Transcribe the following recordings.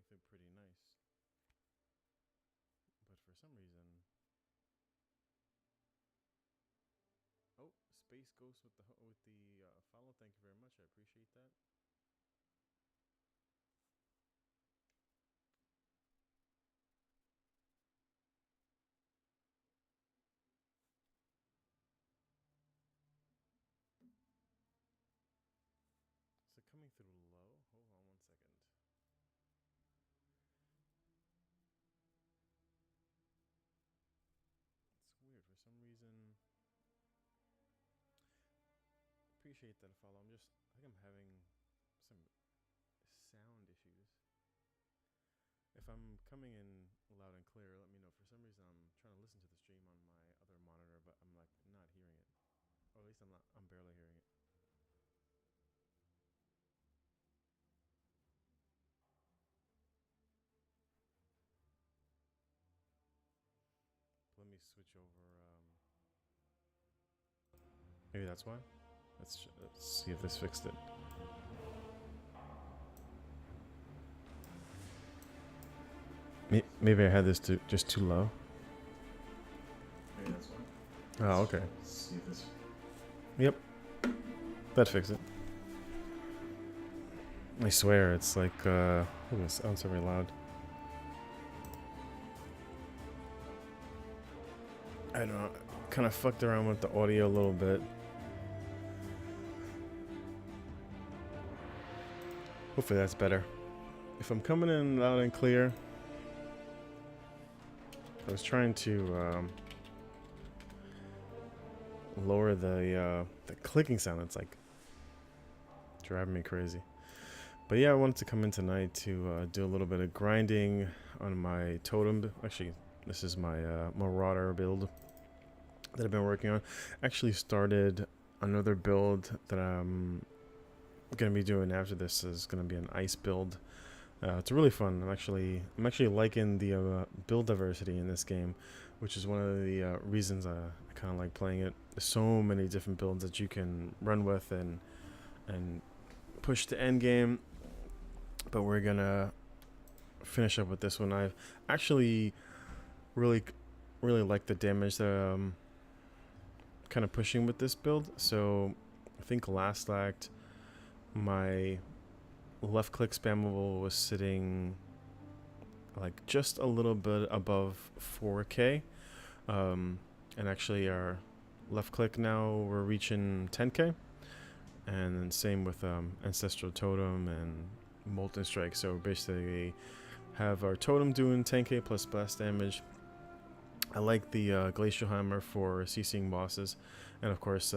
through pretty nice. But for some reason... Oh, Space Ghost with the follow. Thank you very much. I appreciate that. Is it coming through low? Hold on 1 second. It's weird. For some reason... Appreciate that follow. I think I'm having some sound issues. If I'm coming in loud and clear, let me know. For some reason, I'm trying to listen to the stream on my other monitor, but I'm like not hearing it. Or at least I'm barely hearing it. Let me switch over. Maybe that's why. Let's see if this fixed it. Maybe I had this just too low. Maybe that's why. Oh, okay. Let's see if this. Yep. That fixed it. I swear, it's like, oh, it sounds so very loud. I don't know. Kind of fucked around with the audio a little bit. Hopefully that's better. If I'm coming in loud and clear, I was trying to lower the clicking sound. It's like driving me crazy. But yeah, I wanted to come in tonight to do a little bit of grinding on my totem. Actually, this is my Marauder build that I've been working on. Actually started another build that I'm going to be doing after this. Is going to be an ice build. It's really fun. I'm actually liking the build diversity in this game, which is one of the reasons I kind of like playing it. There's so many different builds that you can run with and push to end game. But we're gonna finish up with this one. I've actually really like the damage that I'm kind of pushing with this build. So I think last act my left click spammable was sitting like just a little bit above 4K, and actually our left click now we're reaching 10K, and then same with Ancestral Totem and Molten Strike. So basically have our totem doing 10K plus blast damage. I like the Glacial Hammer for CCing bosses, and of course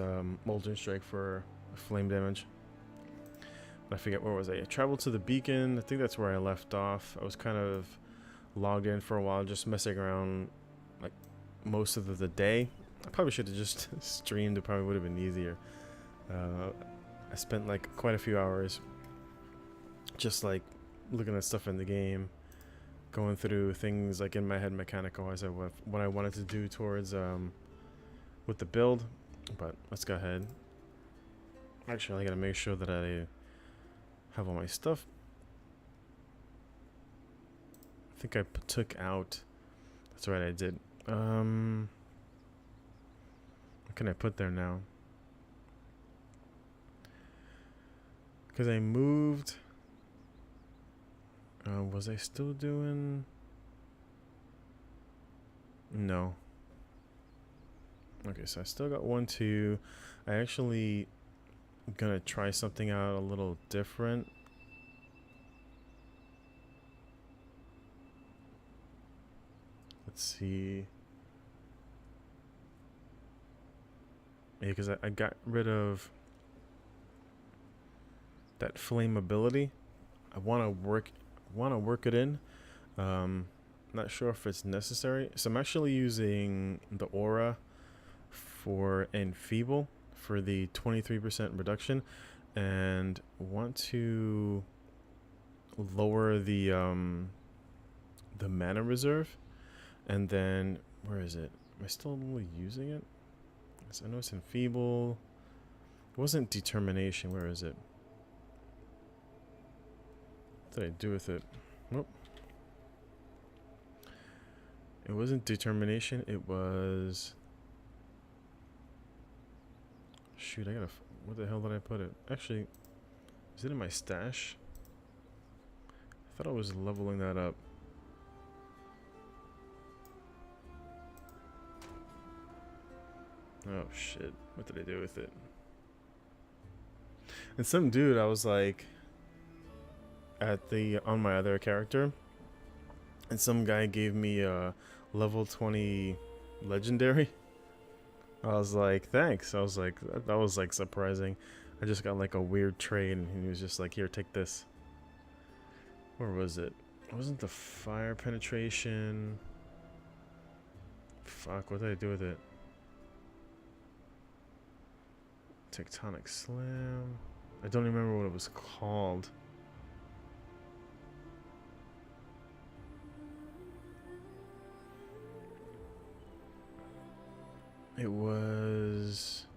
Molten Strike for flame damage. I forget, where was I? I traveled to the beacon. I think that's where I left off. I was kind of logged in for a while, just messing around like most of the day. I probably should have just streamed. It probably would have been easier. I spent like quite a few hours just like looking at stuff in the game, going through things like in my head mechanical-wise, what I wanted to do towards with the build. But let's go ahead. Actually, I gotta make sure that I have all my stuff. I think I took out. That's right, I did. What can I put there now? Because I moved. Was I still doing? No. Okay, so I still got 1, 2. I actually gonna try something out a little different. Let's see. Yeah, because I got rid of that flammability. I want to work it in. Not sure if it's necessary. So I'm actually using the aura for enfeeble for the 23% reduction, and want to lower the mana reserve. And then where is it? Am I still using it? So I know it's enfeeble. It wasn't determination. Where is it? What did I do with it? Nope. It wasn't determination. It was. Shoot, I gotta. Where the hell did I put it? Actually, is it in my stash? I thought I was leveling that up. Oh shit! What did I do with it? And some dude, I was like, on my other character, and some guy gave me a level 20 legendary. I was like, thanks. I was like, that was like surprising. I just got like a weird trade, and he was just like, here, take this. Where was it? It wasn't the fire penetration. Fuck, what did I do with it? Tectonic slam. I don't remember what it was called. It was...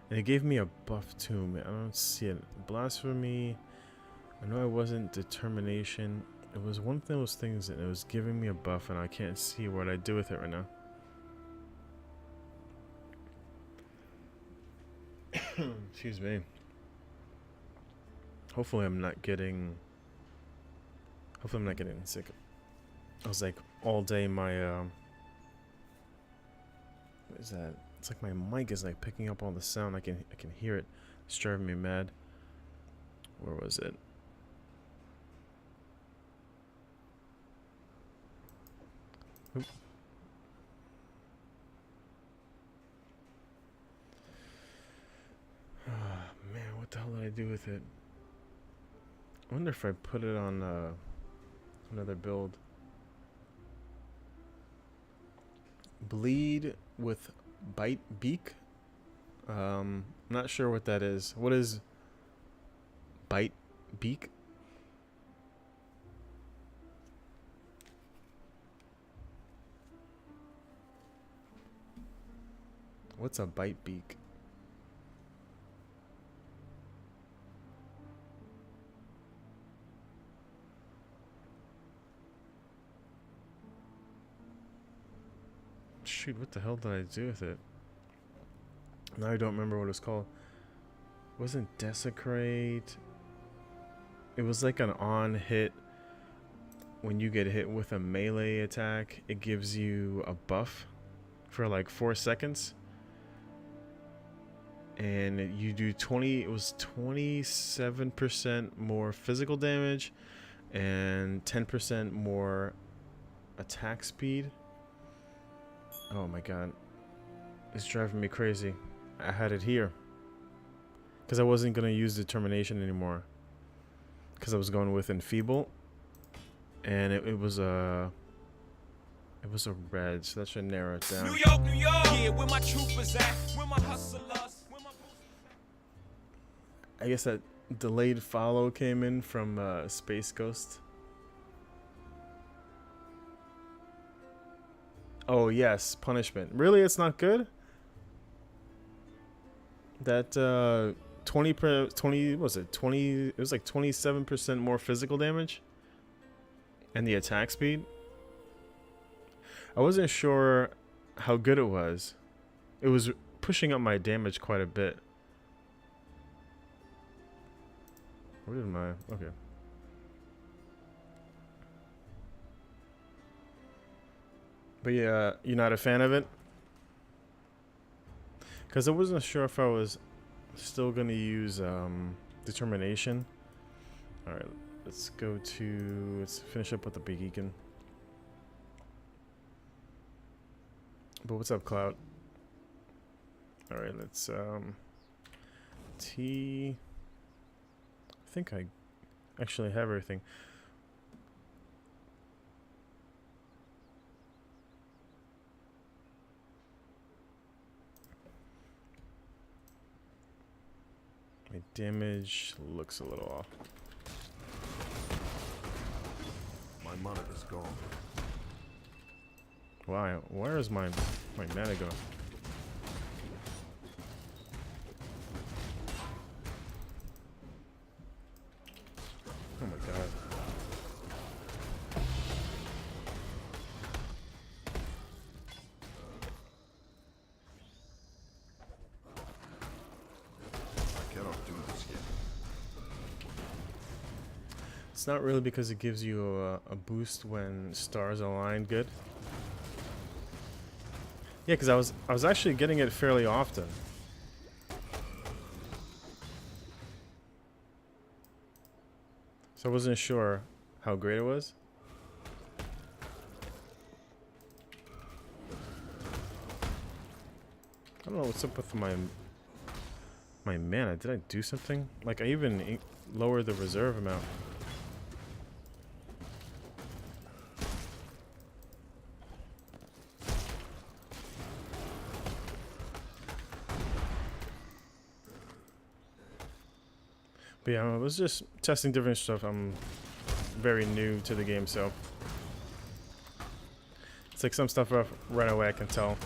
And it gave me a buff too. I don't see it. Blasphemy. I know it wasn't determination. It was one of those things and it was giving me a buff and I can't see what I do with it right now. Excuse me. Hopefully I'm not getting sick. I was like all day my what is that? It's like my mic is like picking up all the sound. I can hear it. It's driving me mad. Where was it? Oop. Oh, man, what the hell did I do with it? I wonder if I put it on another build. Bleed with bite beak. I'm not sure what that is. What is bite beak? What's a bite beak? Shoot, what the hell did I do with it? Now I don't remember what it's called. It wasn't desecrate. It was like an on hit. When you get hit with a melee attack, it gives you a buff for like 4 seconds. And you do 20, it was 27% more physical damage and 10% more attack speed. Oh my god. It's driving me crazy. I had it here. Because I wasn't going to use determination anymore. Because I was going with enfeeble. And it was a... It was a red, so that should narrow it down. New York, yeah, where my troopers at? Where my hustlers? Where my... I guess that delayed follow came in from Space Ghost. Oh yes, punishment. Really, it's not good. That 20 what was it 20? It was like 27% more physical damage, and the attack speed. I wasn't sure how good it was. It was pushing up my damage quite a bit. Where did my... Okay. But yeah, you're not a fan of it? Because I wasn't sure if I was still going to use determination. Alright, let's go to... Let's finish up with the beacon. But what's up, Cloud? Alright, let's... T... I think I actually have everything. My damage looks a little off. My monitor's gone. Why? Where is my mana go? Oh my god. It's not really because it gives you a boost when stars align good. Yeah, because I was actually getting it fairly often. So I wasn't sure how great it was. I don't know what's up with my mana. Did I do something? Like I even lowered the reserve amount. But yeah, I was just testing different stuff. I'm very new to the game, so it's like some stuff right away I can tell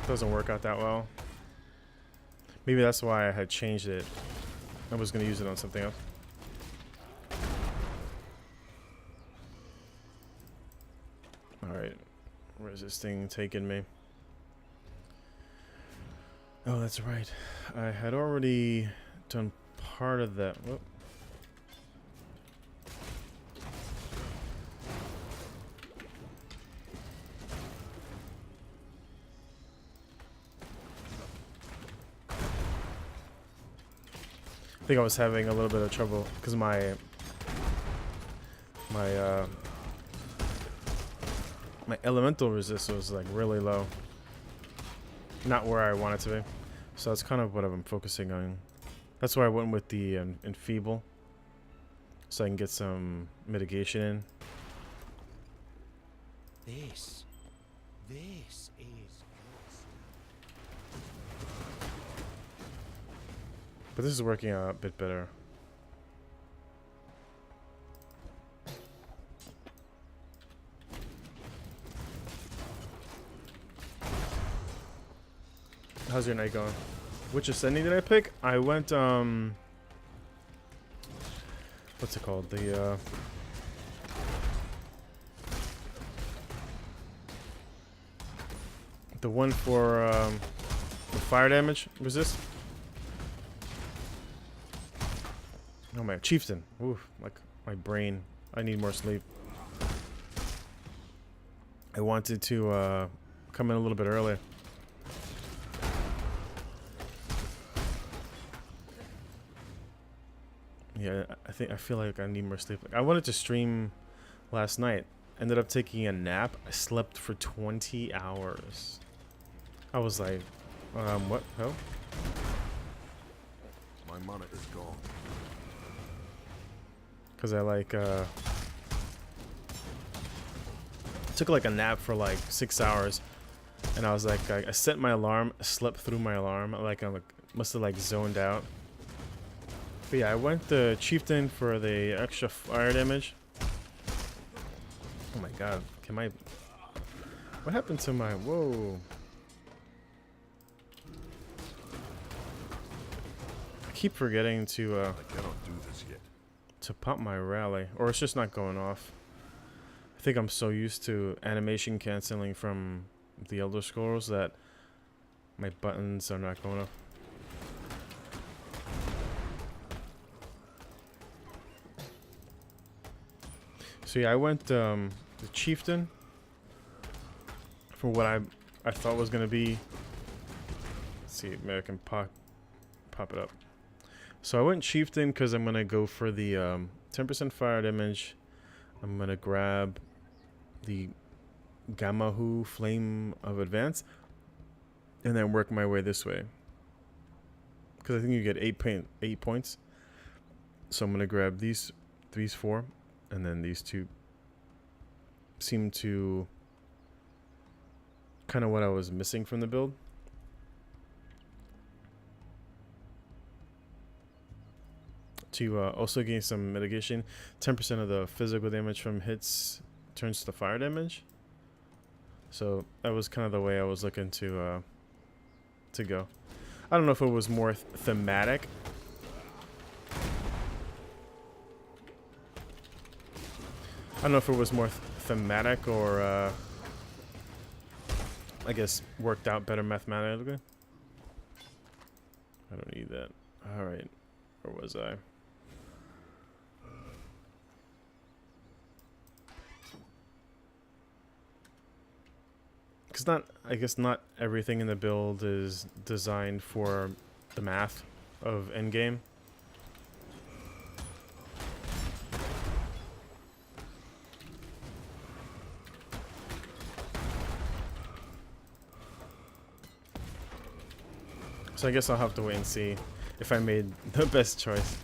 doesn't work out that well. Maybe that's why I had changed it. I was going to use it on something else. Alright. Where's this thing taking me? Oh, that's right. I had already done part of that. Whoop. I think I was having a little bit of trouble because my elemental resist was like really low, not where I want it to be. So that's kind of what I'm focusing on. That's why I went with the enfeeble, so I can get some mitigation in. This is good. But this is working out a bit better. How's your night going? Which ascending did I pick? I went what's it called? The one for the fire damage resist. Oh my chieftain. Oof, like my brain. I need more sleep. I wanted to come in a little bit earlier. Yeah, I feel like I need more sleep. Like, I wanted to stream last night. Ended up taking a nap. I slept for 20 hours. I was like, what? Hell? My mana is gone. Because I like took like a nap for like 6 hours, and I was like, I set my alarm, slept through my alarm, like I must have like zoned out. But yeah, I went the chieftain for the extra fire damage. Oh my god, can my, what happened to my, whoa. I keep forgetting to I cannot do this yet. to pop my rally, or it's just not going off. I think I'm so used to animation canceling from the Elder Scrolls that my buttons are not going off. So yeah, I went the chieftain for what I thought was gonna be. Let's see, maybe I can pop it up. So I went chieftain because I'm gonna go for the 10% fire damage. I'm gonna grab the Gamahu Flame of Advance, and then work my way this way. Because I think you get 8 points. So I'm gonna grab these 4, and then these 2 seem to kind of what I was missing from the build. To also gain some mitigation. 10% of the physical damage from hits turns to fire damage. So that was kind of the way I was looking to go. I don't know if it was more thematic. I don't know if it was more thematic or I guess worked out better mathematically. I don't need that. All right, where was I? Because not, I guess not everything in the build is designed for the math of endgame. So I guess I'll have to wait and see if I made the best choice.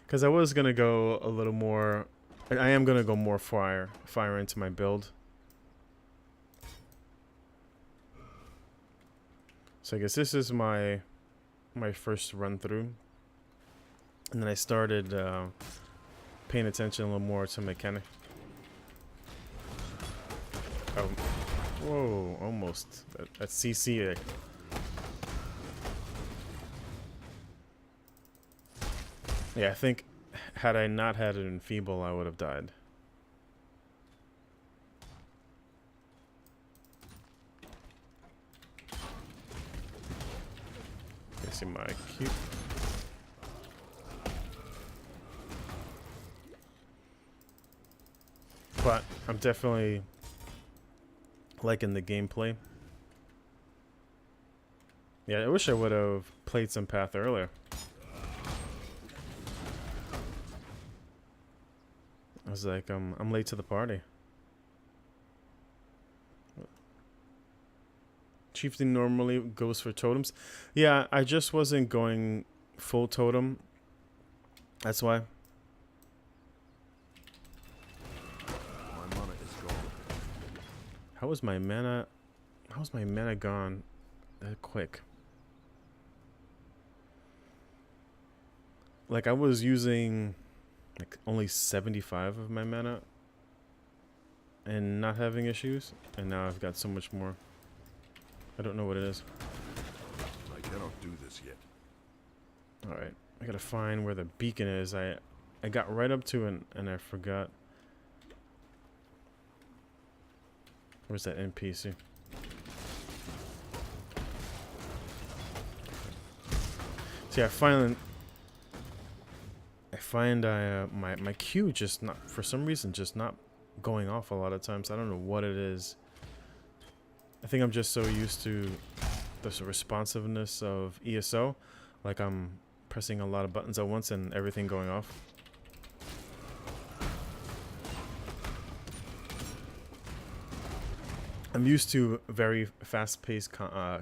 Because I was going to go a little more... I am going to go more fire into my build. So I guess this is my first run through. And then I started paying attention a little more to mechanic. Oh, whoa, almost. That CC. Yeah, I think had I not had it enfeeble, I would have died. I see my cube. But I'm definitely liking the gameplay. Yeah, I wish I would have played some Path earlier. I was like, I'm late to the party. Chieftain normally goes for totems. Yeah, I just wasn't going full totem. That's why. My mana is gone. How was my mana gone that quick? Like I was using like only 75 of my mana and not having issues, and now I've got so much more. I don't know what it is. I cannot do this yet. Alright, I gotta find where the beacon is. I got right up to it and I forgot. Where's that NPC? See, I find my Q just not, for some reason, just not going off a lot of times. I don't know what it is. I think I'm just so used to the responsiveness of ESO, like I'm pressing a lot of buttons at once and everything going off. I'm used to very fast-paced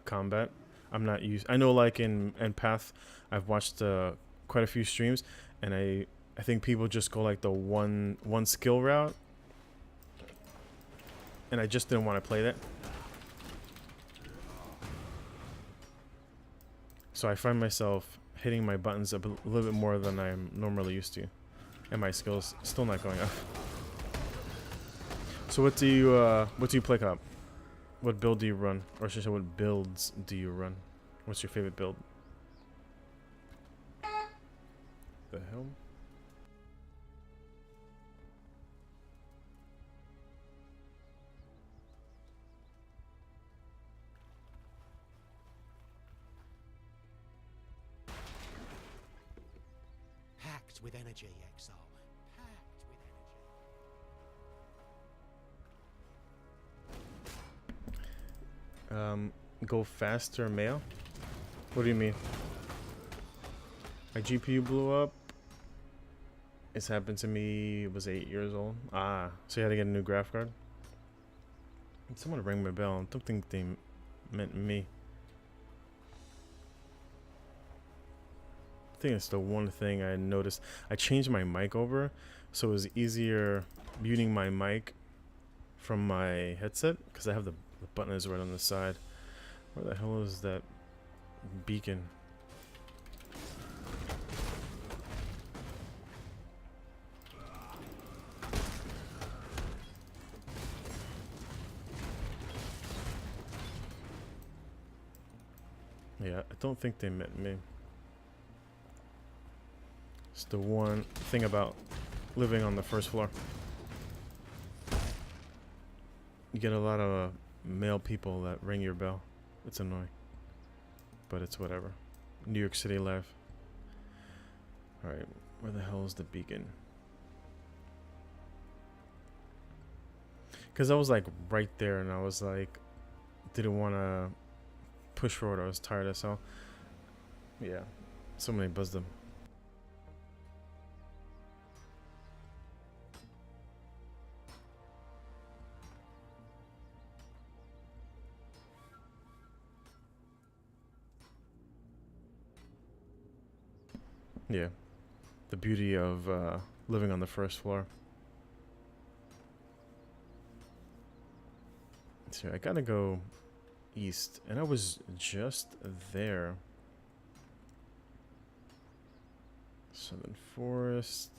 combat. I'm not used. I know, like in Path, I've watched quite a few streams, and I think people just go like the one skill route, and I just didn't want to play that. So I find myself hitting my buttons a little bit more than I'm normally used to, and my skills still not going up. So what do you pick up? What build do you run? Or should I say, what builds do you run? What's your favorite build? The hell? Packed with energy, Exile. Packed with energy. Go faster mail? What do you mean? My GPU blew up. It's happened to me, I was 8 years old. Ah, so you had to get a new graph card? Someone rang my bell. I don't think they meant me. I think it's the one thing I noticed. I changed my mic over, so it was easier muting my mic from my headset, because I have the button is right on the side. Where the hell is that beacon? Yeah, I don't think they meant me. It's the one thing about living on the first floor. You get a lot of male people that ring your bell. It's annoying. But it's whatever. New York City life. Alright, where the hell is the beacon? Because I was like right there, and I was like, didn't want to push forward. I was tired as hell. Yeah, so many buzzed them. Yeah, the beauty of living on the first floor. So I gotta go east, and I was just there. Southern Forest.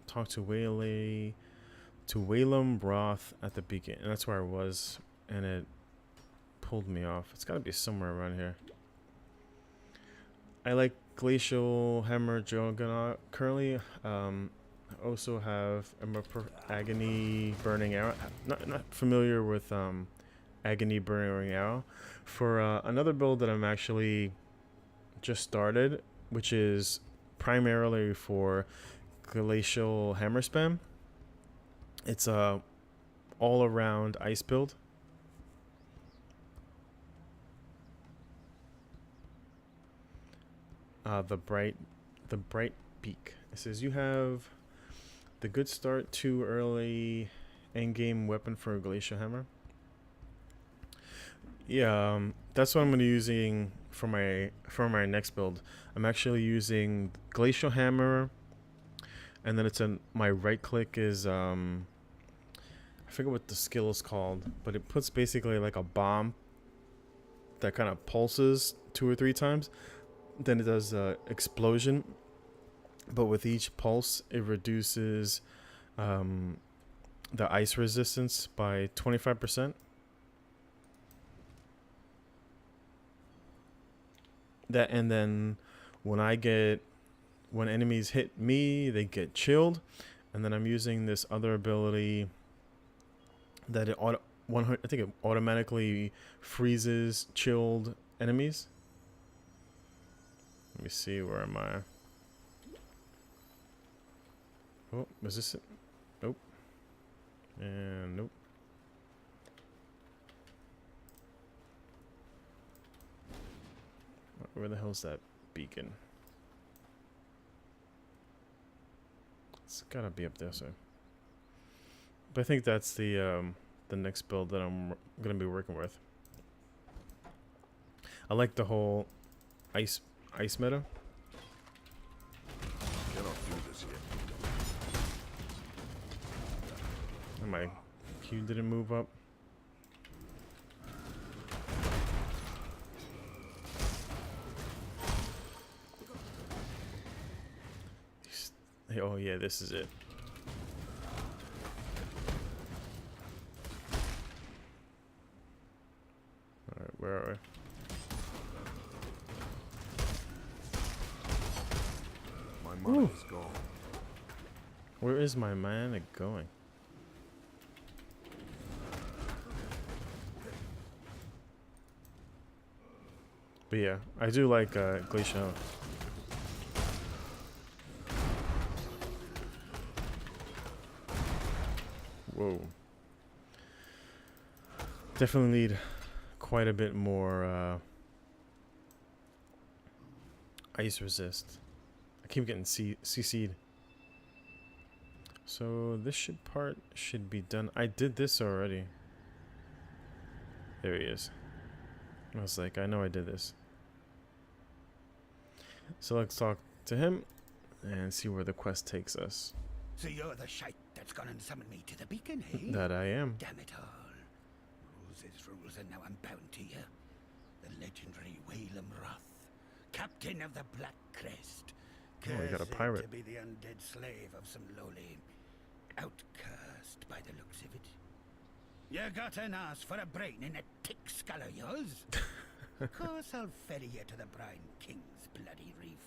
Talk to Whalem Broth at the beacon, and that's where I was, and it pulled me off. It's gotta be somewhere around here. I like Glacial Hammer Juggernaut currently. I also have Agony Burning Arrow. Not familiar with Agony Burning Arrow. For another build that I'm actually just started, which is primarily for Glacial Hammer Spam. It's a all-around ice build. The bright beak. It says you have the good start too early endgame weapon for a Glacial Hammer. Yeah, that's what I'm gonna be using for my next build. I'm actually using Glacial Hammer, and then my right click is I forget what the skill is called, but it puts basically like a bomb that kind of pulses 2 or 3 times. Then it does explosion, but with each pulse it reduces the ice resistance by 25%. That, and then when enemies hit me, they get chilled, and then I'm using this other ability that I think it automatically freezes chilled enemies. Let me see, where am I? Oh, is this it? Nope. And nope. Where the hell's that beacon? It's gotta be up there, so. But I think that's the next build that I'm gonna be working with. I like the whole ice meta. Cannot do this yet. And my Q didn't move up. Oh yeah, this is it. Alright, where are we? My money is gone. Where is my mana going? But yeah, I do like Glacial. Whoa. Definitely need quite a bit more ice resist. I keep getting CC'd. So this part should be done. I did this already. There he is. I was like, I know I did this. So let's talk to him and see where the quest takes us. So you're the shite that's gone and summoned me to the beacon, eh? That I am. Damn it all. Rules is rules, and now I'm bound to you. The legendary Whalem Roth, captain of the Black Crest. Oh, we got a Cursed pirate. to be the undead slave of some lowly outcast by the looks of it. You got an ass for a brain in a tick skull of yours? Of course I'll ferry you to the Brine King's bloody reef.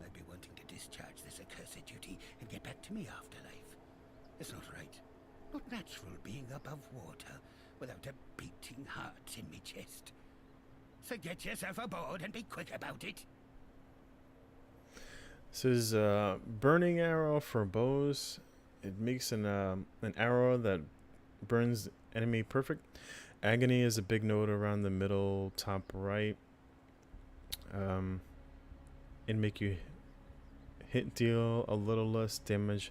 I'll be wanting to discharge this accursed duty and get back to me afterlife. It's not right. Not natural being above water without a beating heart in me chest. So get yourself aboard and be quick about it. This is burning arrow for bows. It makes an arrow that burns enemy perfect. Agony is a big node around the middle top right. It make you hit deal a little less damage,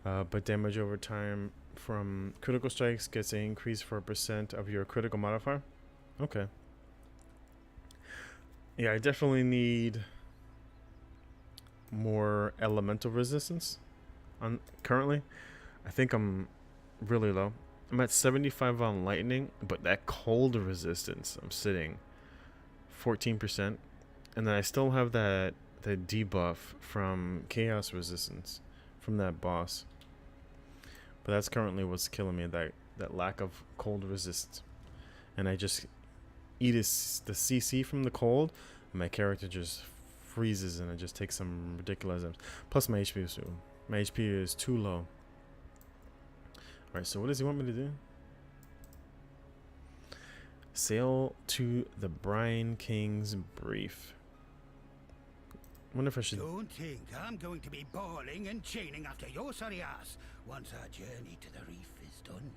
but damage over time from critical strikes gets an increase for a percent of your critical modifier. Okay. Yeah, I definitely need more elemental resistance on currently. I think I'm really low. I'm at 75 on lightning, but that cold resistance, I'm sitting 14%. And then I still have the debuff from chaos resistance from that boss. But that's currently what's killing me, that lack of cold resist. And I just eat the CC from the cold, and my character just freezes and it just takes some ridiculous items. Plus my HP is too low. Alright, so what does he want me to do? Sail to the Brine King's Brief. Wonder if I should. Don't think I'm going to be bawling and chaining after your sorry ass once our journey to the reef is done.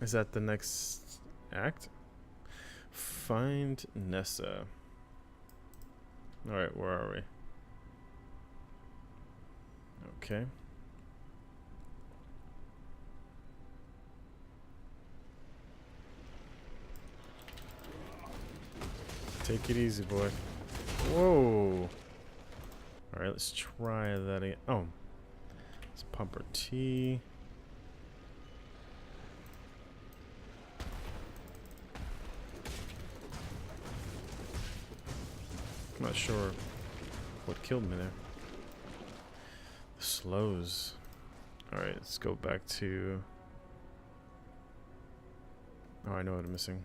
Is that the next act? Find Nessa. Alright, where are we? Okay. Take it easy, boy. Whoa. Alright, let's try that again. Oh. Let's pump our T. I'm not sure what killed me there. The slows. Alright, let's go back to... Oh, I know what I'm missing.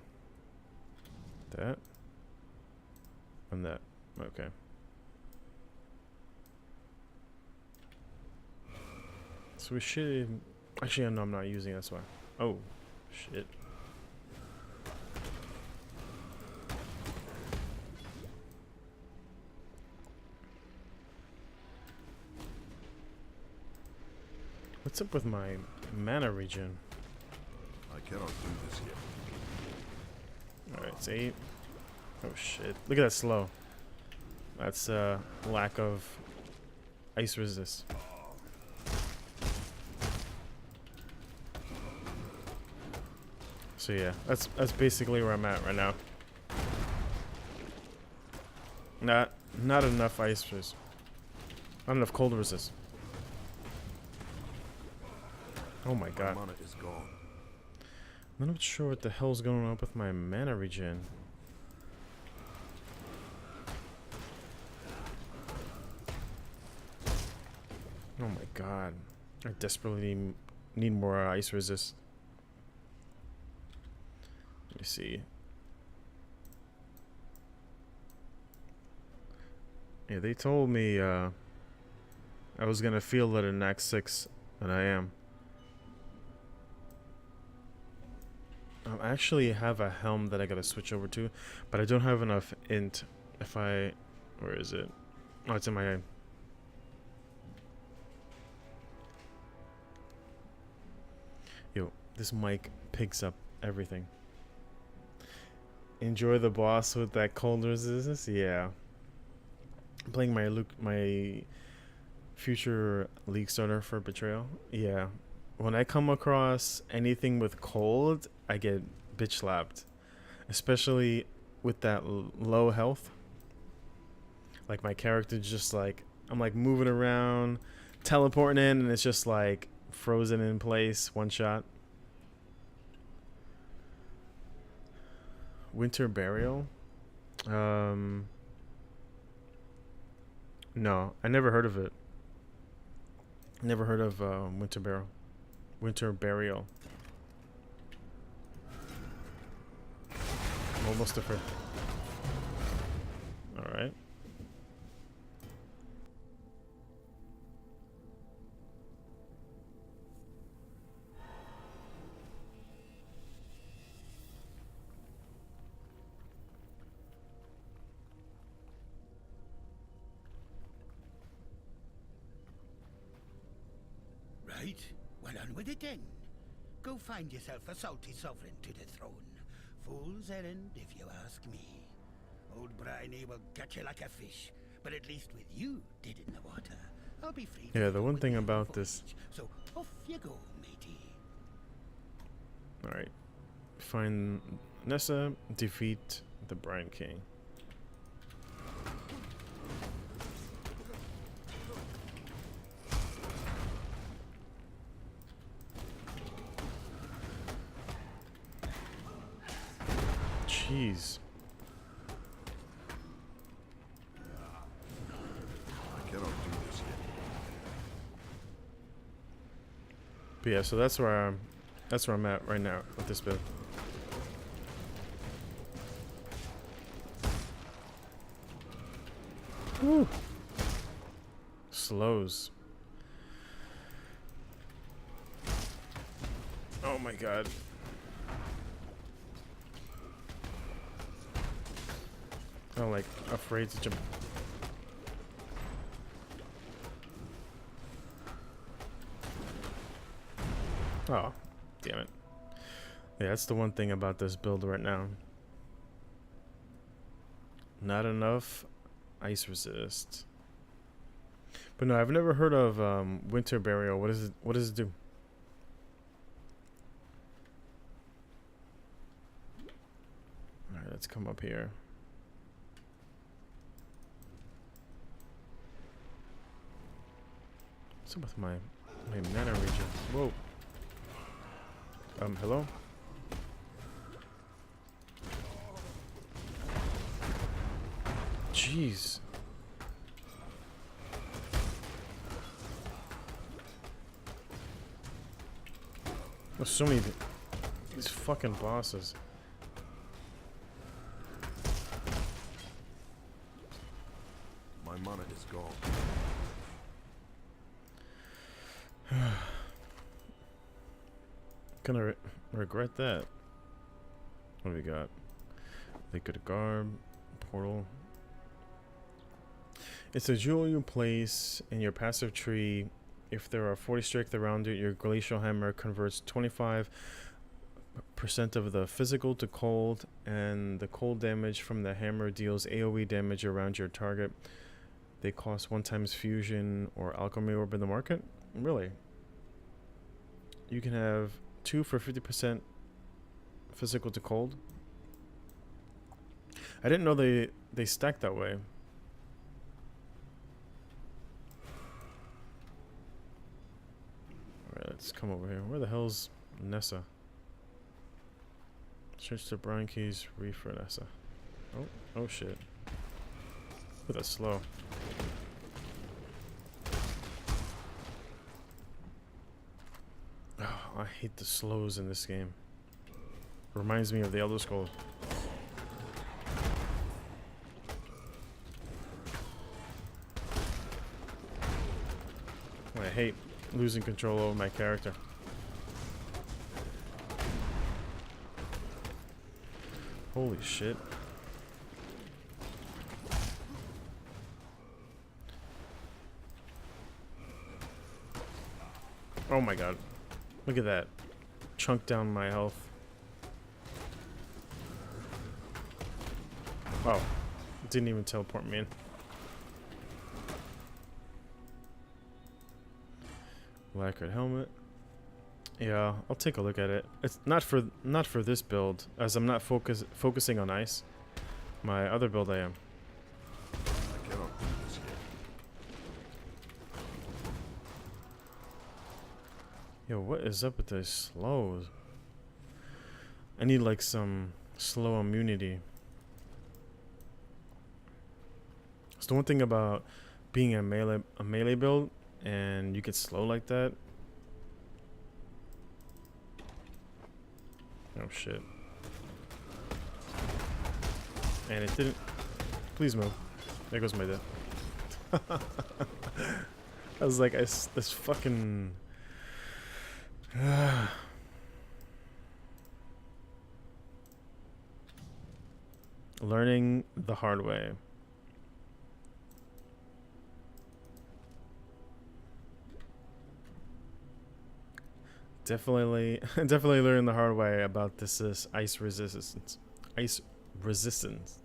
That. And that. Okay. So we should... Actually, no, I'm not using it, that's why. Oh, shit. What's up with my mana regen? I cannot do this yet. Alright, it's 8. Oh shit. Look at that slow. That's lack of ice resist. So yeah, that's basically where I'm at right now. Not enough ice resist. Not enough cold resist. Oh my god. My mana is gone. I'm not sure what the hell's going on with my mana regen. Oh my god. I desperately need more ice resist. Let me see. Yeah, they told me I was gonna feel it in Act 6, and I am. I actually have a helm that I gotta switch over to, but I don't have enough int. Where is it? Oh, it's in my... Yo, this mic picks up everything. Enjoy the boss with that cold resistance? Yeah. I'm playing my future League starter for Betrayal. Yeah. When I come across anything with cold, I get bitch slapped. Especially with that low health. Like my character's just like, I'm like moving around, teleporting in, and it's just like frozen in place, one shot. Winter Burial? No, I never heard of it. Never heard of Winter Burial. Winter Burial. I'm almost afraid. Alright. Right? Well, on with it then. Go find yourself a salty sovereign to the throne. Fool's errand, if you ask me. Old Briny will gut you like a fish, but at least with you dead in the water, I'll be free. Yeah, the one thing about this. So off you go, matey. All right, find Nessa, defeat the Brine King. Jeez. I cannot do this yet. But yeah, so that's where I'm at right now with this build. Woo. Slows. Oh my god. I'm like afraid to jump. Oh, damn it. Yeah, that's the one thing about this build right now. Not enough ice resist. But no, I've never heard of Winter Burial. What is it? What does it do? All right, let's come up here. What's up with my mana region? Whoa. Hello? Jeez. There's so many these fucking bosses. My mana is gone. Gonna regret that. What do we got? Liquid Garb, Portal. It's a jewel you place in your passive tree. If there are 40 strength around it, your glacial hammer converts 25% of the physical to cold, and the cold damage from the hammer deals AoE damage around your target. They cost 1 times fusion or alchemy orb in the market. Really? You can have 2 for 50% physical to cold. I didn't know they stack that way. Alright, let's come over here. Where the hell's Nessa? Search the Brine Keys, read for Nessa. Oh shit. Look at that slow. Oh, I hate the slows in this game. Reminds me of the Elder Scrolls. I hate losing control over my character. Holy shit. Oh my god. Look at that. Chunk down my health. Oh. It didn't even teleport me in. Lacquered helmet. Yeah, I'll take a look at it. It's not for this build, as I'm not focusing on ice. My other build I am. I cannot do this yet. Yo, what is up with these slows? I need like some slow immunity. It's the one thing about being a melee build and you get slow like that. Oh shit. And it didn't. Please move. There goes my death. I was like, this fucking. Learning the hard way. Definitely, definitely learned the hard way about this ice resistance. Ice resistance.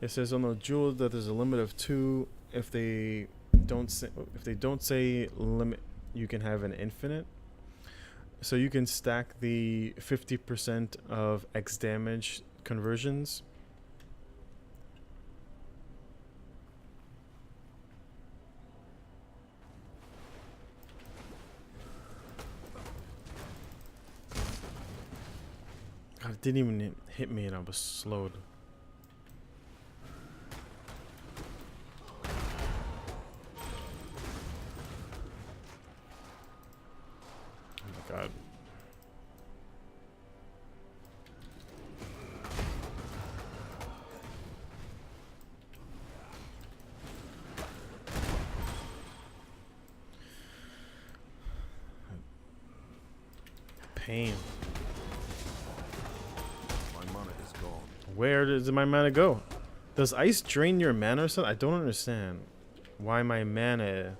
It says on the jewel that there's a limit of 2. If they don't say limit, you can have an infinite. So you can stack the 50% of X damage conversions. God, it didn't even hit me and I was slowed. Oh my god. Pain. My mana is gone. Where does my mana go? Does ice drain your mana or something? I don't understand why my mana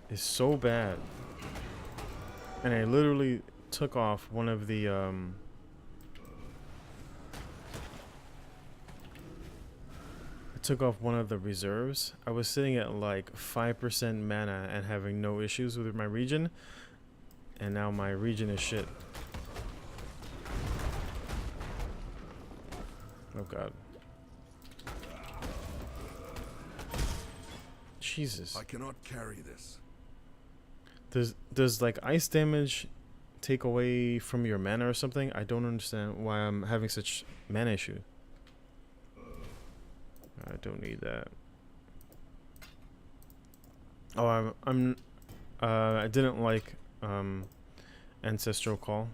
is so bad. And I literally took off one of the I took off one of the reserves. I was sitting at like 5% mana and having no issues with my region. And now my region is shit. Oh god. Jesus. I cannot carry this. Does like ice damage take away from your mana or something? I don't understand why I'm having such mana issue. I don't need that. Oh, I didn't like Ancestral Call.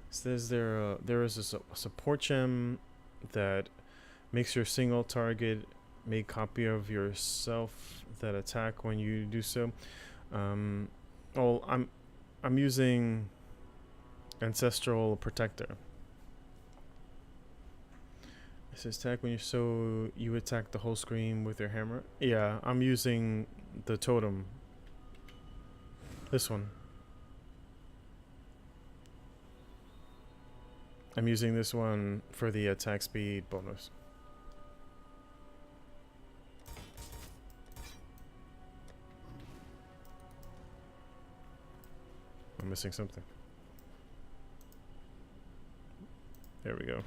It says there is a support gem that makes your single target make copy of yourself that attack when you do so. Oh, I'm using Ancestral Protector. It says attack when you attack the whole screen with your hammer. Yeah, I'm using the totem. This one. I'm using this one for the attack speed bonus. I'm missing something. There we go.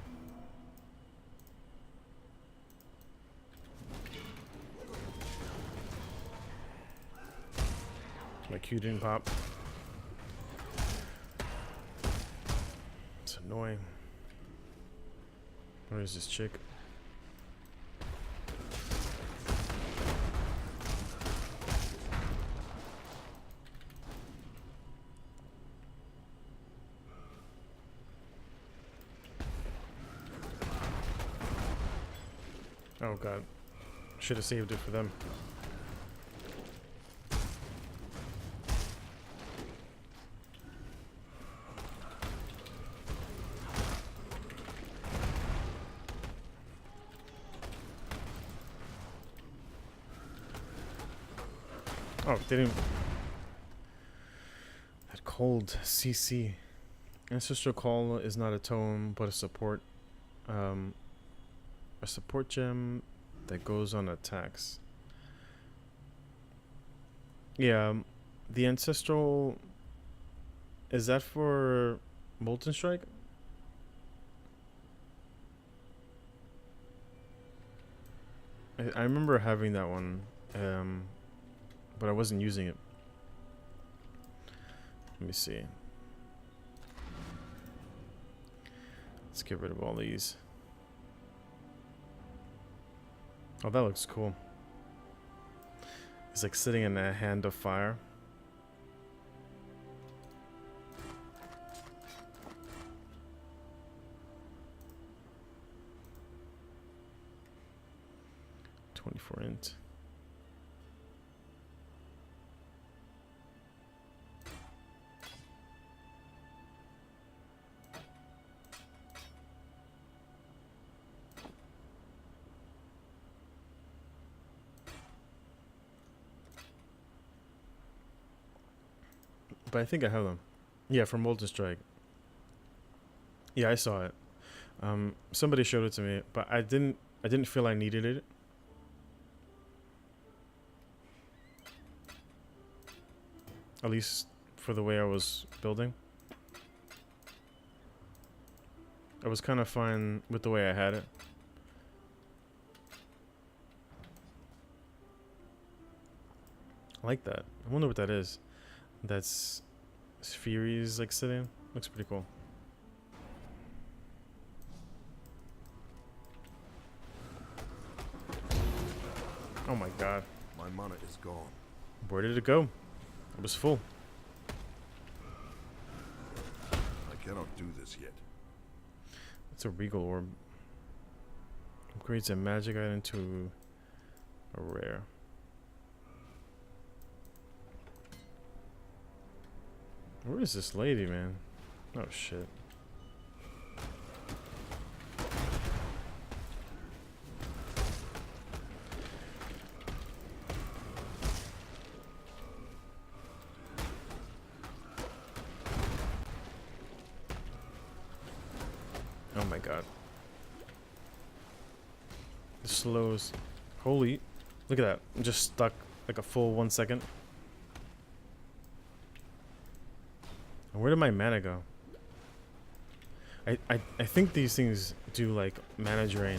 My Q didn't pop. It's annoying. Where is this chick? Oh god. Should have saved it for them. Oh, didn't. That cold CC. Ancestral Call is not a tome, but a support. A support gem that goes on attacks. Yeah, the Ancestral. Is that for Molten Strike? I remember having that one. But I wasn't using it. Let me see. Let's get rid of all these. Oh, that looks cool. It's like sitting in a hand of fire. int. but I think I have them. Yeah, from Molten Strike. Yeah, I saw it. Somebody showed it to me, but I didn't feel I needed it. At least for the way I was building. I was kind of fine with the way I had it. I like that. I wonder what that is. That's Fury's like sitting. Looks pretty cool. Oh my god. My mana is gone. Where did it go? It was full. I cannot do this yet. It's a regal orb. Upgrades a magic item to a rare. Where is this lady, man? Oh shit. Oh my god. This slows. Holy. Look at that. I'm just stuck like a full 1 second. And where did my mana go? I think these things do like mana drain.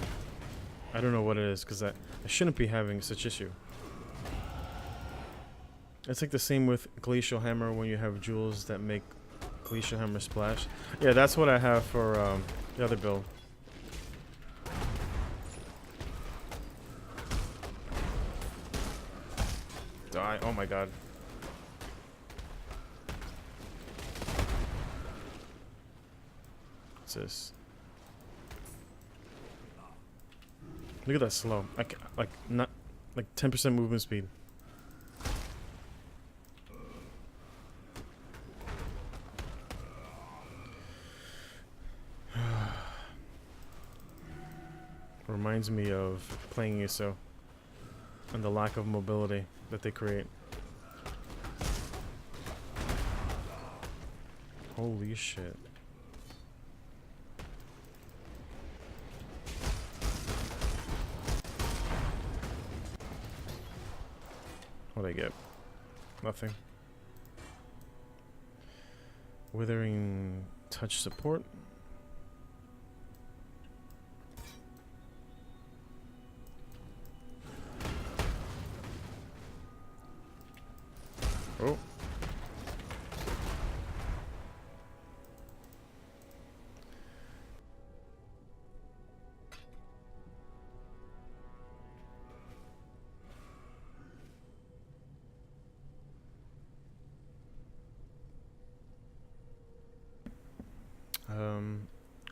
I don't know what it is because I shouldn't be having such issue. It's like the same with Glacial Hammer when you have jewels that make Glacial Hammer splash. Yeah, that's what I have for the other build. Die. Oh my god. What's this? Look at that slow. Like not like 10% movement speed. Reminds me of playing ESO and the lack of mobility that they create. Holy shit. What'd I get? Nothing. Withering touch support. Oh.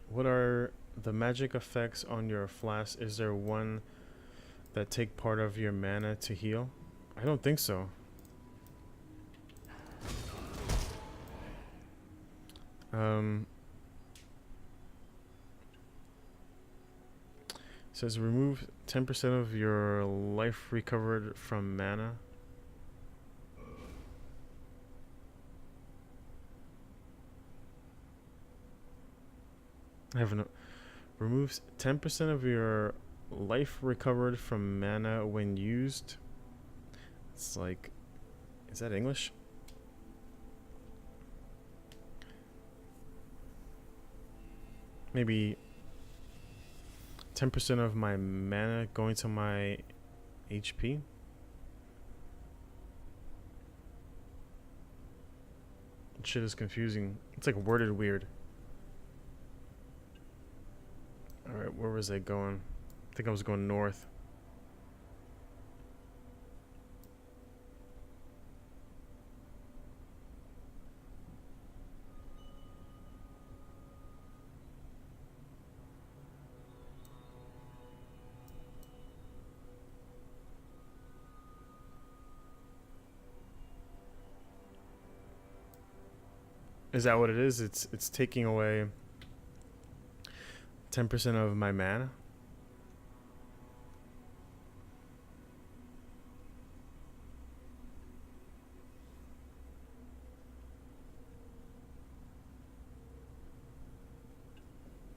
What are the magic effects on your flask? Is there one that take part of your mana to heal? I don't think so. It says remove 10% of your life recovered from mana. I have no. Removes 10% of your life recovered from mana when used. It's like, is that English? Maybe 10% of my mana going to my HP. Shit is confusing. It's like worded weird. Alright, where was I going? I think I was going north. Is that what it is? It's taking away 10% of my mana.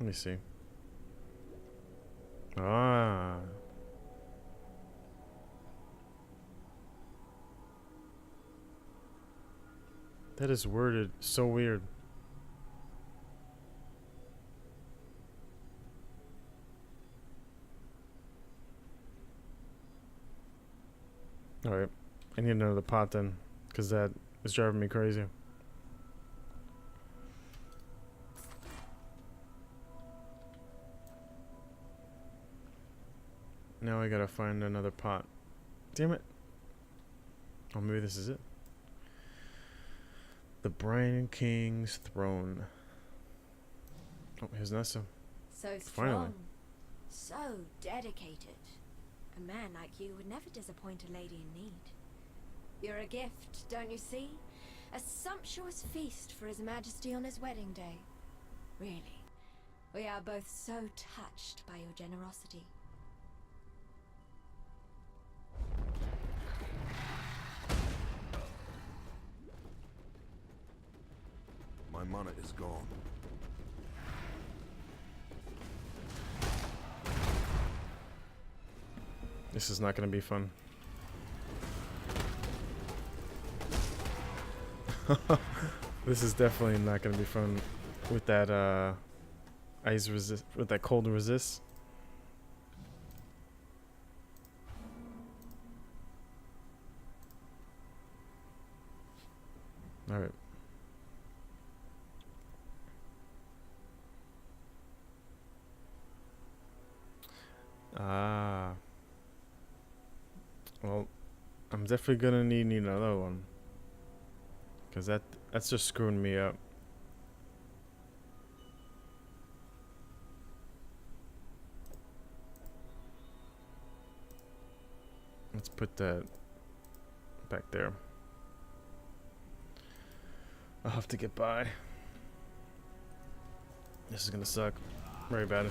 me see. Ah. That is worded so weird. Alright. I need another pot then, because that is driving me crazy. Now I gotta find another pot. Damn it. Oh, maybe this is it. The Brian King's Throne. Oh, here's Nessa. So Finally. strong, so dedicated. A man like you would never disappoint a lady in need. You're a gift, don't you see? A sumptuous feast for His Majesty on his wedding day. Really, we are both so touched by your generosity. My mana is gone. This is not gonna be fun. This is definitely not gonna be fun with that ice resist, with that cold resist. All right. Ah. Well, I'm definitely gonna need another one. Cause that's just screwing me up. Let's put that back there. I'll have to get by. This is gonna suck. Very bad.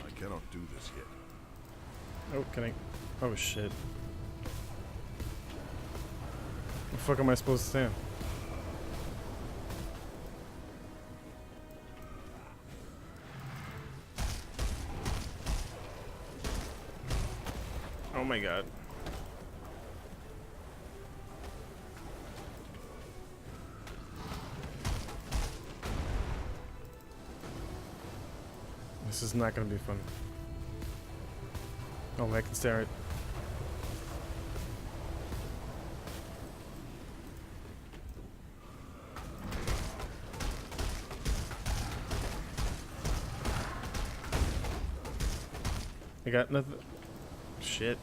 I cannot do this yet. Oh, can I? Oh shit. The fuck am I supposed to stand? Oh my god. This is not gonna be fun. Oh, I can stare it. I got nothing. Shit.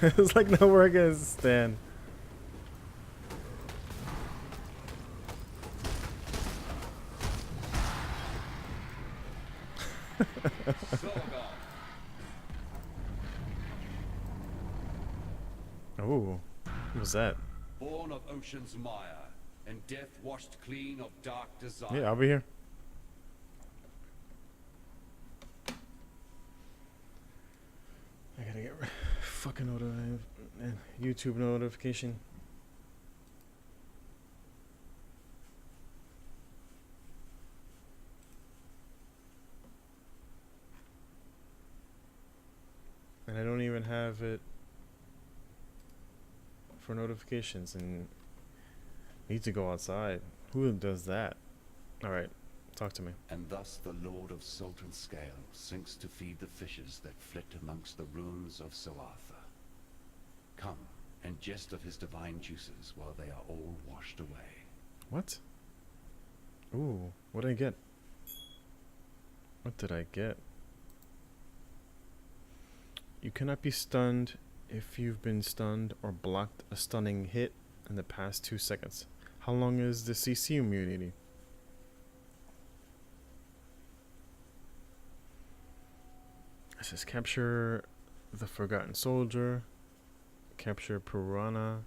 It's like nowhere I can stand. Oh, what was that? Born of ocean's mire, and death washed clean of dark desire. Yeah, I'll be here. I gotta get fucking YouTube notification. And I don't even have it for notifications, and need to go outside. Who does that? Alright, talk to me. And thus the Lord of Salt and Scale sinks to feed the fishes that flit amongst the ruins of Soartha. Come and jest of his divine juices while they are all washed away. What? Ooh, what did I get? What did I get? You cannot be stunned if you've been stunned or blocked a stunning hit in the past 2 seconds. How long is the CC immunity? It says capture the forgotten soldier, capture piranha.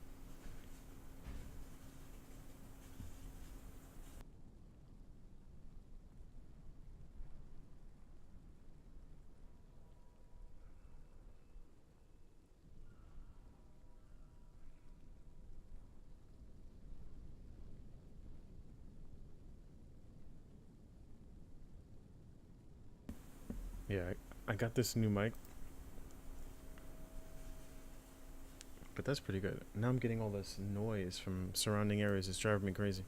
Yeah, I got this new mic, but that's pretty good. Now I'm getting all this noise from surrounding areas. It's driving me crazy.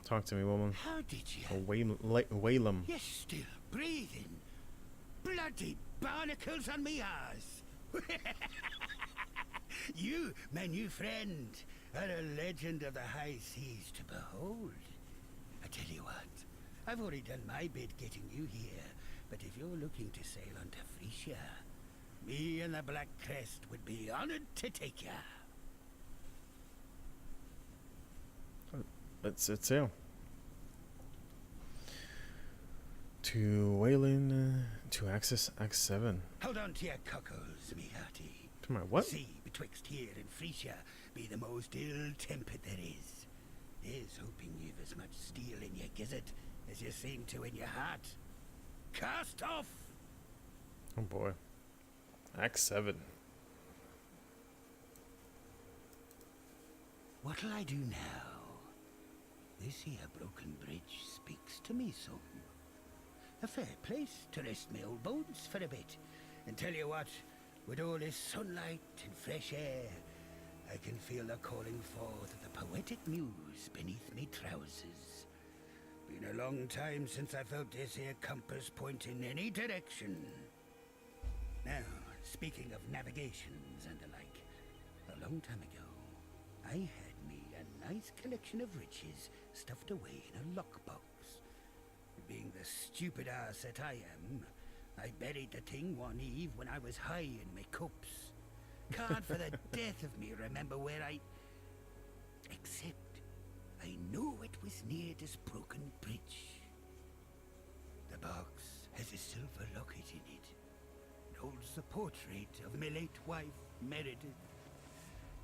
Talk to me, woman. How did you? Oh, Whalem. You're still breathing. Bloody barnacles on me arse. You, my new friend, are a legend of the high seas to behold. I tell you what, I've already done my bit getting you here, but if you're looking to sail onto Frisia, me and the Black Crest would be honored to take ya. Let's sail. To Wayland, to access Act 7. Hold on to your cockles, me hearty. To my what? See, betwixt here and Frisia, be the most ill-tempered there is. There's hoping you've as much steel in your gizzard as you seem to in your heart. Cast off! Oh boy. Act 7. What'll I do now? This here broken bridge speaks to me some. A fair place to rest my old bones for a bit. And tell you what, with all this sunlight and fresh air, I can feel the calling forth of the poetic muse beneath me trousers. Been a long time since I felt this here compass point in any direction. Now, speaking of navigations and the like, a long time ago, I had me a nice collection of riches stuffed away in a lockbox. Being the stupid ass that I am, I buried the thing one eve when I was high in my cups. Can't for the death of me remember where I... Except, I knew it was near this broken bridge. The box has a silver locket in it. It holds the portrait of my late wife, Meredith.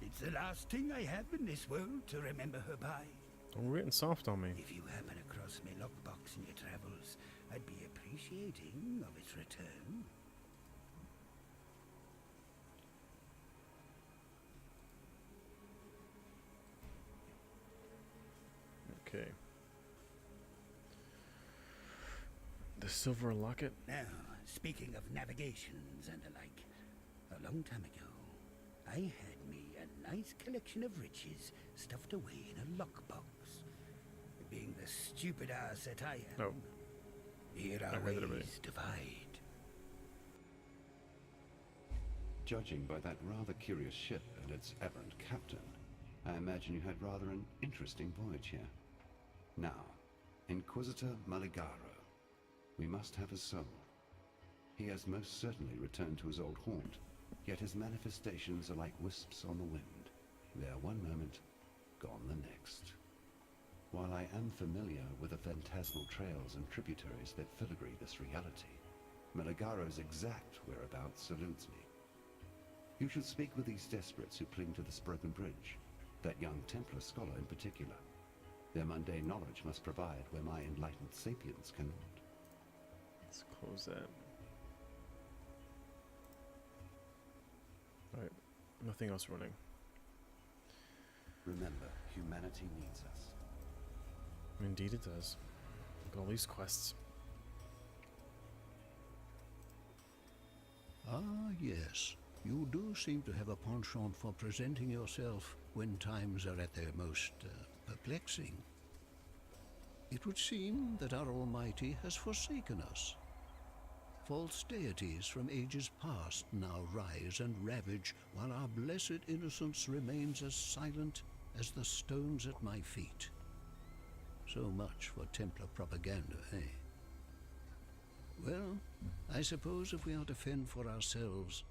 It's the last thing I have in this world to remember her by. Don't written soft on me. If you happen across my lockbox in your travels, I'd be appreciating of its return. Okay. The silver locket. Now, speaking of navigations and the like, a long time ago, I had me a nice collection of riches stuffed away in a lockbox. Being the stupid ass that I am, Oh. here I our heard it already. ways divide. Judging by that rather curious ship and its errant captain, I imagine you had rather an interesting voyage here. Now, Inquisitor Maligaro, we must have his soul. He has most certainly returned to his old haunt, yet his manifestations are like wisps on the wind. There one moment, gone the next. While I am familiar with the phantasmal trails and tributaries that filigree this reality, Maligaro's exact whereabouts eludes me. You should speak with these desperates who cling to this broken bridge, that young Templar scholar in particular. Their mundane knowledge must provide where my enlightened sapience cannot. Let's close that. Alright. Nothing else running. Remember, humanity needs us. Indeed it does. Look at all these quests. Ah, yes. You do seem to have a penchant for presenting yourself when times are at their most perplexing. It would seem that our Almighty has forsaken us. False deities from ages past now rise and ravage, while our blessed innocence remains as silent as the stones at my feet. So much for Templar propaganda, eh? Well, I suppose if we are to fend for ourselves,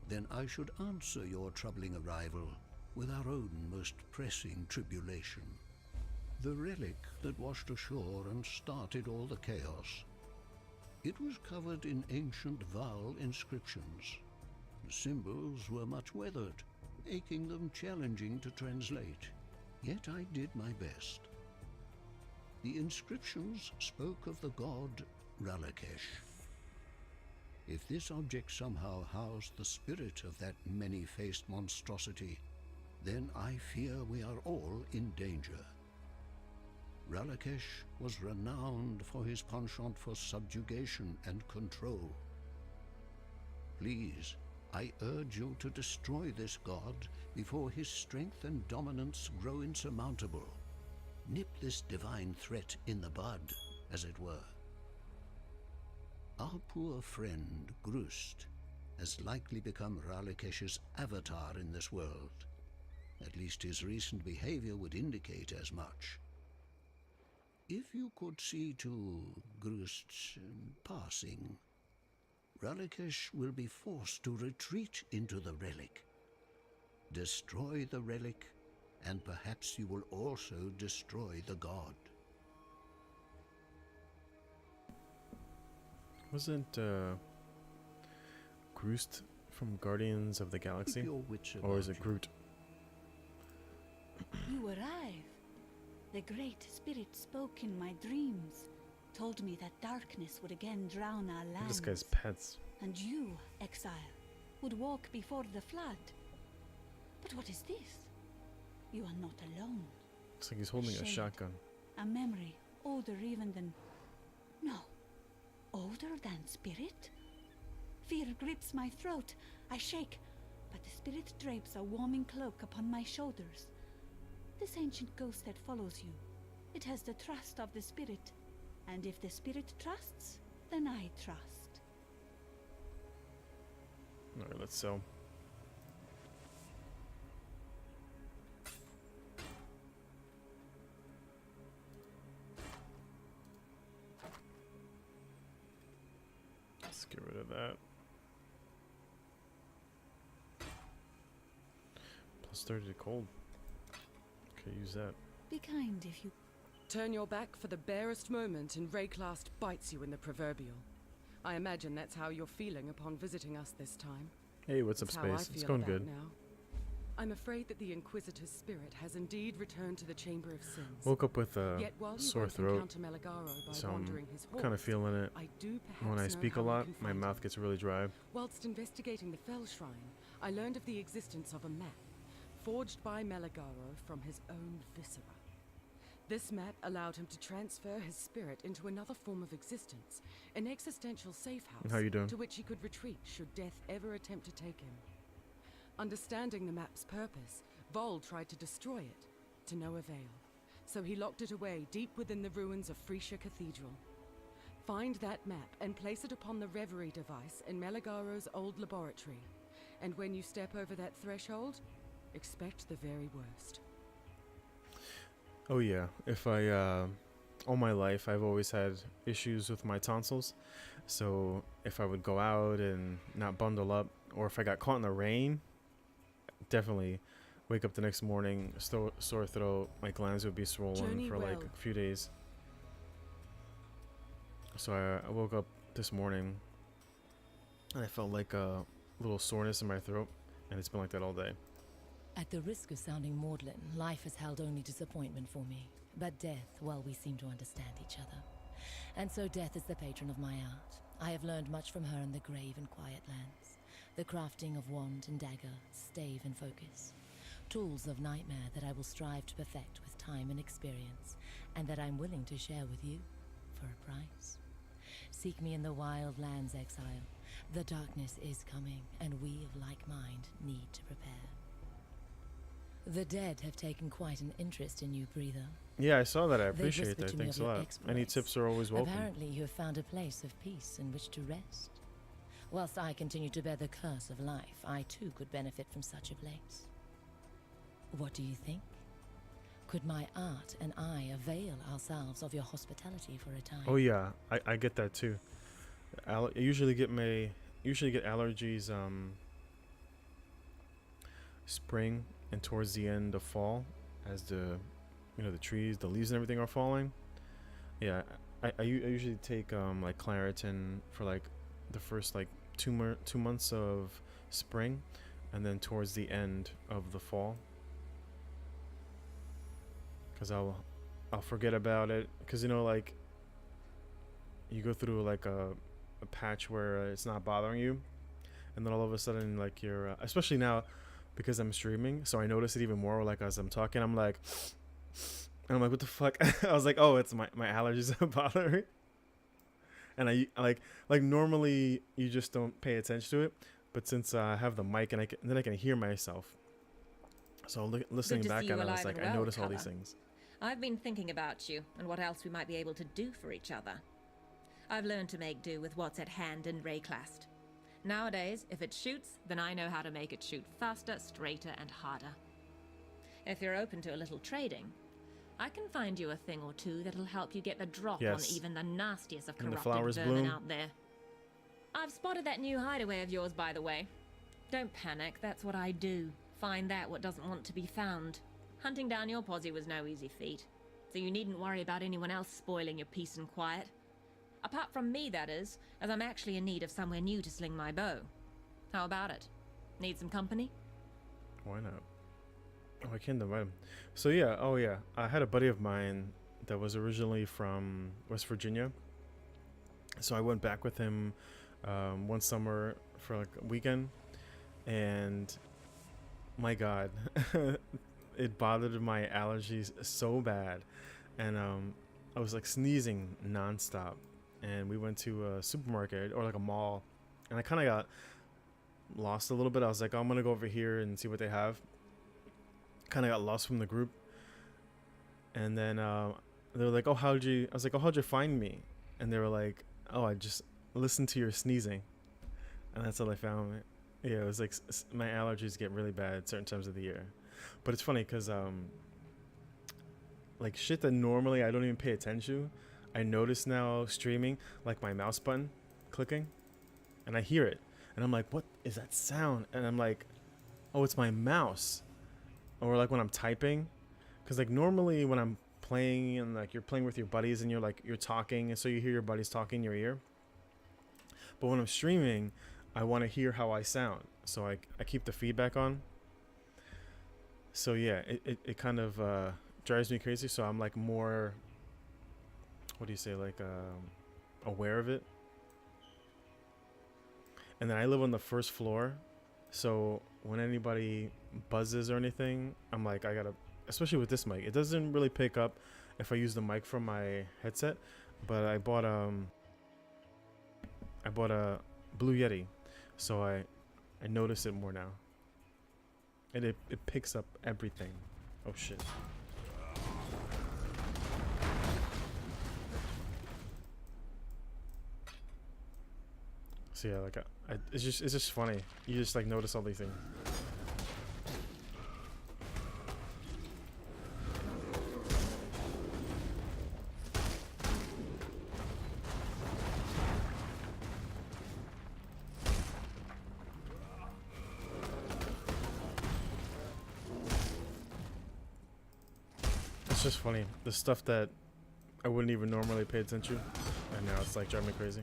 then I should answer your troubling arrival with our own most pressing tribulation. The relic that washed ashore and started all the chaos. It was covered in ancient vowel inscriptions. The symbols were much weathered, making them challenging to translate. Yet I did my best. The inscriptions spoke of the god Ralakesh. If this object somehow housed the spirit of that many-faced monstrosity, then I fear we are all in danger. Ralakesh was renowned for his penchant for subjugation and control. Please, I urge you to destroy this god before his strength and dominance grow insurmountable. Nip this divine threat in the bud, as it were. Our poor friend, Grust, has likely become Ralakesh's avatar in this world. At least his recent behavior would indicate as much. If you could see to Grust's passing, Ralakesh will be forced to retreat into the relic. Destroy the relic, and perhaps you will also destroy the god. Wasn't Groot from Guardians of the Galaxy? Keep your wits Or is about it you. Groot? You arrive. The Great Spirit spoke in my dreams, told me that darkness would again drown our lands. This guy's pets. And you, exile, would walk before the flood. But what is this? You are not alone. Looks like he's holding a Shade. shotgun. A memory, older even than... No. Older than spirit? Fear grips my throat. I shake, but the spirit drapes a warming cloak upon my shoulders. This ancient ghost that follows you, it has the trust of the spirit. And if the spirit trusts, then I trust. Alright, let's sell. Let's get rid of that. Plus 30 to cold. Okay, use that. Be kind if you... Turn your back for the barest moment and Rayclast bites you in the proverbial. I imagine that's how you're feeling upon visiting us this time. Hey, what's up, That's how I Space? It's feel going about good. now. I'm afraid that the Inquisitor's spirit has indeed returned to the Chamber of Sins. Woke up with a Yet while you sore won't throat, encounter Meligaro by so I'm wandering his kind of halls, feeling it. I do perhaps When I know speak a how you lot, can my find mouth him. gets really dry. Whilst investigating the Fell Shrine, I learned of the existence of a map, forged by Meligaro from his own viscera. This map allowed him to transfer his spirit into another form of existence, an existential safe house How you doing? to which he could retreat should death ever attempt to take him. Understanding the map's purpose, Vol tried to destroy it, to no avail. So he locked it away deep within the ruins of Freesia Cathedral. Find that map and place it upon the Reverie device in Meligaro's old laboratory. And when you step over that threshold, expect the very worst. Oh yeah, if I, all my life I've always had issues with my tonsils. So if I would go out and not bundle up, or if I got caught in the rain, definitely wake up the next morning, sore throat, my glands would be swollen Journey for like well. a few days. So I woke up this morning and I felt like a little soreness in my throat, and it's been like that all day. At the risk of sounding maudlin, life has held only disappointment for me. But death, well, we seem to understand each other. And so death is the patron of my art. I have learned much from her in the grave and quiet lands. The crafting of wand and dagger, stave and focus. Tools of nightmare that I will strive to perfect with time and experience, and that I'm willing to share with you, for a price. Seek me in the wild lands, exile. The darkness is coming, and we of like mind need to prepare. The dead have taken quite an interest in you, Breather. Yeah, I saw that. I They appreciate whispered that. to me Thanks of a your lot. Any exploits. tips are always welcome. Apparently you have found a place of peace in which to rest. Whilst I continue to bear the curse of life, I too could benefit from such a place. What do you think? Could my art and I avail ourselves of your hospitality for a time? Oh yeah, I get that too. I usually get allergies spring and towards the end of fall, as the trees, the leaves and everything are falling. Yeah, I usually take like Claritin for like the first like 2 months of spring, and then towards the end of the fall, because I'll forget about it, because you know, like you go through like a patch where it's not bothering you, and then all of a sudden, like you're especially now because I'm streaming, so I notice it even more. Like as I'm talking, I'm like, and I'm like, what the fuck? I was like, oh, it's my allergies that bother me. And I like normally you just don't pay attention to it, but since I have the mic and then I can hear myself, so listening back at it, I was like, I notice all these things. I've been thinking about you and what else we might be able to do for each other. I've learned to make do with what's at hand in Rayclast. Nowadays, if it shoots, then I know how to make it shoot faster, straighter, and harder. If you're open to a little trading, I can find you a thing or two that'll help you get the drop on even the nastiest of corrupted vermin out there. I've spotted that new hideaway of yours, by the way. Don't panic, that's what I do. Find that what doesn't want to be found. Hunting down your posse was no easy feat, so you needn't worry about anyone else spoiling your peace and quiet. Apart from me, that is, as I'm actually in need of somewhere new to sling my bow. How about it? Need some company? Why not? Oh, I can't invite him. So yeah, oh yeah, I had a buddy of mine that was originally from West Virginia. So I went back with him one summer for like a weekend, and my God, it bothered my allergies so bad, and I was like sneezing nonstop. And we went to a supermarket or like a mall, and I kind of got lost a little bit. I was like, oh, I'm gonna go over here and see what they have. Kind of got lost from the group, and then they were like, oh, I was like, oh, how'd you find me? And they were like, oh, I just listened to your sneezing, and that's how they found me. Yeah, it was like my allergies get really bad at certain times of the year. But it's funny because like shit that normally I don't even pay attention to, I notice now streaming, like my mouse button clicking, and I hear it, and I'm like, what is that sound? And I'm like, oh, it's my mouse. Or like when I'm typing, because like normally when I'm playing and like you're playing with your buddies and you're talking, and so you hear your buddies talking in your ear. But when I'm streaming, I want to hear how I sound, so I keep the feedback on. So yeah, it kind of drives me crazy. So I'm like more, what do you say, like aware of it. And then I live on the first floor, so when anybody buzzes or anything, I'm like, I gotta, especially with this mic, it doesn't really pick up if I use the mic from my headset. But I bought a Blue Yeti, so I notice it more now, and it picks up everything. Oh shit. So yeah, like it's just funny. You just like notice all these things. It's just funny, the stuff that I wouldn't even normally pay attention to, and now it's like driving me crazy.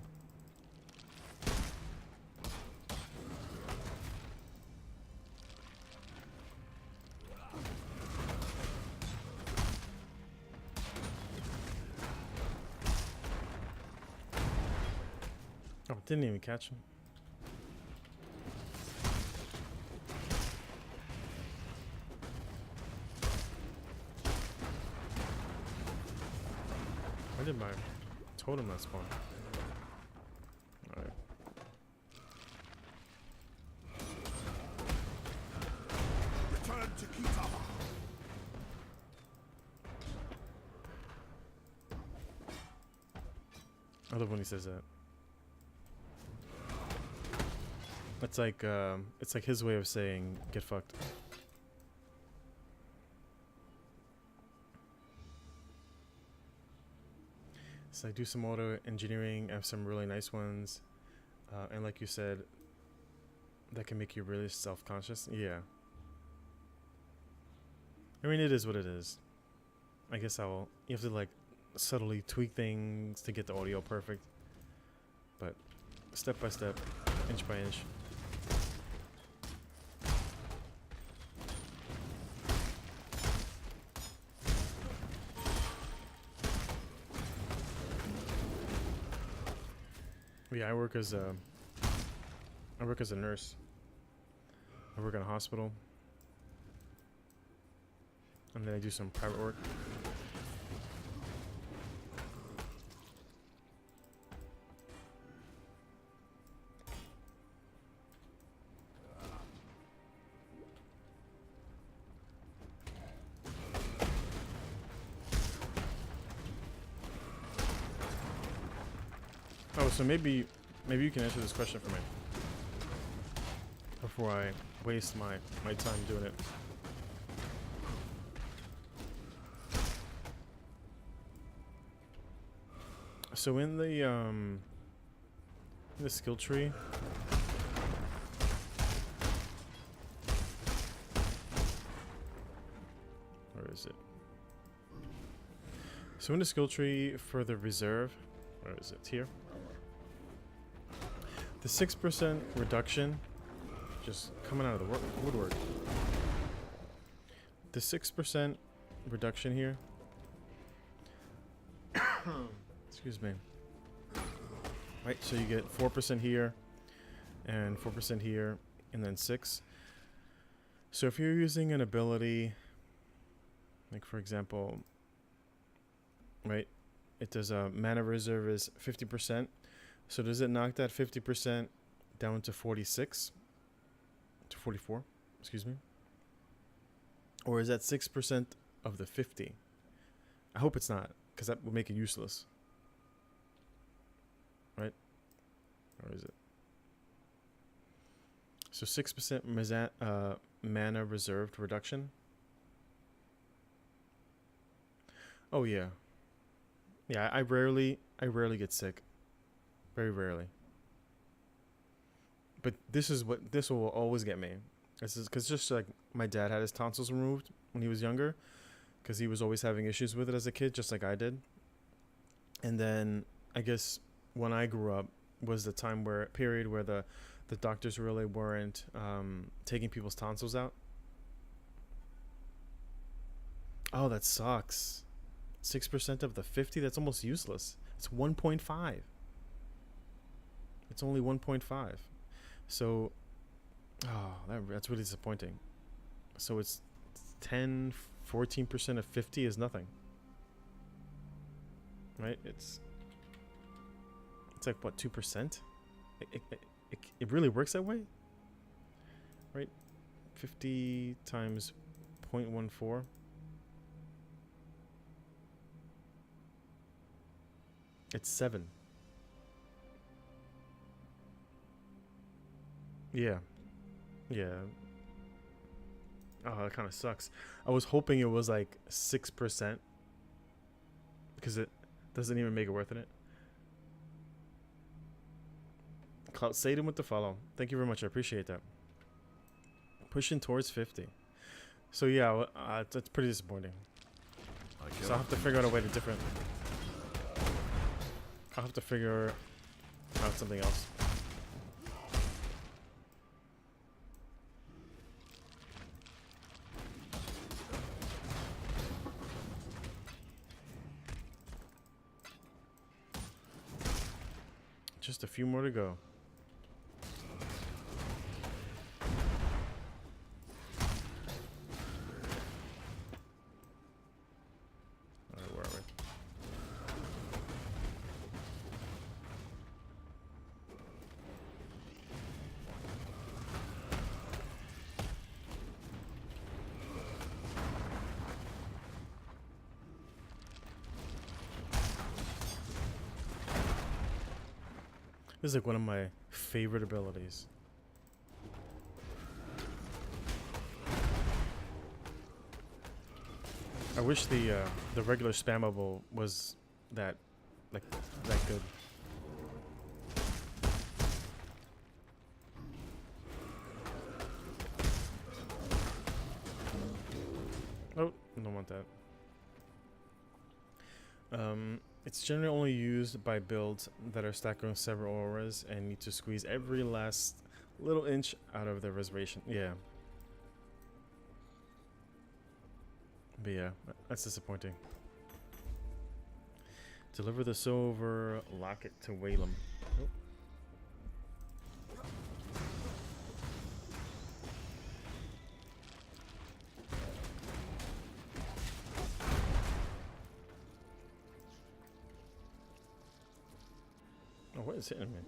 Oh, didn't even catch him. Why did my totem not spawn? Alright. Return to Kitama. I love when he says that. It's like his way of saying get fucked. So I do some auto engineering. I have some really nice ones, and like you said, that can make you really self-conscious. Yeah. I mean, it is what it is. I guess you have to like subtly tweak things to get the audio perfect. But step by step, inch by inch. Yeah, I work as a nurse. I work in a hospital. And then I do some private work. Oh, so maybe you can answer this question for me before I waste my time doing it. So in the skill tree, where is it? So in the skill tree for the reserve, where is it? Here. The 6% reduction, just coming out of the woodwork. The 6% reduction here. Excuse me. Right, so you get 4% here, and 4% here, and then 6. So if you're using an ability, like for example, right, it does a mana reserve is 50%. So does it knock that 50% down to 46? To 44, excuse me? Or is that 6% of the 50? I hope it's not, because that would make it useless. Right? Or is it? So 6% mana reserved reduction. Oh yeah. Yeah, I rarely get sick. Very rarely. But this will always get me. This is because just like my dad had his tonsils removed when he was younger, because he was always having issues with it as a kid, just like I did. And then I guess when I grew up was the period where the doctors really weren't taking people's tonsils out. Oh, that sucks. 6% of the 50, that's almost useless. It's 1.5. It's only 1.5. So, that's really disappointing. So it's 10, 14% of 50 is nothing. Right? It's like, what, 2%? It really works that way? Right? 50 times 0.14. It's 7. Yeah. Yeah. Oh, that kind of sucks. I was hoping it was like 6%, because it doesn't even make it worth it. Clout Satan with the follow. Thank you very much. I appreciate that. Pushing towards 50. So yeah, that's pretty disappointing. So I'll have to figure out a way to different. I'll have to figure out something else. Just a few more to go. Alright, where are we? This is like one of my favorite abilities. I wish the regular spammable was that good. Oh, don't want that. It's generally only used by builds that are stacked on several auras and need to squeeze every last little inch out of their reservation. Yeah. But yeah, that's disappointing. Deliver the silver locket to Whalem. Oh. Oh, what is hitting me?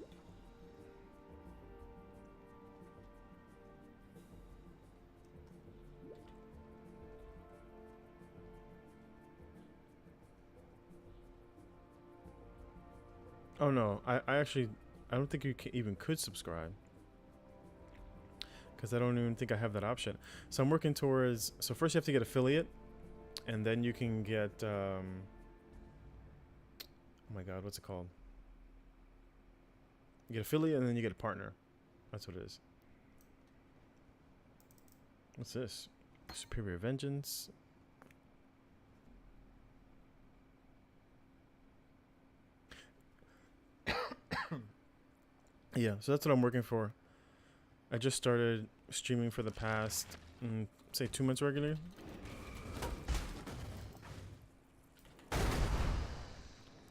Oh no, I actually, I don't think you even could subscribe. Because I don't even think I have that option. So I'm working towards, so first you have to get affiliate. And then you can get, oh my god, what's it called? You get affiliate and then you get a partner. That's what it is. What's this? Superior Vengeance. Yeah, so that's what I'm working for. I just started streaming for the past, say 2 months regularly.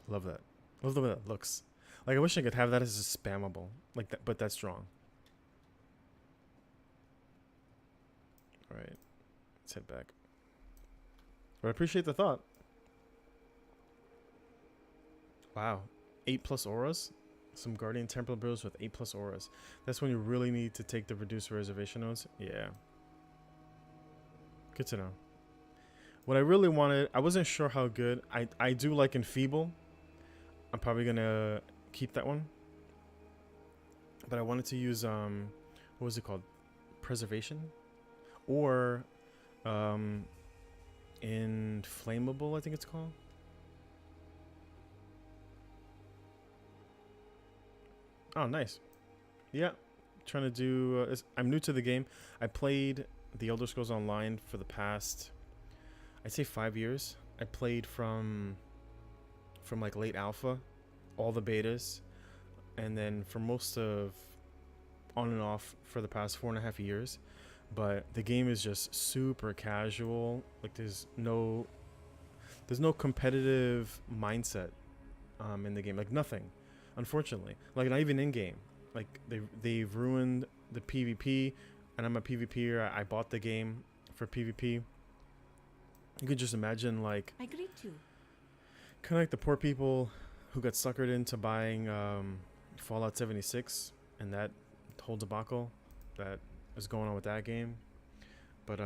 Love that. Love the way that looks. Like, I wish I could have that as a spammable. Like that, but that's wrong. Alright. Let's head back. But I appreciate the thought. Wow. 8+ auras? Some Guardian Templar builds with 8+ auras. That's when you really need to take the reduced reservation nodes. Yeah. Good to know. What I really wanted, I wasn't sure how good. I do like Enfeeble. I'm probably gonna keep that one. But I wanted to use what was it called? Preservation? Or Inflammable, I think it's called. Oh, nice. Yeah, trying to do. I'm new to the game. I played The Elder Scrolls Online for the past, I'd say 5 years. I played from like late alpha, all the betas, and then for most of on and off for the past 4.5 years. But the game is just super casual. Like there's no competitive mindset in the game. Like nothing. Unfortunately, like not even in game. Like they've ruined the PvP, and I'm a PvPer. I bought the game for PvP. You could just imagine, like, I greet you. kind of like the poor people who got suckered into buying Fallout 76 and that whole debacle that is going on with that game. But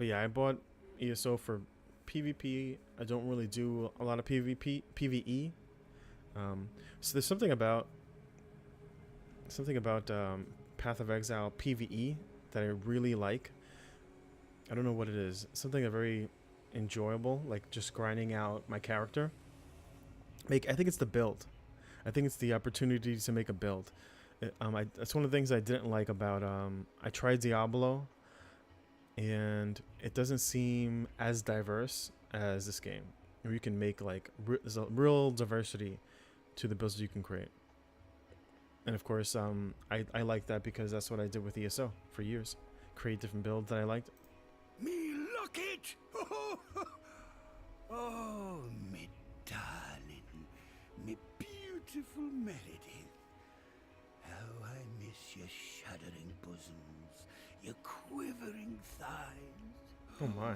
yeah, I bought ESO for PvP. I don't really do a lot of PvE. So there's something about Path of Exile PvE that I really like. I don't know what it is. Something very enjoyable, like just grinding out my character. I think it's the build. I think it's the opportunity to make a build. That's one of the things I didn't like about. I tried Diablo, and it doesn't seem as diverse as this game. Where you can make like there's a real diversity to the builds you can create. And of course, I like that because that's what I did with ESO for years. Create different builds that I liked. Me look it! Oh, me darling, me beautiful Meredith. How I miss your shuddering bosoms, your quivering thighs. Oh my.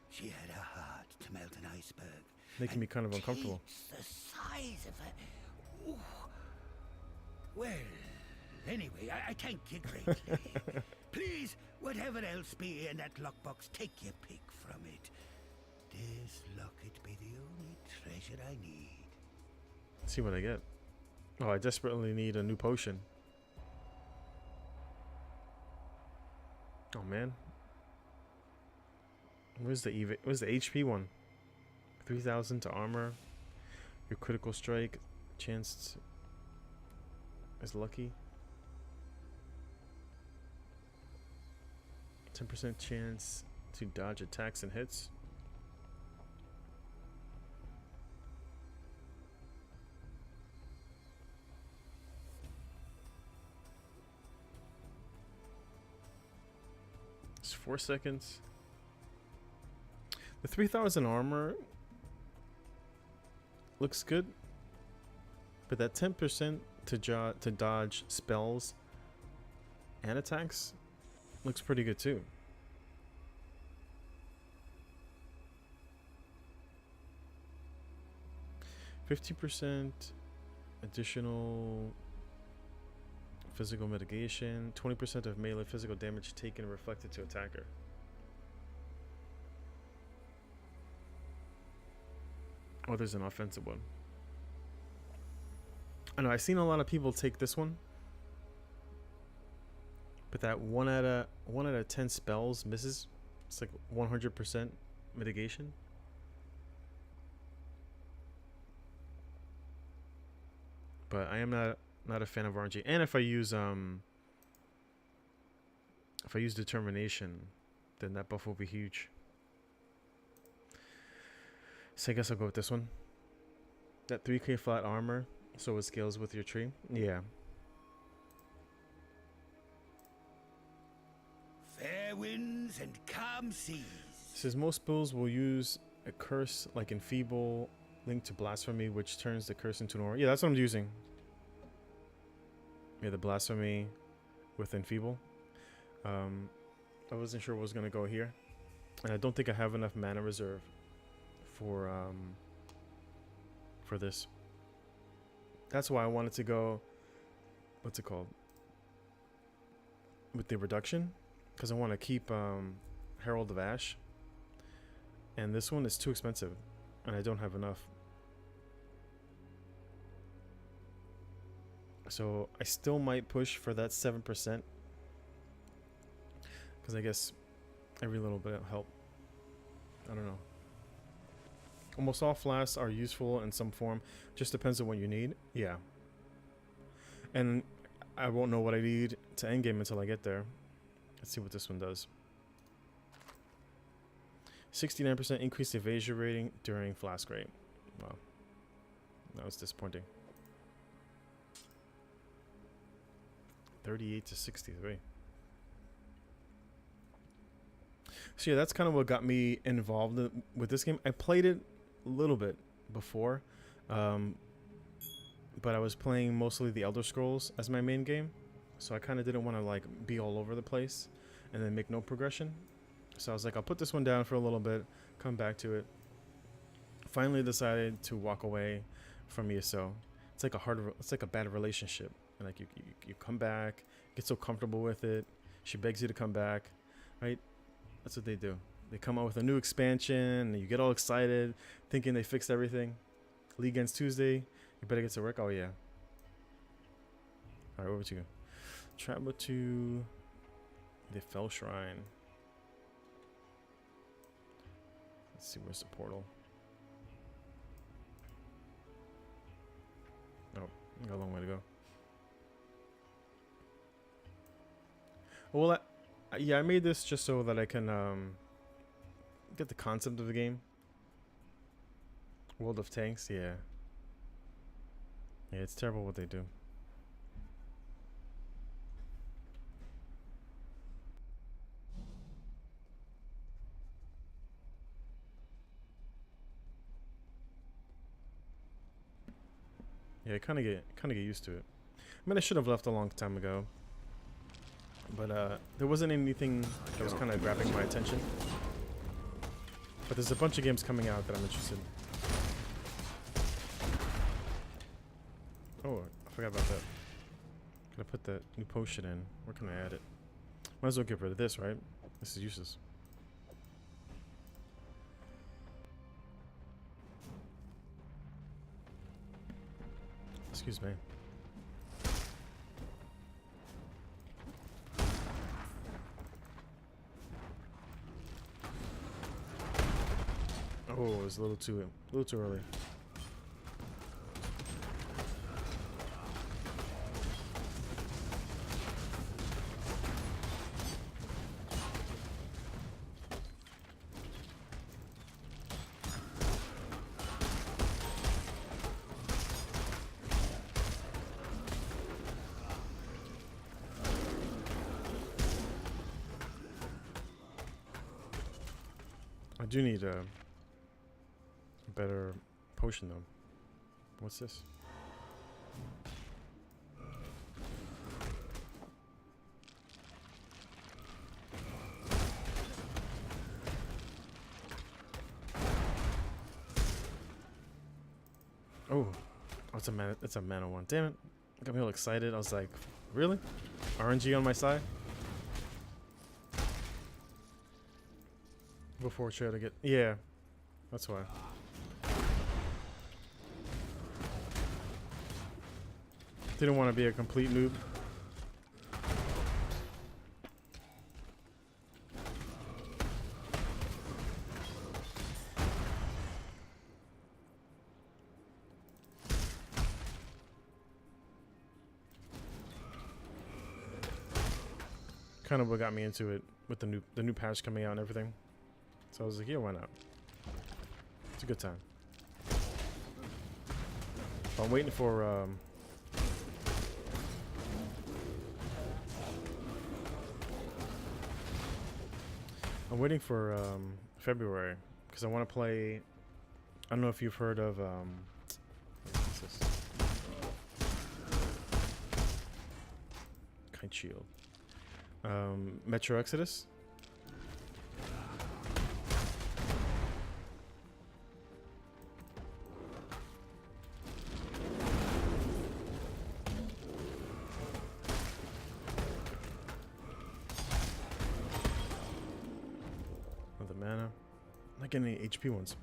She had a heart to melt an iceberg. Making me kind of uncomfortable. The size of her. Ooh. Well, anyway, I thank you greatly. Please, whatever else be in that lockbox, take your pick from it. This locket be the only treasure I need. Let's see what I get. Oh, I desperately need a new potion. Oh man. Where's the HP one? 3,000 to armor. Your critical strike chance is lucky. 10% chance to dodge attacks and hits. It's 4 seconds. The 3000 armor looks good, but that 10% to dodge spells and attacks looks pretty good too. %, additional physical mitigation, 20% of melee physical damage taken reflected to attacker. Oh, there's an offensive one. I know I've seen a lot of people take this one, but that 1 out of 10 spells misses. It's like 100% mitigation. But I am not a fan of RNG. And if I use determination, then that buff will be huge. So I guess I'll go with this one. That 3k flat armor, so it scales with your tree. Yeah. Fair winds and calm seas. It says most spells will use a curse like Enfeeble linked to Blasphemy, which turns the curse into normal. Yeah, that's what I'm using. Yeah, the Blasphemy with Enfeeble. I wasn't sure what was gonna go here, and I don't think I have enough mana reserve for this. That's why I wanted to go, what's it called, with the reduction, because I want to keep Herald of Ash, and this one is too expensive and I don't have enough. So I still might push for that 7%, because I guess every little bit will help. I don't know. Almost all flasks are useful in some form. Just depends on what you need. Yeah. And I won't know what I need to endgame until I get there. Let's see what this one does. 69% increased evasion rating during flask rate. Wow. That was disappointing. 38 to 63. So yeah, that's kind of what got me involved with this game. I played it a little bit before, but I was playing mostly the Elder Scrolls as my main game, so I kind of didn't want to like be all over the place and then make no progression. So I was like, I'll put this one down for a little bit, come back to it. Finally decided to walk away from ESO. It's like it's like a bad relationship, and like you come back, get so comfortable with it, she begs you to come back, right? That's what they do. They come out with a new expansion, and you get all excited, thinking they fixed everything. League ends Tuesday. You better get to work. Oh, yeah. All right, where would you go? Travel to the Fell Shrine. Let's see, where's the portal? Oh, got a long way to go. Well, yeah, I made this just so that I can get the concept of the game. World of Tanks, yeah. Yeah, it's terrible what they do. Yeah, I kind of get used to it. I mean, I should have left a long time ago, but there wasn't anything that was kind of grabbing my attention. But there's a bunch of games coming out that I'm interested in. Oh, I forgot about that. Gotta put that new potion in. Where can I add it? Might as well get rid of this, right? This is useless. Excuse me. Oh, it was a little too early. do need a better potion though. What's this? Oh, it's a mana. It's a mana one. Damn it! Got me all excited. I was like, really? RNG on my side? Before try to get, yeah, that's why. Didn't want to be a complete noob. Kind of what got me into it with the new patch coming out and everything. So I was like, yeah, why not? It's a good time. So I'm waiting for February because I want to play. I don't know if you've heard of what's this? Kite Shield. Metro Exodus. Another mana. I'm not getting any HP ones.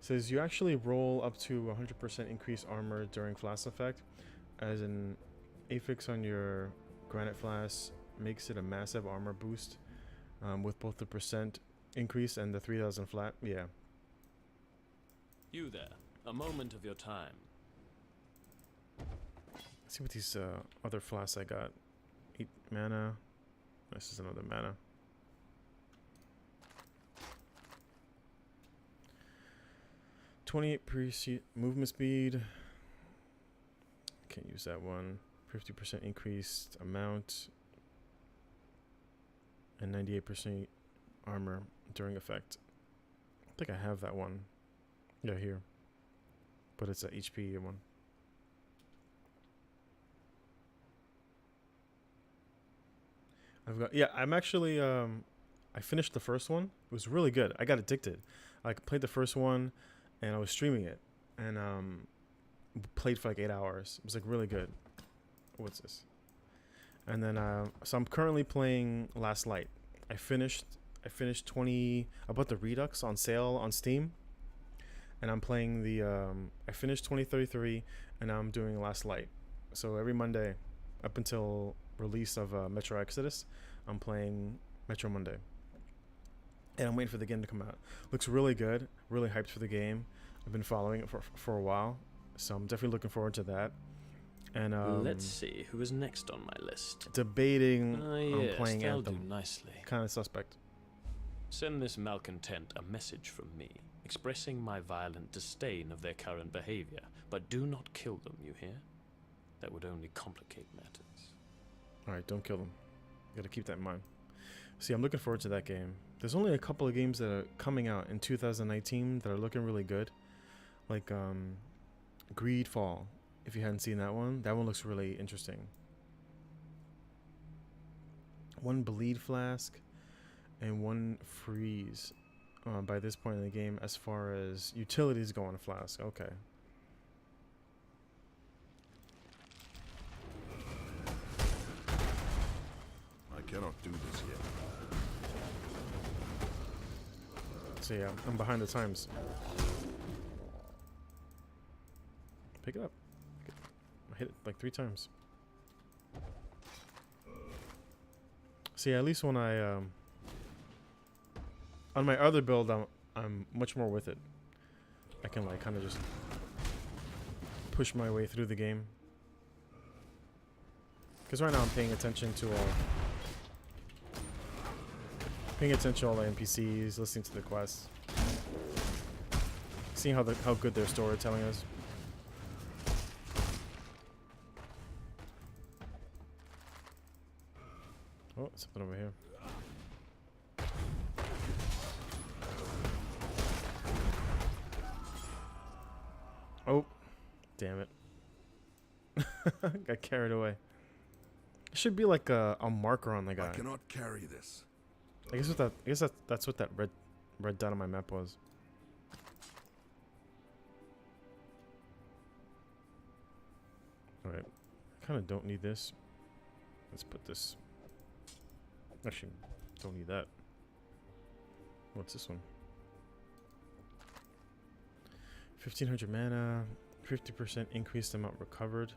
Says you actually roll up to 100% increased armor during flask effect, as an affix on your granite flask makes it a massive armor boost, with both the percent increase and the 3000 flat. Yeah. You there. A moment of your time. Let's see what these other flasks I got. 8 mana. This is another mana. Movement speed. Can't use that one. 50% increased amount. And 98% armor during effect. I think I have that one. Yeah, here. But it's a HP one. I've got, yeah, I'm actually I finished the first one. It was really good. I got addicted. I played the first one and I was streaming it and played for like 8 hours. It was like really good. What's this? And then so I'm currently playing Last Light. I finished 20. I bought the Redux on sale on Steam, and I'm playing the. I finished 2033, and now I'm doing Last Light. So every Monday, up until release of Metro Exodus, I'm playing Metro Monday, and I'm waiting for the game to come out. Looks really good. Really hyped for the game. I've been following it for a while, so I'm definitely looking forward to that. And let's see who is next on my list. Debating Yes, on playing that'll do Anthem. nicely. Kind of suspect. Send this malcontent a message from me, expressing my violent disdain of their current behavior, but do not kill them, you hear? That would only complicate matters. Alright, don't kill them. You gotta keep that in mind. See, I'm looking forward to that game. There's only a couple of games that are coming out in 2019 that are looking really good. Like Greedfall. If you hadn't seen that one looks really interesting. One Bleed Flask and one Freeze by this point in the game as far as utilities go on a Flask. Okay. I cannot do this yet. So yeah, I'm behind the times. Pick it up. I hit it like 3 times. See, at least when I on my other build, I'm much more with it. I can like kind of just push my way through the game. Because right now I'm paying attention to all the NPCs, listening to the quests, seeing how good their storytelling is. Oh, something over here. Oh, damn it. Got carried away. It should be like a marker on the guy. I cannot carry this. I guess that's what that red dot on my map was. Alright. Kinda don't need this. Let's put this. Actually, don't need that. What's this one? 1500 mana, 50% increased amount recovered.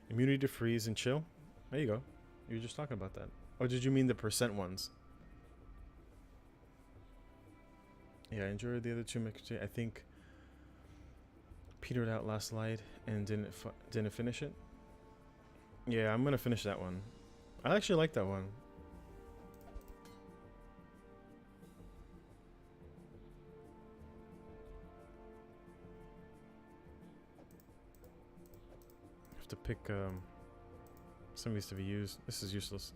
Immunity to freeze and chill. There you go. You were just talking about that. Or did you mean the percent ones? Yeah, I enjoyed the other two mixed. I think petered out last light and didn't finish it. Yeah, I'm gonna finish that one. I actually like that one. Have to pick some of these to be used. This is useless.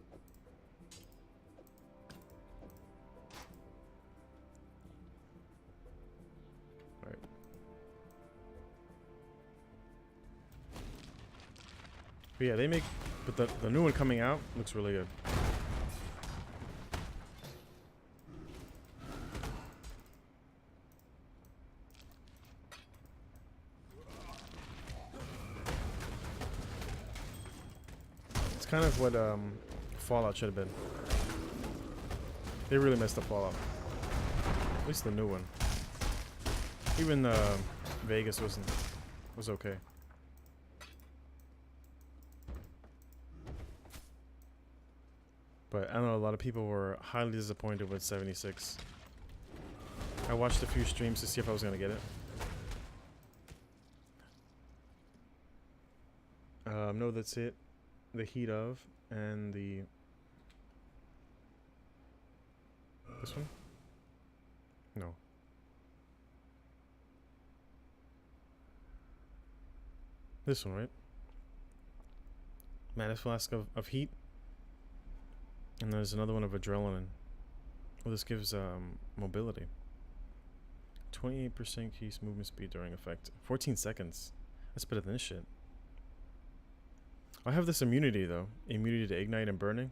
Alright. But yeah, they make, but the new one coming out looks really good. It's kind of what Fallout should have been. They really messed up Fallout. At least the new one. Even Vegas was okay. But I don't know, a lot of people were highly disappointed with 76. I watched a few streams to see if I was gonna get it. No, that's it. The Heat of and the this one? No. This one, right? Madness Flask of Heat. And there's another one of Adrenaline. Well, this gives mobility. 28% increased movement speed during effect. 14 seconds. That's better than this shit. I have this immunity though. Immunity to ignite and burning.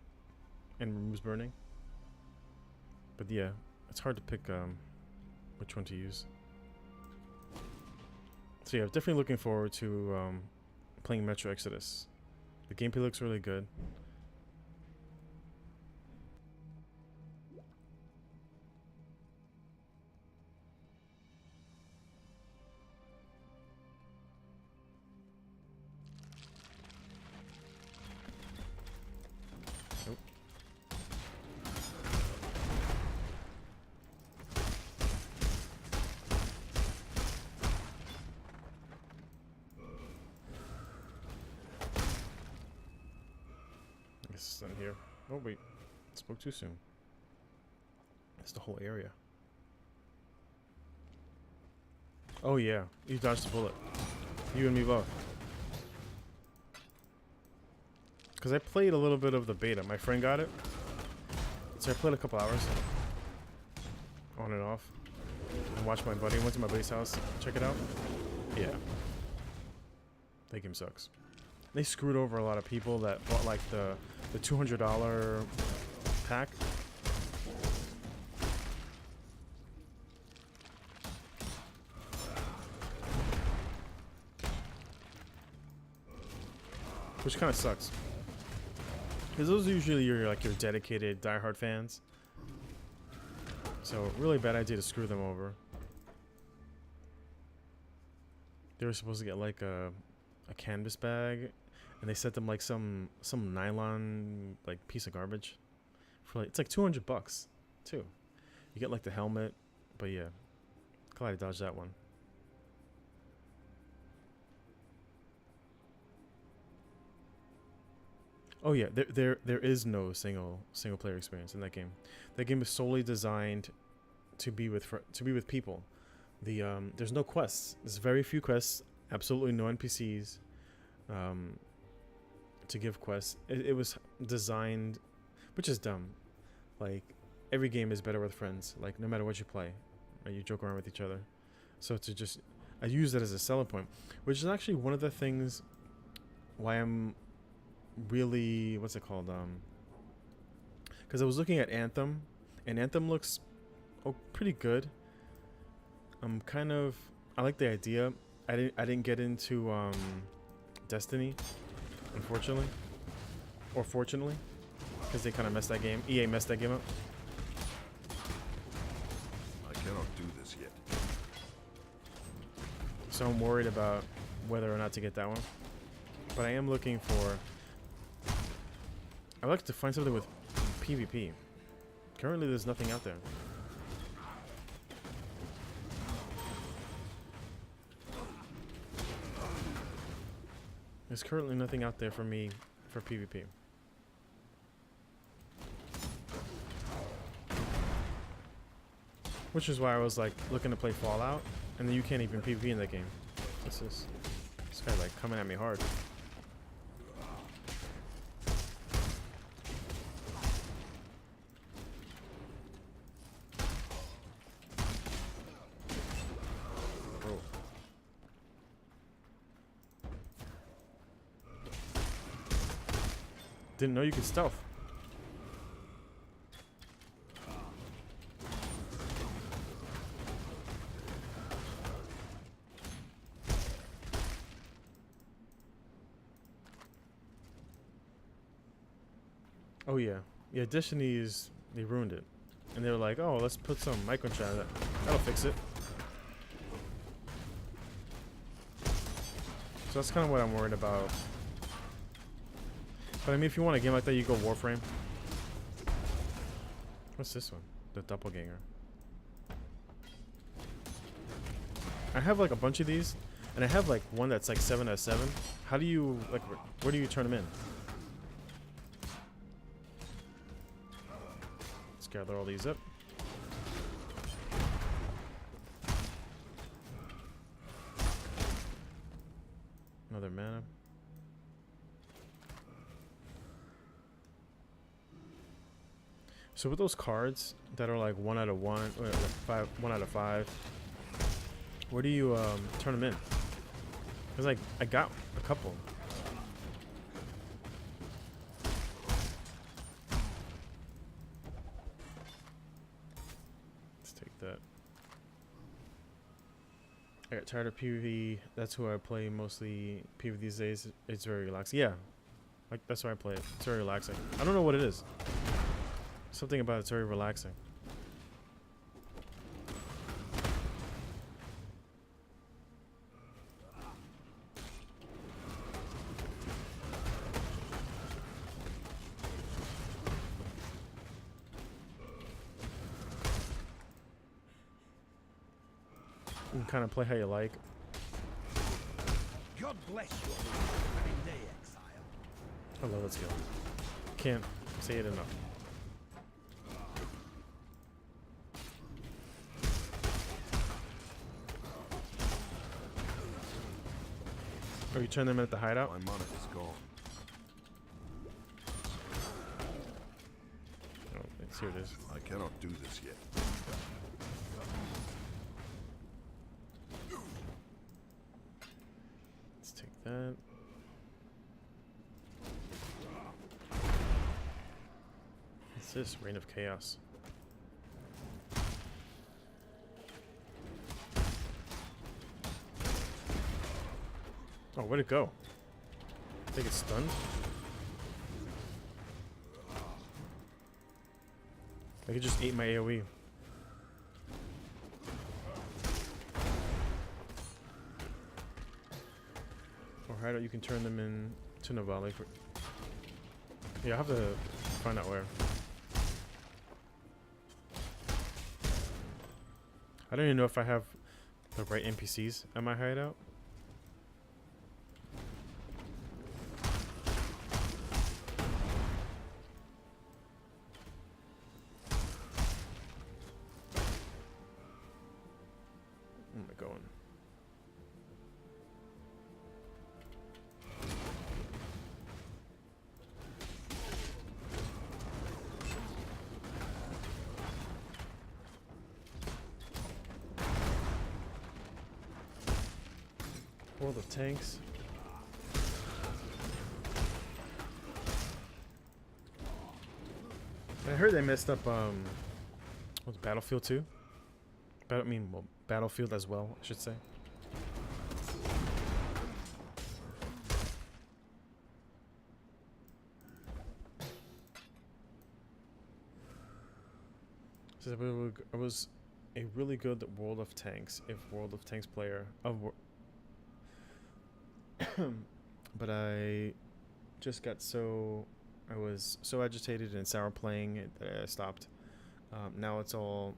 And removes burning. But yeah, it's hard to pick which one to use. So yeah, I'm definitely looking forward to playing Metro Exodus. The gameplay looks really good. Nope. I guess it's not here. Oh wait, spoke too soon. It's the whole area. Oh yeah, you dodged the bullet. You and me both. Because I played a little bit of the beta. My friend got it. So I played a couple hours. On and off. And watched my buddy. Went to my buddy's house. Check it out. Yeah. That game sucks. They screwed over a lot of people that bought like the $200 pack. Which kind of sucks. Because those are usually your dedicated diehard fans. So really bad idea to screw them over. They were supposed to get like a canvas bag, and they sent them like some nylon like piece of garbage. For like, it's like $200 too. You get like the helmet, but yeah, glad I dodged that one. Oh yeah, there is no single player experience in that game. That game is solely designed to be with people. There's no quests. There's very few quests. Absolutely no NPCs to give quests. It was designed, which is dumb. Like every game is better with friends. Like no matter what you play, right? You joke around with each other. So to just, I use that as a selling point, which is actually one of the things why I'm really, what's it called? Because I was looking at Anthem, and Anthem looks pretty good. I like the idea. I didn't get into Destiny, unfortunately, or fortunately, because they kind of messed that game. EA messed that game up. I cannot do this yet. So I'm worried about whether or not to get that one. But I am looking for... I'd like to find something with PvP. Currently, there's nothing out there. There's currently nothing out there for me for PvP. Which is why I was like looking to play Fallout, and then you can't even PvP in that game. This guy's like coming at me hard. Oh. Didn't know you could stealth. Oh yeah, Destiny's, they ruined it, and they were like, "Oh, let's put some microtransaction. That'll fix it." So that's kind of what I'm worried about. But I mean, if you want a game like that, you go Warframe. What's this one? The Doppelganger. I have like a bunch of these, and I have like one that's like 7 out of 7. How do you like? Where do you turn them in? Let's gather all these up. Another mana. So with those cards that are like 1 out of 1, or like 1 out of 5, where do you turn them in? Cause like I got a couple. Let's take that. I got tired of PvP. That's who I play mostly PvP these days. It's very relaxing. Yeah, like that's why I play it. It's very relaxing. I don't know what it is. Something about it's very relaxing. You can kind of play how you like. God bless you on this coming day, exile. I love that skill. Can't say it enough. Oh, you turn them in at the hideout? My mana is gone. Oh, here it is. I cannot do this yet. Let's take that. What's this? Reign of Chaos. Oh, where'd it go? I think it's stunned. I could just ate my AoE. Or hideout, you can turn them in to Navali. Yeah, I'll have to find out where. I don't even know if I have the right NPCs at my hideout. Where am I going? World of Tanks. I heard they messed up what's Battlefield 2? Battlefield as well, I should say. So it was a really good World of Tanks, if World of Tanks player of but I just got I was so agitated and sour playing it that I stopped. Now it's all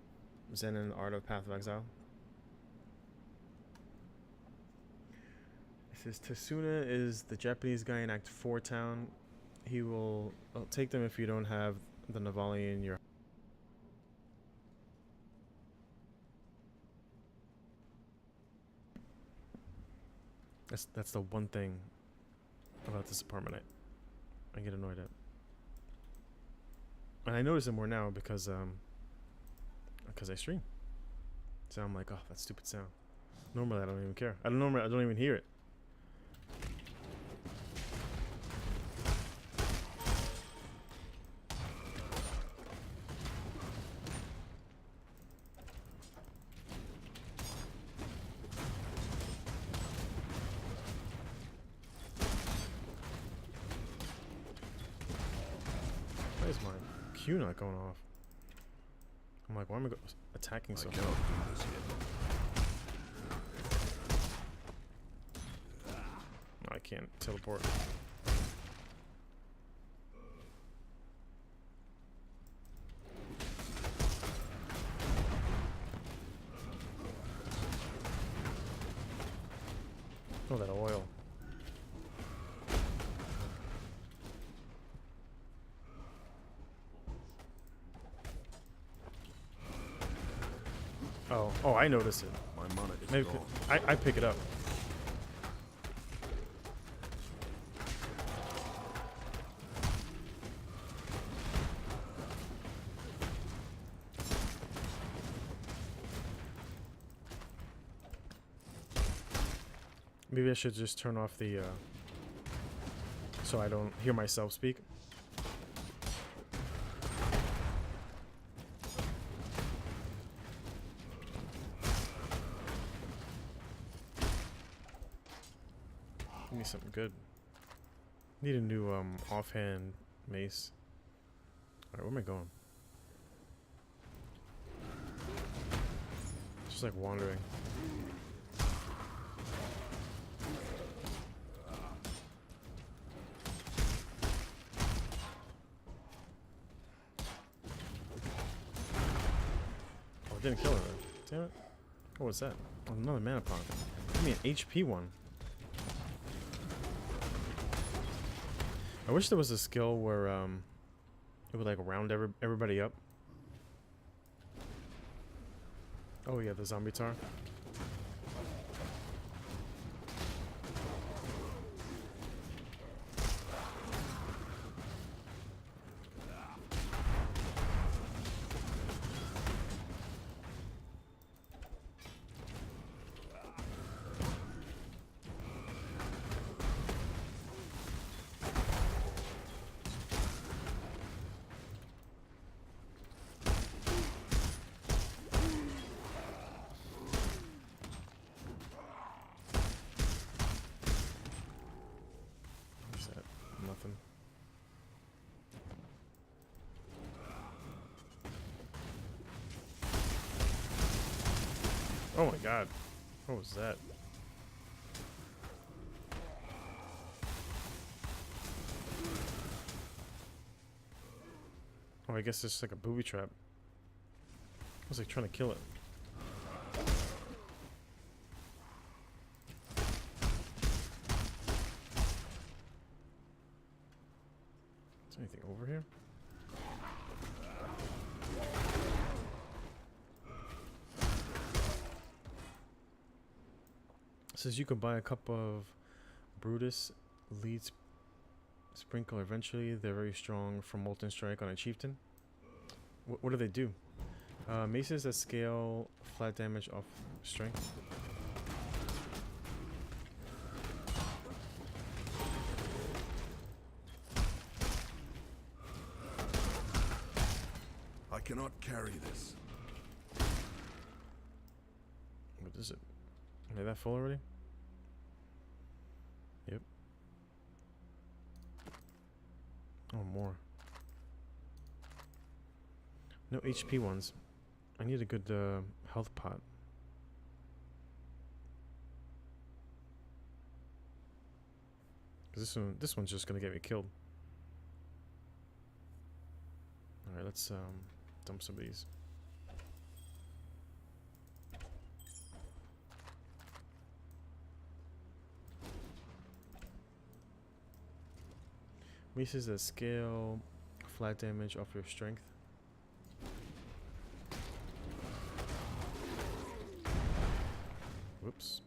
Zen and Art of Path of Exile. It says Tasuna is the Japanese guy in Act 4 town. He will take them if you don't have the Navali in your. That's the one thing about this apartment I get annoyed at. And I notice it more now because I stream. So I'm like, oh, that stupid sound. Normally I don't even care. I don't even hear it. Why is my Q not going off? I'm like, why am I attacking so I cannot do this yet. I can't teleport. Oh, that oil. Oh, I noticed it. My mana is Maybe gone. I pick it up. Maybe I should just turn off the so I don't hear myself speak. Give me something good. Need a new offhand mace. Alright, where am I going? Just like wandering. Oh, it didn't kill her. Damn it. Oh, what's that? Oh, another mana pond. Give me an HP one. I wish there was a skill where it would like round everybody up. Oh yeah, the zombie tar. Nothing. Oh my god. What was that? Oh, I guess it's like a booby trap. I was like trying to kill it. Anything over here? It says you can buy a cup of Brutus leads sprinkler. Eventually, they're very strong from Molten Strike on a chieftain. What do they do? Maces that scale flat damage off strength. cannot carry this. What is it? Am I that full already? Yep. Oh, more. No HP ones. I need a good health pot. Cause this one's just gonna get me killed. All right, let's dump some of these. Increases the scale, flat damage off your strength. Whoops.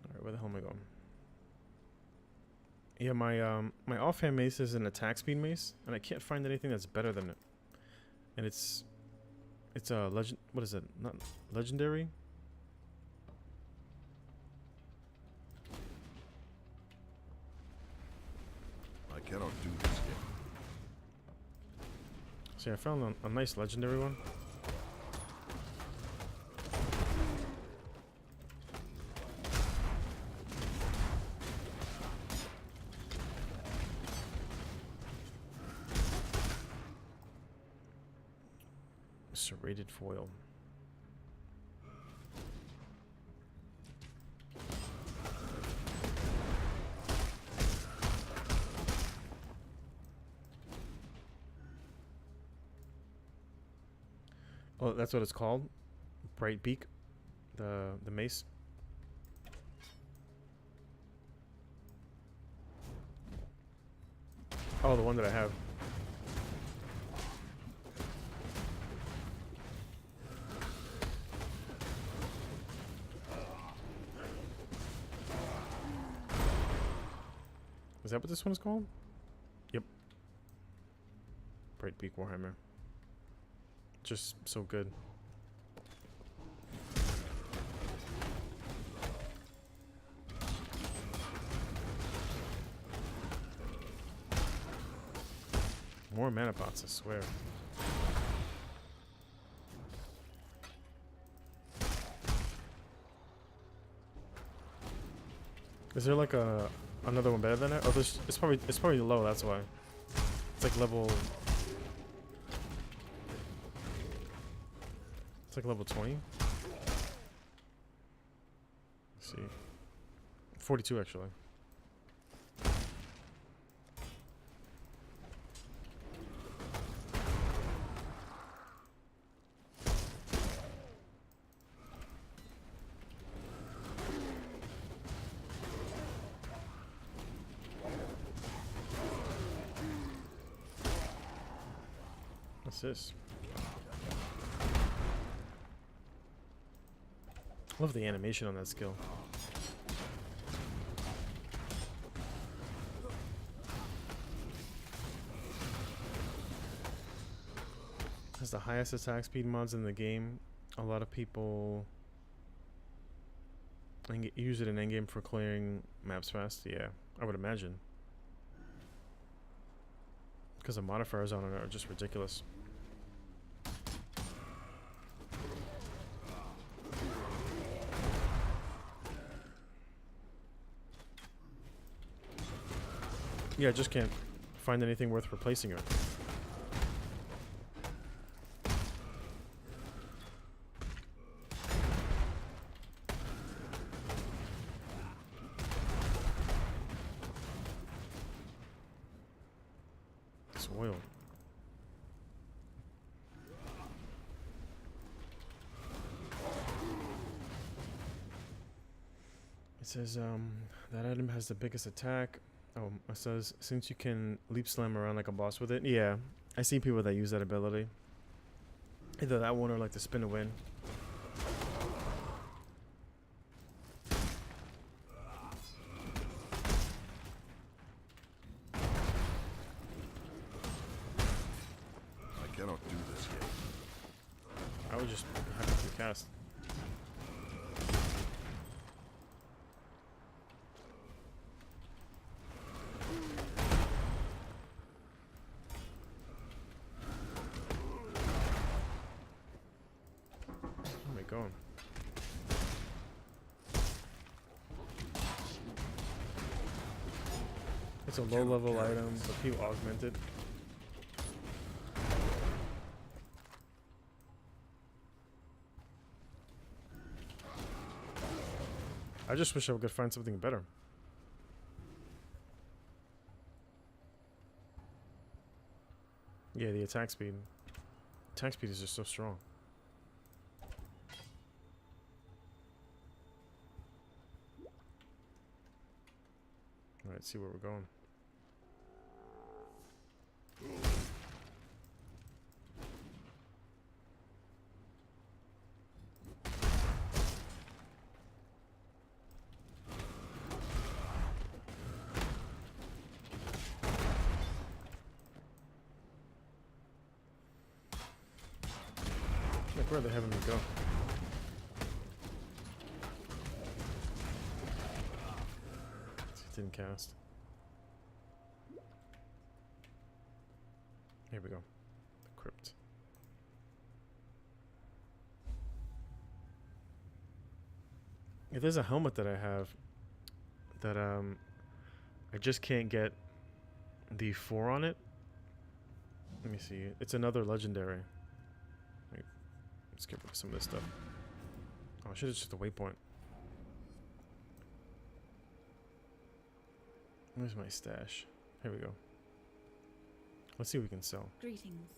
Alright, where the hell am I going? Yeah, my offhand mace is an attack speed mace, and I can't find anything that's better than it. And it's a legend. What is it? Not legendary. I cannot do this yet. See, I found a nice legendary one. Serrated foil. Oh, that's what it's called? Bright Beak? The mace? Oh, the one that I have. Is that what this one is called? Yep. Bright Beak Warhammer. Just so good. More mana pots, I swear. Is there like another one better than it? Oh, it's probably low. That's why. It's like level. It's like level 20. Let's see. 42 actually. What's this? Love the animation on that skill. Has the highest attack speed mods in the game. A lot of people use it in endgame for clearing maps fast. Yeah, I would imagine. Because the modifiers on it are just ridiculous. Yeah, I just can't find anything worth replacing it. It's oil. It says that item has the biggest attack. Oh, it says since you can leap slam around like a boss with it. Yeah, I see people that use that ability. Either that one or like the spin to win. I cannot do this yet. I would just be happy to cast. going. It's a low level item, but people augment it. I just wish I could find something better. Yeah, the attack speed. Attack speed is just so strong. Alright, see where we're going. Like, where are they having me go? It didn't cast. Here we go. The crypt. If there's a helmet that I have that I just can't get the 4 on it. Let me see. It's another legendary. Wait, let's get rid of some of this stuff. Oh, I should have just a waypoint. Where's my stash? Here we go. Let's see what we can sell. Greetings.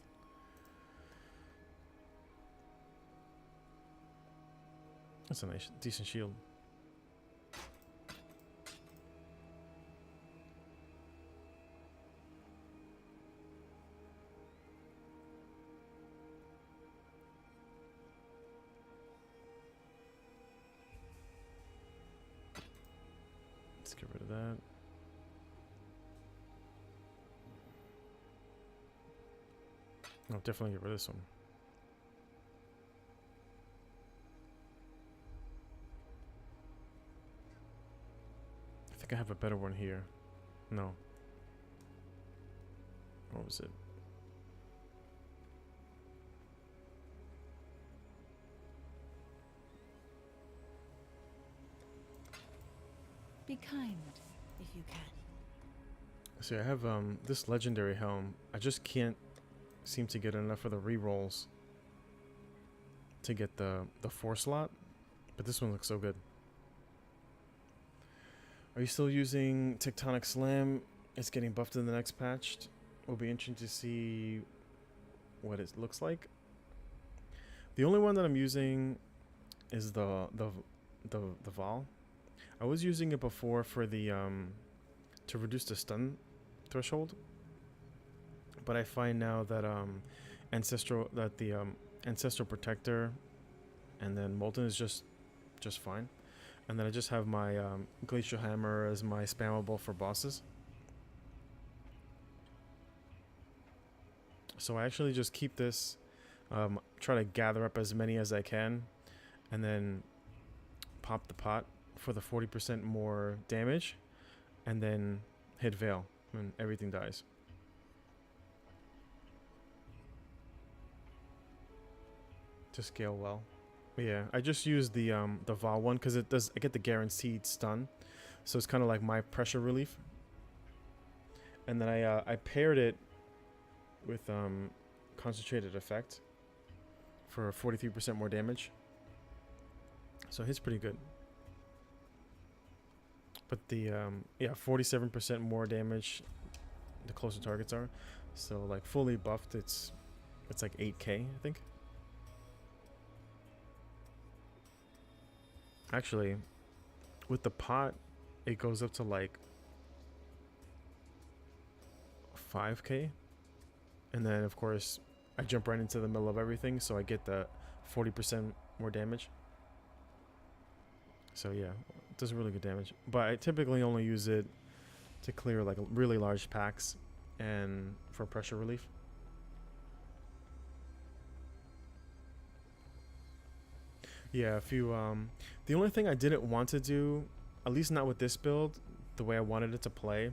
That's a nice, decent shield. Let's get rid of that. I'll definitely get rid of this one. I think I have a better one here. No. What was it? Be kind, if you can. See, I have this legendary helm. I just can't seem to get enough of the rerolls to get the 4 slot, but this one looks so good. Are you still using Tectonic Slam? It's getting buffed in the next patch. Will be interesting to see what it looks like. The only one that I'm using is the Vol. I was using it before for the to reduce the stun threshold, but I find now that Ancestral Protector and then Molten is just fine. And then I just have my Glacial Hammer as my spammable for bosses. So I actually just keep this, try to gather up as many as I can, and then pop the pot for the 40% more damage, and then hit Veil, and everything dies. To scale well. Yeah, I just use the Vol one because I get the guaranteed stun, so it's kind of like my pressure relief. And then I paired it with concentrated effect for 43% more damage. So it hits pretty good. But the 47% more damage the closer targets are. So like fully buffed, it's like 8k, I think. Actually, with the pot, it goes up to like 5k. And then, of course, I jump right into the middle of everything, so I get the 40% more damage. So yeah, it does really good damage. But I typically only use it to clear like really large packs and for pressure relief. Yeah, if you the only thing I didn't want to do, at least not with this build, the way I wanted it to play,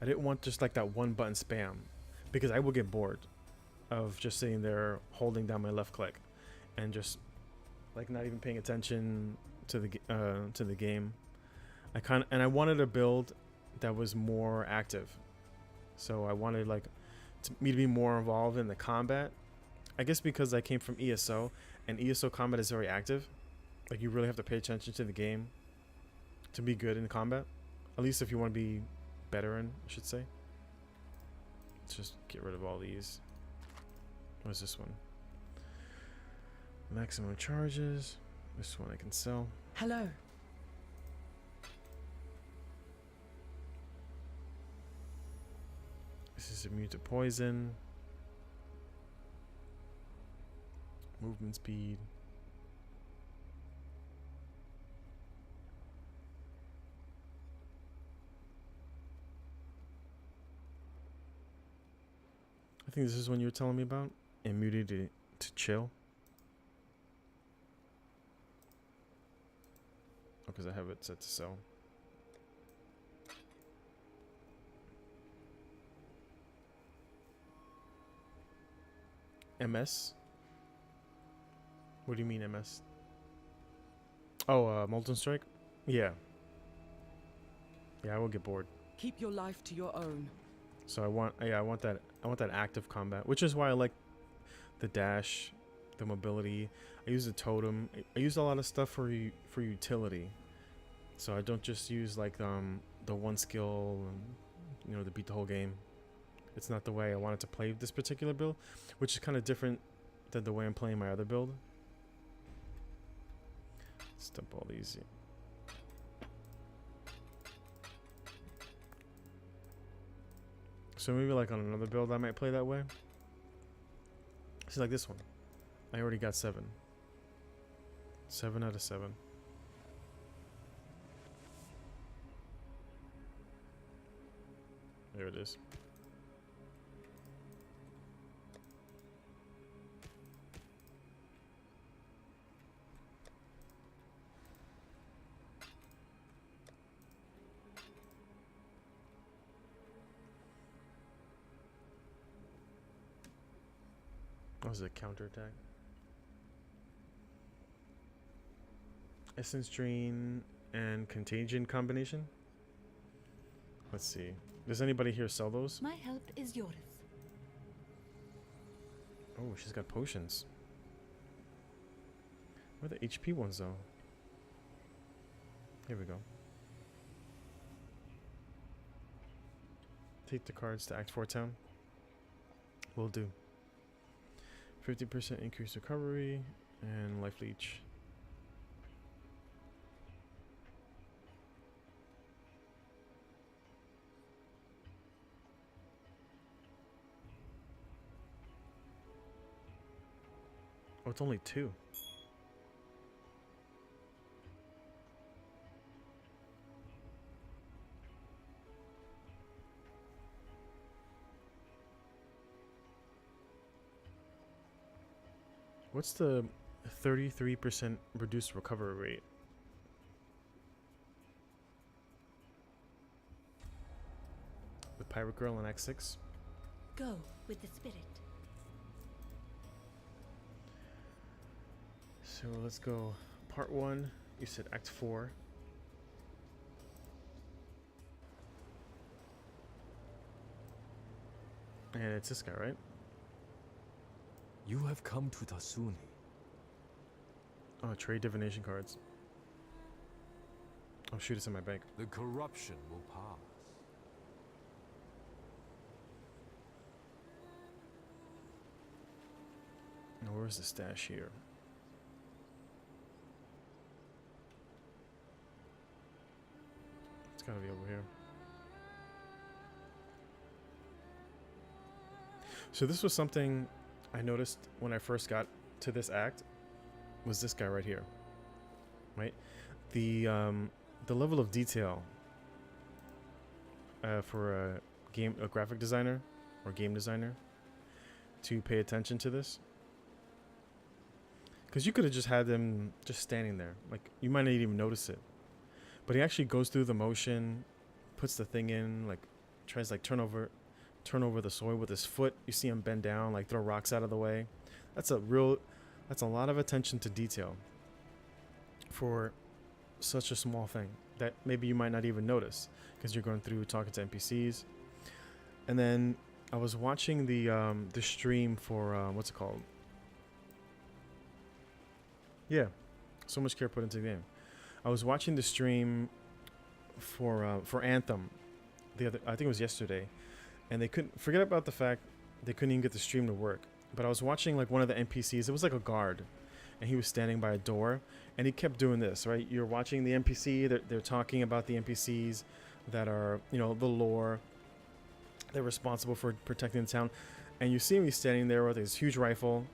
I didn't want just like that one button spam, because I will get bored of just sitting there holding down my left click. and just like not even paying attention to the game. I wanted a build that was more active, so I wanted like me to be more involved in the combat. I guess because I came from ESO, and ESO combat is very active. Like you really have to pay attention to the game to be good in combat. At least if you want to be better in, I should say. Let's just get rid of all these. What's this one? Maximum charges. This one I can sell. Hello. This is immune to poison. Movement speed. I think this is one you were telling me about. Immunity to chill. Oh, because I have it set to sell. MS? What do you mean MS? Oh, Molten Strike? Yeah. Yeah, I will get bored. Keep your life to your own. So I want that active combat, which is why I like the dash, the mobility. I use the totem. I use a lot of stuff for utility. So I don't just use like the one skill, you know, to beat the whole game. It's not the way I wanted to play this particular build, which is kind of different than the way I'm playing my other build. Let's dump all these. So maybe like on another build I might play that way. See, like this one. I already got 7. 7 out of 7. There it is. What was it? Counterattack? Essence Drain and Contagion combination? Let's see. Does anybody here sell those? My help is yours. Oh, she's got potions. Where are the HP ones though? Here we go. Take the cards to Act 4 town. Will do. 50% increased recovery and life leech. Oh, it's only 2. What's the 33% reduced recovery rate? With Pirate Girl and Act 6? Go with the spirit. So let's go. Part 1, you said Act 4. And it's this guy, right? You have come to Tasuni. Oh, trade divination cards. Oh shoot, it's in my bank. The corruption will pass. Now where's the stash here? It's gotta be over here. So this was something I noticed when I first got to this act, was this guy right here, right? The level of detail for a graphic designer or game designer to pay attention to this, because you could have just had them just standing there, like you might not even notice it, but he actually goes through the motion, puts the thing in, like tries like turn over the soil with his foot. You see him bend down, like throw rocks out of the way. That's a real That's a lot of attention to detail for such a small thing that maybe you might not even notice because you're going through talking to NPCs. And then I was watching the stream for what's it called? Yeah, so much care put into the game. I was watching the stream for Anthem I think it was yesterday, and they couldn't forget about the fact they couldn't even get the stream to work. But I was watching like one of the NPCs. It was like a guard, and he was standing by a door, and he kept doing this. Right, you're watching the NPC. They're talking about the NPCs that are, you know, the lore. They're responsible for protecting the town, and you see him. He's standing there with his huge rifle,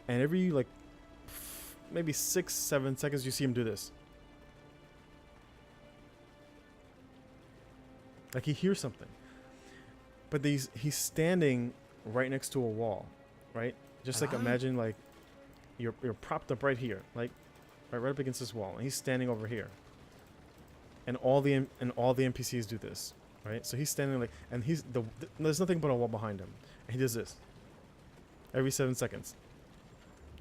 and every like maybe 6-7 seconds, you see him do this. Like he hears something, but he's standing right next to a wall, right? Just like imagine like you're propped up right here, like right up against this wall, and he's standing over here. And all the NPCs do this, right? So he's standing like, and there's nothing but a wall behind him, and he does this every 7 seconds.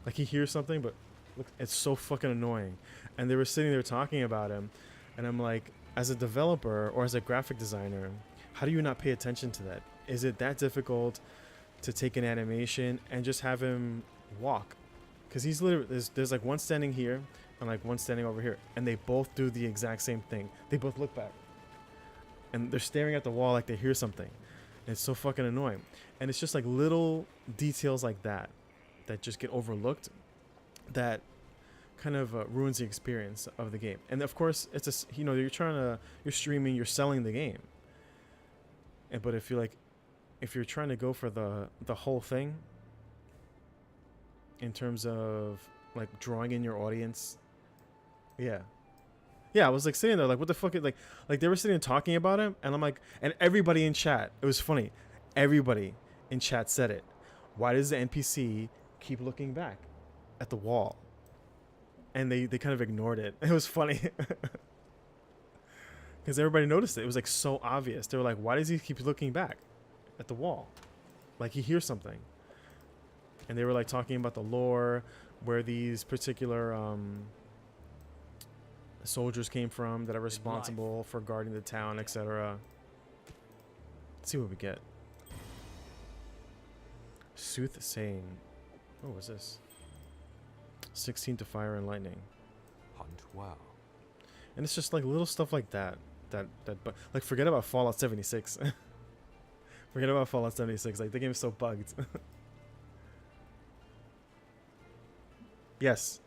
Like he hears something, but look, it's so fucking annoying. And they were sitting there talking about him, and I'm like, as a developer or as a graphic designer, how do you not pay attention to that? Is it that difficult to take an animation and just have him walk? Because he's literally, there's like one standing here and like one standing over here, and they both do the exact same thing. They both look back, and they're staring at the wall like they hear something. And it's so fucking annoying. And it's just like little details like that just get overlooked, that kind of ruins the experience of the game. And of course, it's a, you know, you're streaming, you're selling the game. But if you're trying to go for the whole thing in terms of like drawing in your audience, yeah, I was like sitting there like, what the fuck? Like they were sitting and talking about him, and I'm like, and everybody in chat, it was funny, everybody in chat said it. Why does the NPC keep looking back at the wall? And they kind of ignored it. It was funny because everybody noticed it. It was like so obvious. They were like, why does he keep looking back at the wall? Like he hears something. And they were like talking about the lore, where these particular soldiers came from that are responsible for guarding the town, etc. Let's see what we get. Soothsaying. What was this? 16 to fire and lightning. Hunt well. And it's just like little stuff like that but like forget about Fallout 76. Forget about Fallout 76. Like the game is so bugged. Yes.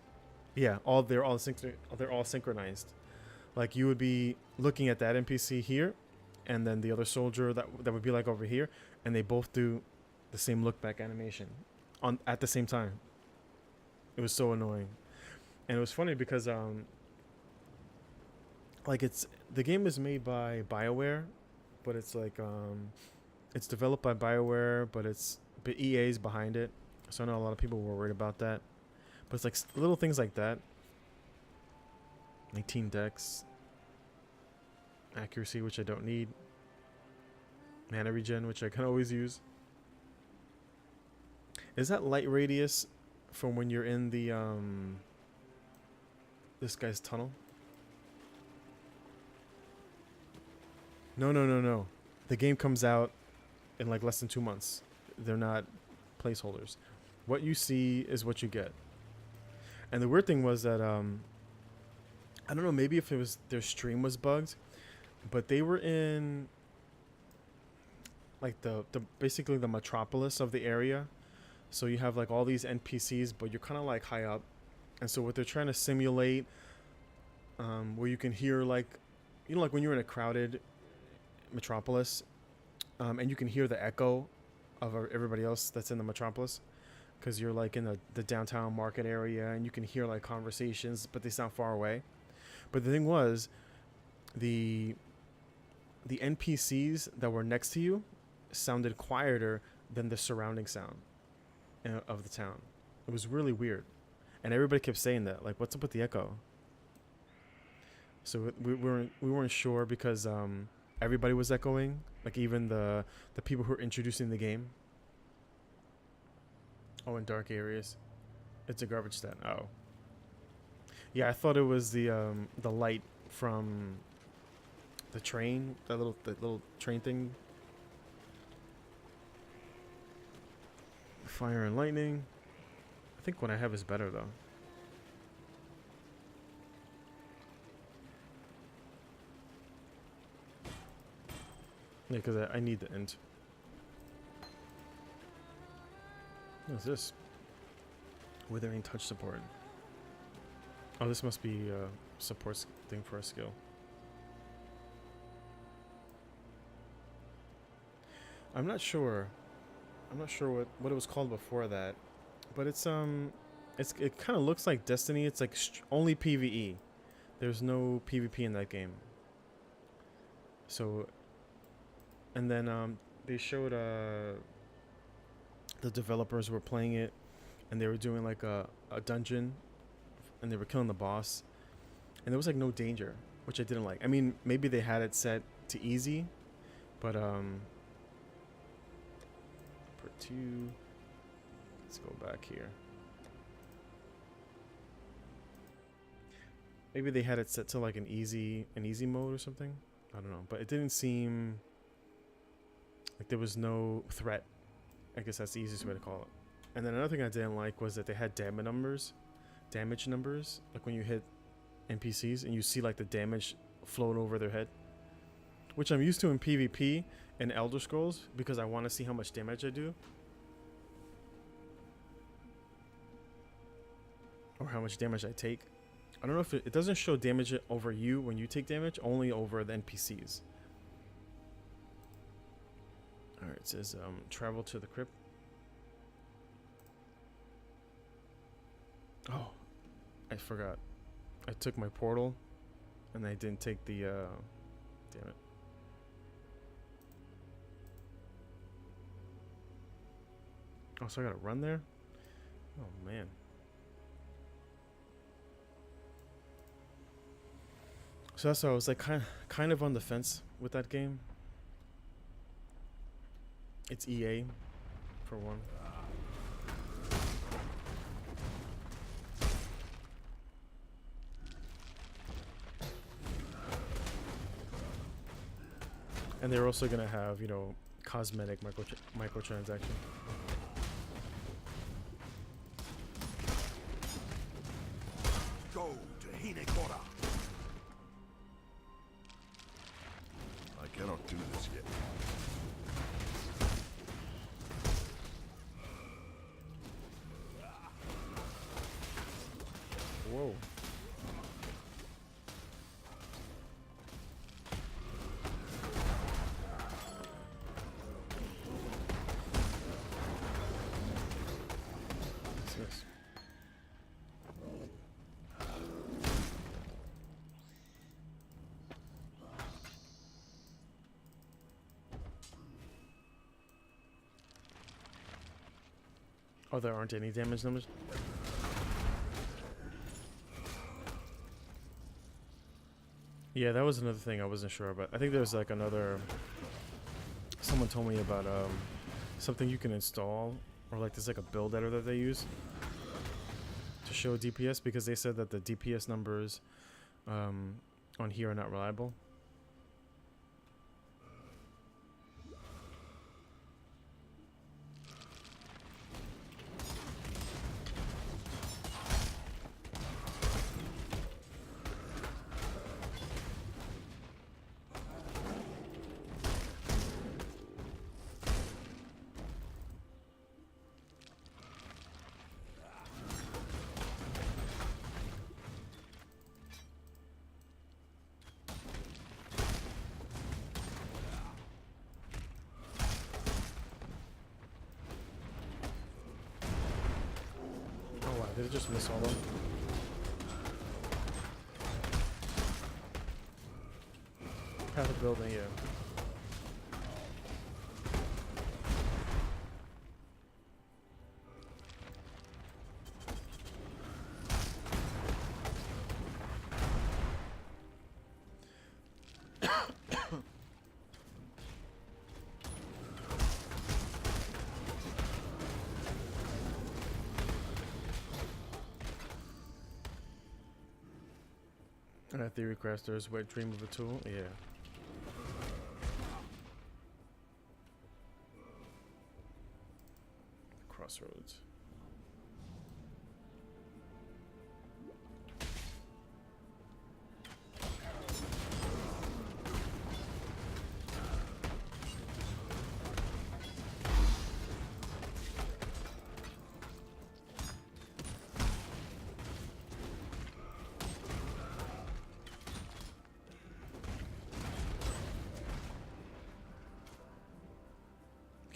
Yeah, they're all synchronized. Like you would be looking at that NPC here, and then the other soldier that would be like over here, and they both do the same look back animation at the same time. It was so annoying. And it was funny because like the game is made by BioWare, but it's like it's developed by BioWare, but EA's behind it. So I know a lot of people were worried about that. But it's like little things like that. 19 dex. Accuracy, which I don't need. Mana regen, which I can always use. Is that light radius from when you're in the this guy's tunnel? No. The game comes out in like less than 2 months. They're not placeholders. What you see is what you get. And the weird thing was that I don't know, maybe if it was their stream was bugged, but they were in like the basically the metropolis of the area. So you have like all these NPCs, but you're kind of like high up. And so what they're trying to simulate, where you can hear like, you know, like when you're in a crowded metropolis, and you can hear the echo of everybody else that's in the metropolis, because you're like in the downtown market area, and you can hear like conversations, but they sound far away. But the thing was, the NPCs that were next to you sounded quieter than the surrounding sound of the town. It was really weird, and everybody kept saying that, like, what's up with the echo? So we weren't sure because everybody was echoing, like even the people who were introducing the game. Oh, in dark areas. It's a garbage stat. Oh. Yeah, I thought it was the light from the train, that little train thing. Fire and lightning. I think what I have is better though. Yeah, because I need the int. What's this? Withering touch support. Oh, this must be a support thing for a skill. I'm not sure. I'm not sure what it was called before that, but it kind of looks like Destiny. It's like only PvE. There's no PvP in that game. So, and then they showed the developers were playing it, and they were doing like a dungeon, and they were killing the boss, and there was like no danger, which I didn't like. I mean, maybe they had it set to easy, but for 2, let's go back here. Maybe they had it set to like an easy mode or something. I don't know, but it didn't seem like there was no threat. I guess that's the easiest way to call it. And then another thing I didn't like was that they had damage numbers, like when you hit NPCs and you see like the damage float over their head, which I'm used to in PvP and Elder Scrolls because I want to see how much damage I do or how much damage I take. I don't know if it doesn't show damage over you when you take damage, only over the NPCs. Alright, it says travel to the crypt. Oh, I forgot. I took my portal and I didn't take the damn it. Oh, so I gotta run there? Oh man. So that's why I was like kind of on the fence with that game. It's EA, for one. And they're also gonna have, you know, cosmetic microtransaction. Go to Hinekora. I cannot do this yet. Whoa. What's this? Oh, there aren't any damage numbers? Yeah, that was another thing I wasn't sure about. I think there's like another... Someone told me about something you can install, or like there's like a build editor that they use to show DPS, because they said that the DPS numbers on here are not reliable. Did it just miss all of them? Path of building, yeah. Theory crafters, wet dream of a tool. Yeah. Crossroads.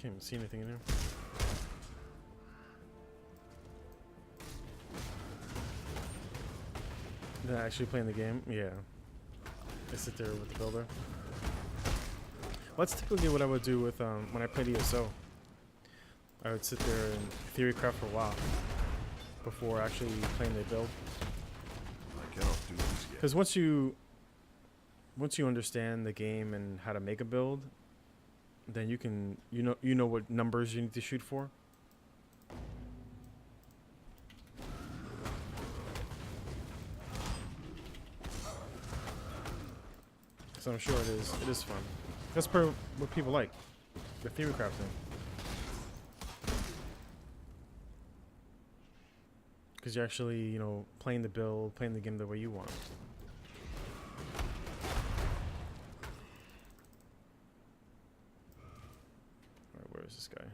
Can't even see anything in here. They're actually playing the game? Yeah. I sit there with the builder. Well, that's typically what I would do with when I played ESO. I would sit there and theory craft for a while before actually playing the build. I cannot do this yet. Because once you understand the game and how to make a build, then you know what numbers you need to shoot for. So I'm sure it is fun. That's what people like, the theory crafting. Because you're actually, you know, playing the build, playing the game the way you want. Alright, where is this guy?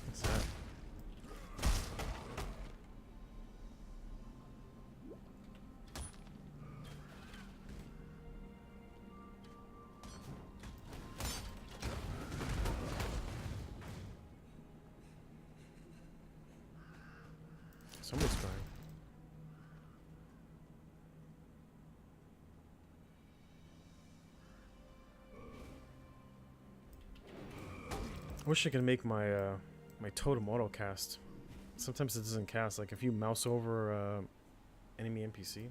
What's that? Someone's crying. I wish I could make my my totem auto cast. Sometimes it doesn't cast. Like if you mouse over enemy NPC.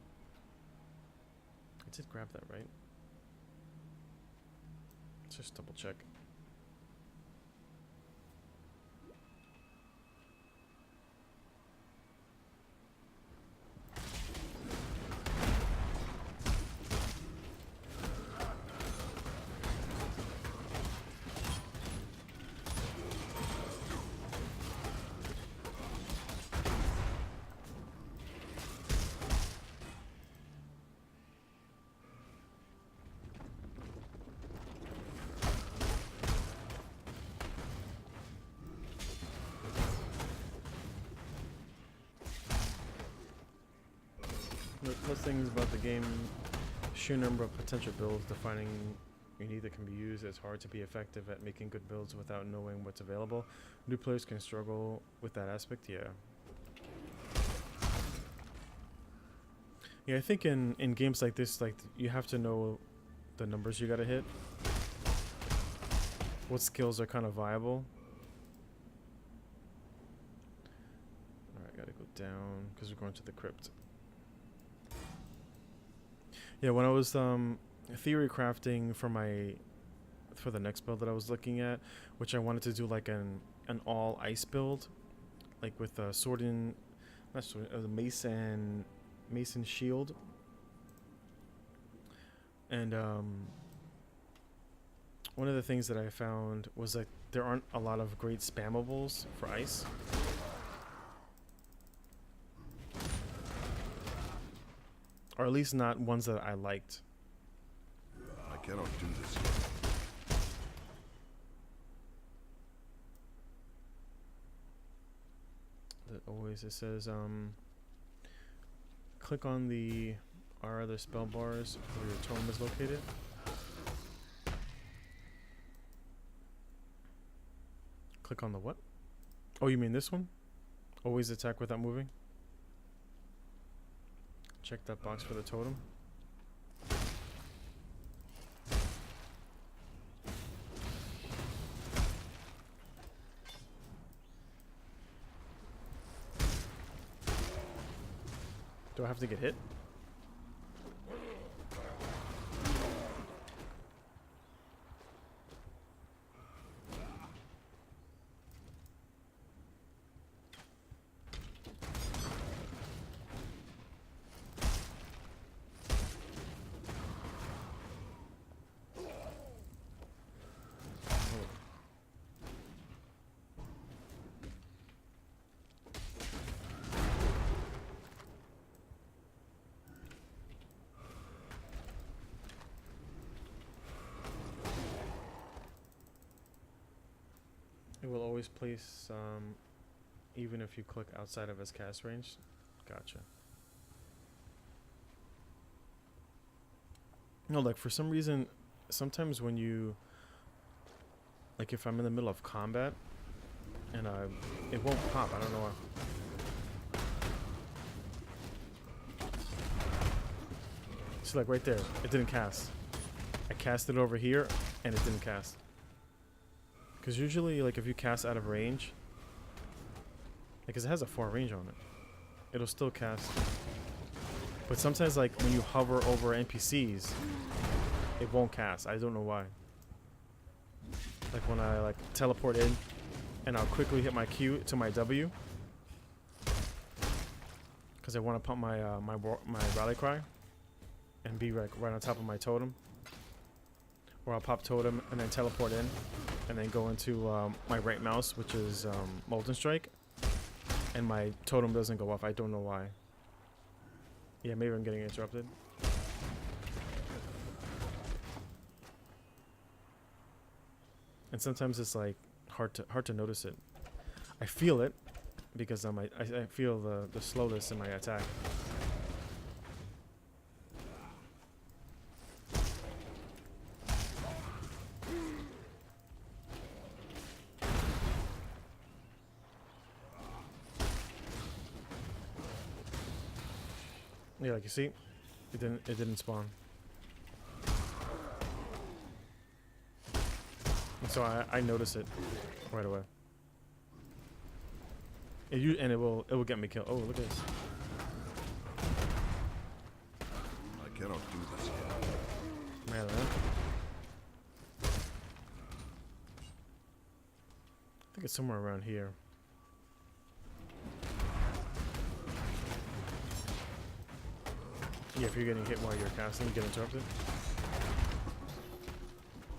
I did grab that, right? Let's just double check. The plus things about the game, sheer number of potential builds, defining unique that can be used. It's hard to be effective at making good builds without knowing what's available. New players can struggle with that aspect, yeah. Yeah, I think in games like this, like you have to know the numbers you gotta hit. What skills are kind of viable. Alright, gotta go down because we're going to the crypt. Yeah, when I was theory crafting for the next build that I was looking at, which I wanted to do like an all ice build, like with a sword and not sword, mace and shield, and one of the things that I found was that there aren't a lot of great spammables for ice. Or at least not ones that I liked. I cannot do this yet. It says click on the our other spell bars where your totem is located. Click on the what? Oh, you mean this one? Always attack without moving? Check that box for the totem. Do I have to get hit? It will always place, even if you click outside of his cast range. Gotcha. No, like for some reason, sometimes when you, like if I'm in the middle of combat, and it won't pop. I don't know why. So like right there, it didn't cast. I cast it over here, and it didn't cast. Because usually, like, if you cast out of range, because it has a 4 range on it, it'll still cast. But sometimes, like, when you hover over NPCs, it won't cast. I don't know why. Like, when I, like, teleport in, and I'll quickly hit my Q to my W, because I want to pump my, my rally cry, and be, like, right on top of my totem. Or I'll pop totem, and then teleport in. And then go into my right mouse, which is Molten Strike, and my totem doesn't go off. I don't know why. Yeah, maybe I'm getting interrupted. And sometimes it's like hard to notice it. I feel it because I feel the slowness in my attack. Yeah, like you see, it didn't spawn. And so I notice it right away. And it will get me killed. Oh, look at this. I cannot do this yet. Man, I think it's somewhere around here. Yeah, if you're getting hit while you're casting, you get interrupted.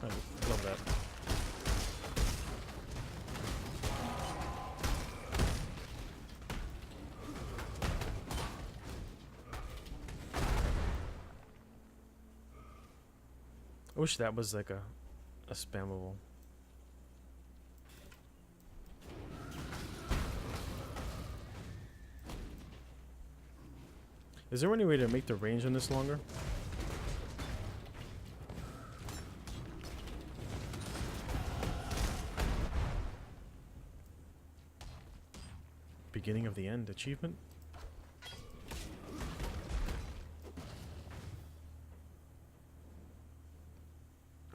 I love that. I wish that was like a spammable. Is there any way to make the range on this longer? Beginning of the end achievement?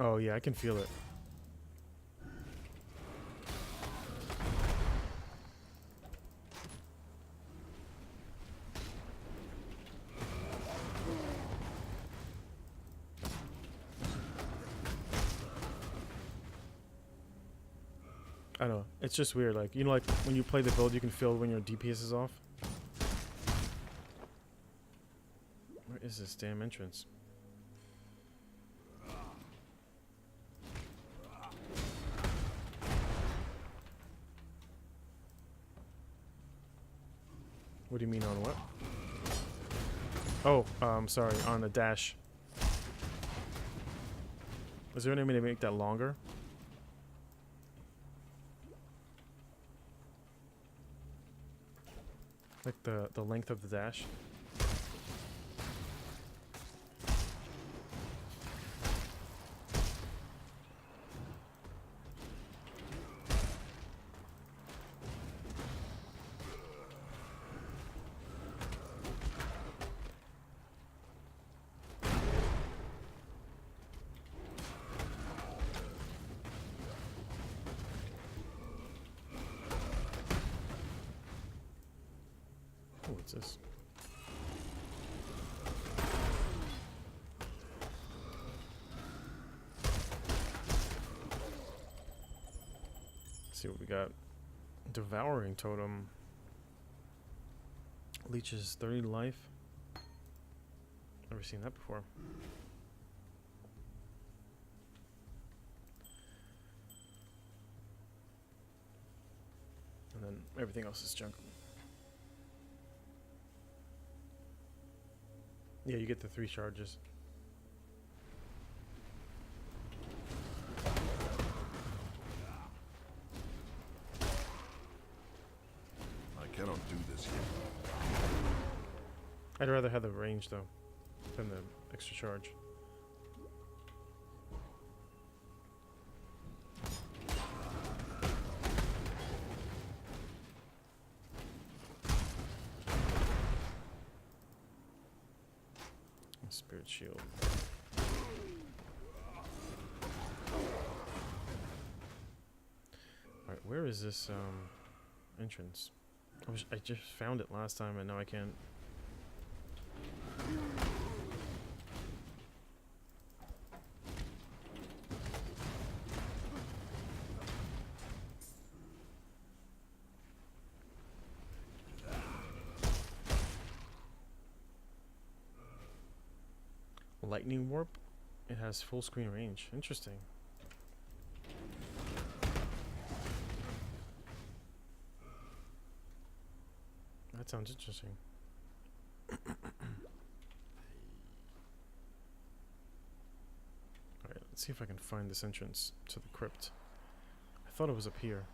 Oh yeah, I can feel it. I know, it's just weird, like, you know, like when you play the build you can feel when your DPS is off. Where is this damn entrance? What do you mean on what? Oh, sorry, on the dash. Is there any way to make that longer? Like the length of the dash? Oh, what's this? see what we got. Devouring Totem. Leeches 30 life. Never seen that before. And then everything else is junk. Yeah, you get the 3 charges. I cannot do this yet. I'd rather have the range though than the extra charge. Spirit shield. Alright, where is this entrance? I just found it last time and now I can't. Lightning warp? It has full screen range. Interesting. That sounds interesting. Alright, let's see if I can find this entrance to the crypt. I thought it was up here.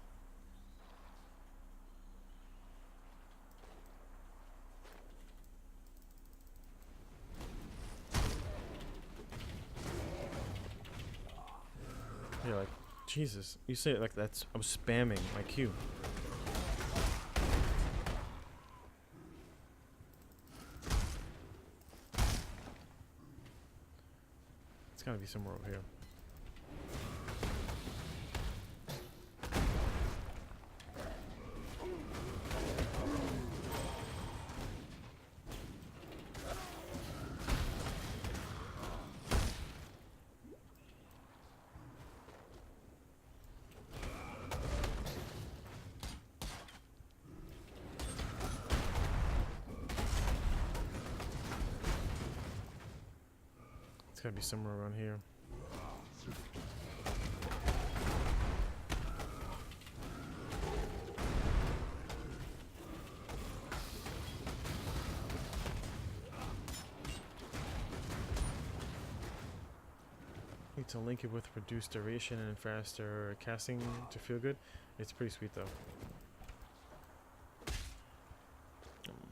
Yeah, like, Jesus. You say it like that's, I'm spamming my Q. It's gotta be somewhere over here. It's gotta be somewhere around here. Need to link it with reduced duration and faster casting to feel good. It's pretty sweet though.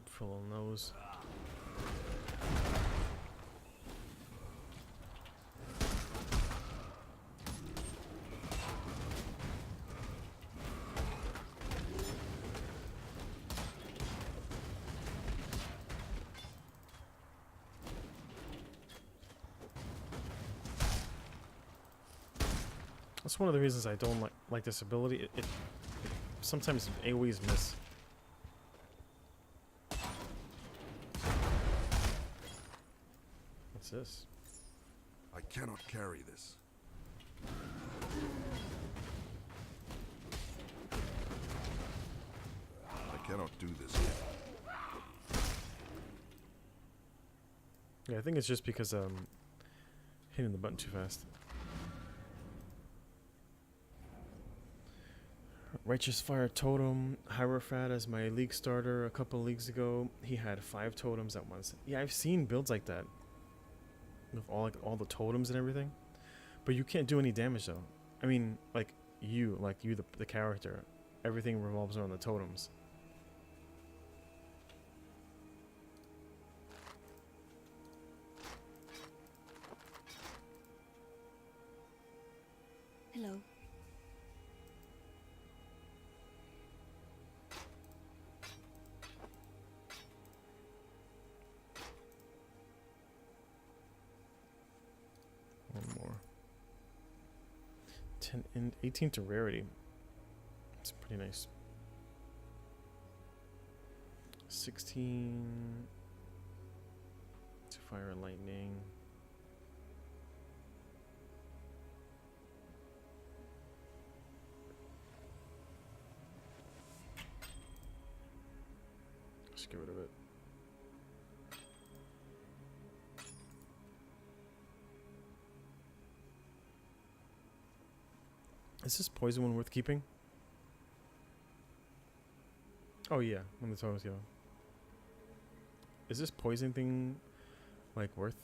Full on nose. That's one of the reasons I don't like this ability. It sometimes AoEs miss. What's this? I cannot carry this. I cannot do this yet. Yeah, I think it's just because hitting the button too fast. Righteous Fire Totem, Hierophant as my league starter a couple leagues ago. He had 5 totems at once. Yeah, I've seen builds like that. With all the totems and everything. But you can't do any damage though. I mean, like you the character. Everything revolves around the totems. Hello. One more. 10 and 18 to rarity. It's pretty nice. 16 to fire and lightning. Just get rid of it. Is this poison one worth keeping? Oh yeah, when the totems go. Is this poison thing like worth?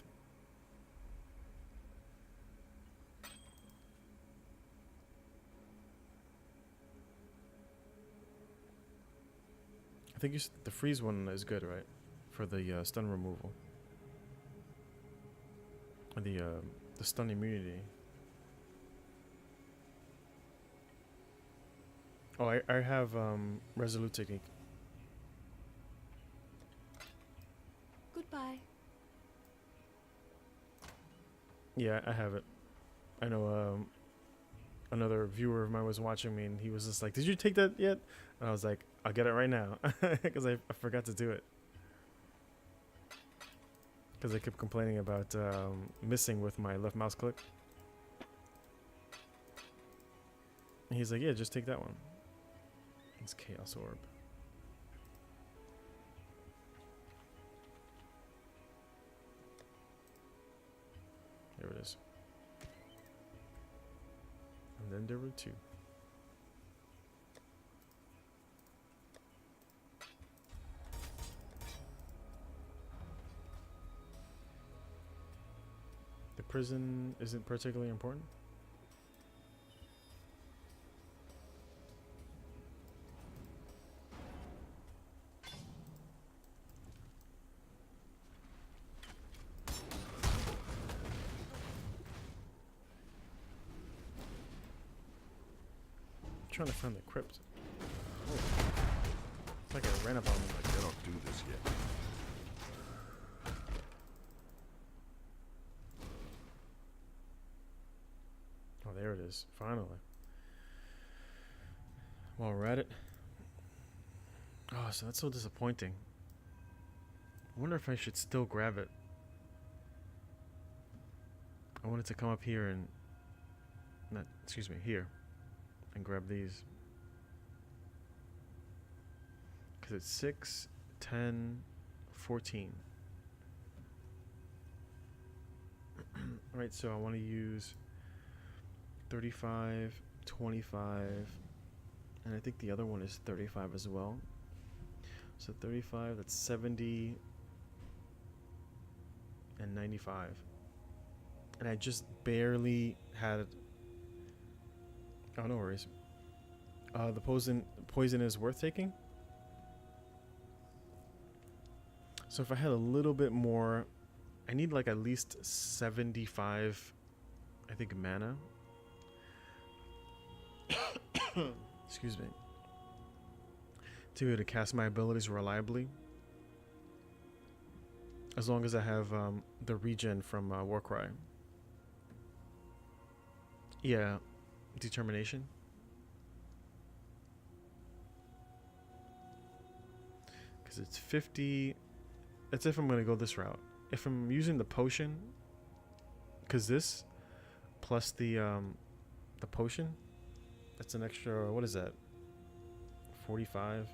I think the freeze one is good, right? For the stun removal. Or the stun immunity. Oh, I have Resolute Technique. Goodbye. Yeah, I have it. I know another viewer of mine was watching me and he was just like, "Did you take that yet?" And I was like, "I'll get it right now," because I forgot to do it. Because I kept complaining about missing with my left mouse click. And he's like, "Yeah, just take that one." It's Chaos Orb. There it is. And then there were two. The prison isn't particularly important. Trying to find the crypt. Oh. It's like I ran up on me. I cannot do this yet. Oh, there it is. Finally. While we're at it. Oh, so that's so disappointing. I wonder if I should still grab it. I wanted to come up here and... excuse me, here. And grab these. Because it's 6, 10, 14. Alright, so I want to use 35, 25, and I think the other one is 35 as well. So 35, that's 70 and 95. And I just barely had... Oh, no worries. The poison is worth taking. So if I had a little bit more, I need like at least 75, I think, mana. Excuse me. To be able to cast my abilities reliably. As long as I have the regen from Warcry. Yeah. Determination. Because it's 50. That's if I'm going to go this route. If I'm using the potion, because this plus the potion, that's an extra, what is that? 45.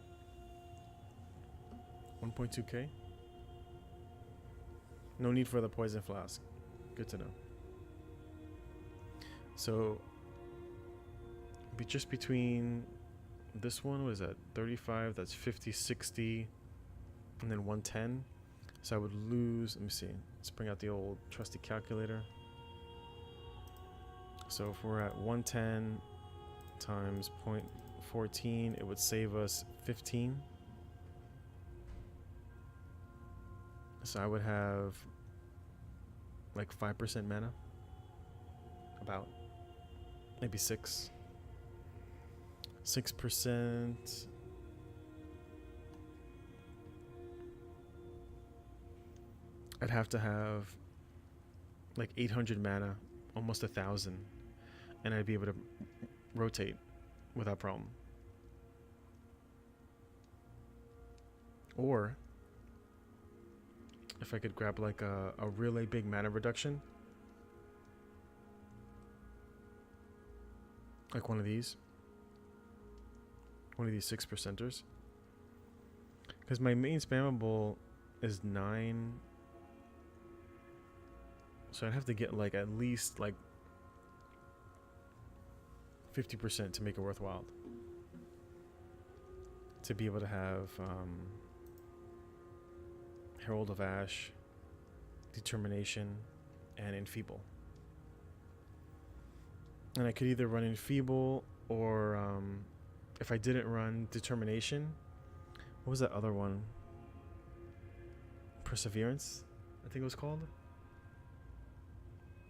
1.2k. No need for the poison flask. Good to know. So be just between this one, what is that? 35, that's 50, 60, and then 110. So I would lose, let me see. Let's bring out the old trusty calculator. So if we're at 110 times 0.14, it would save us 15. So I would have like 5% mana. About. Maybe 6. 6%. I'd have to have like 800 mana, almost 1,000, and I'd be able to rotate without problem. Or if I could grab like a really big mana reduction, like one of these 6%ers, Because my main spammable is 9. So I'd have to get like at least like 50% to make it worthwhile. To be able to have Herald of Ash, Determination, and Enfeeble. And I could either run Enfeeble or if I didn't run Determination, what was that other one? Perseverance, I think it was called.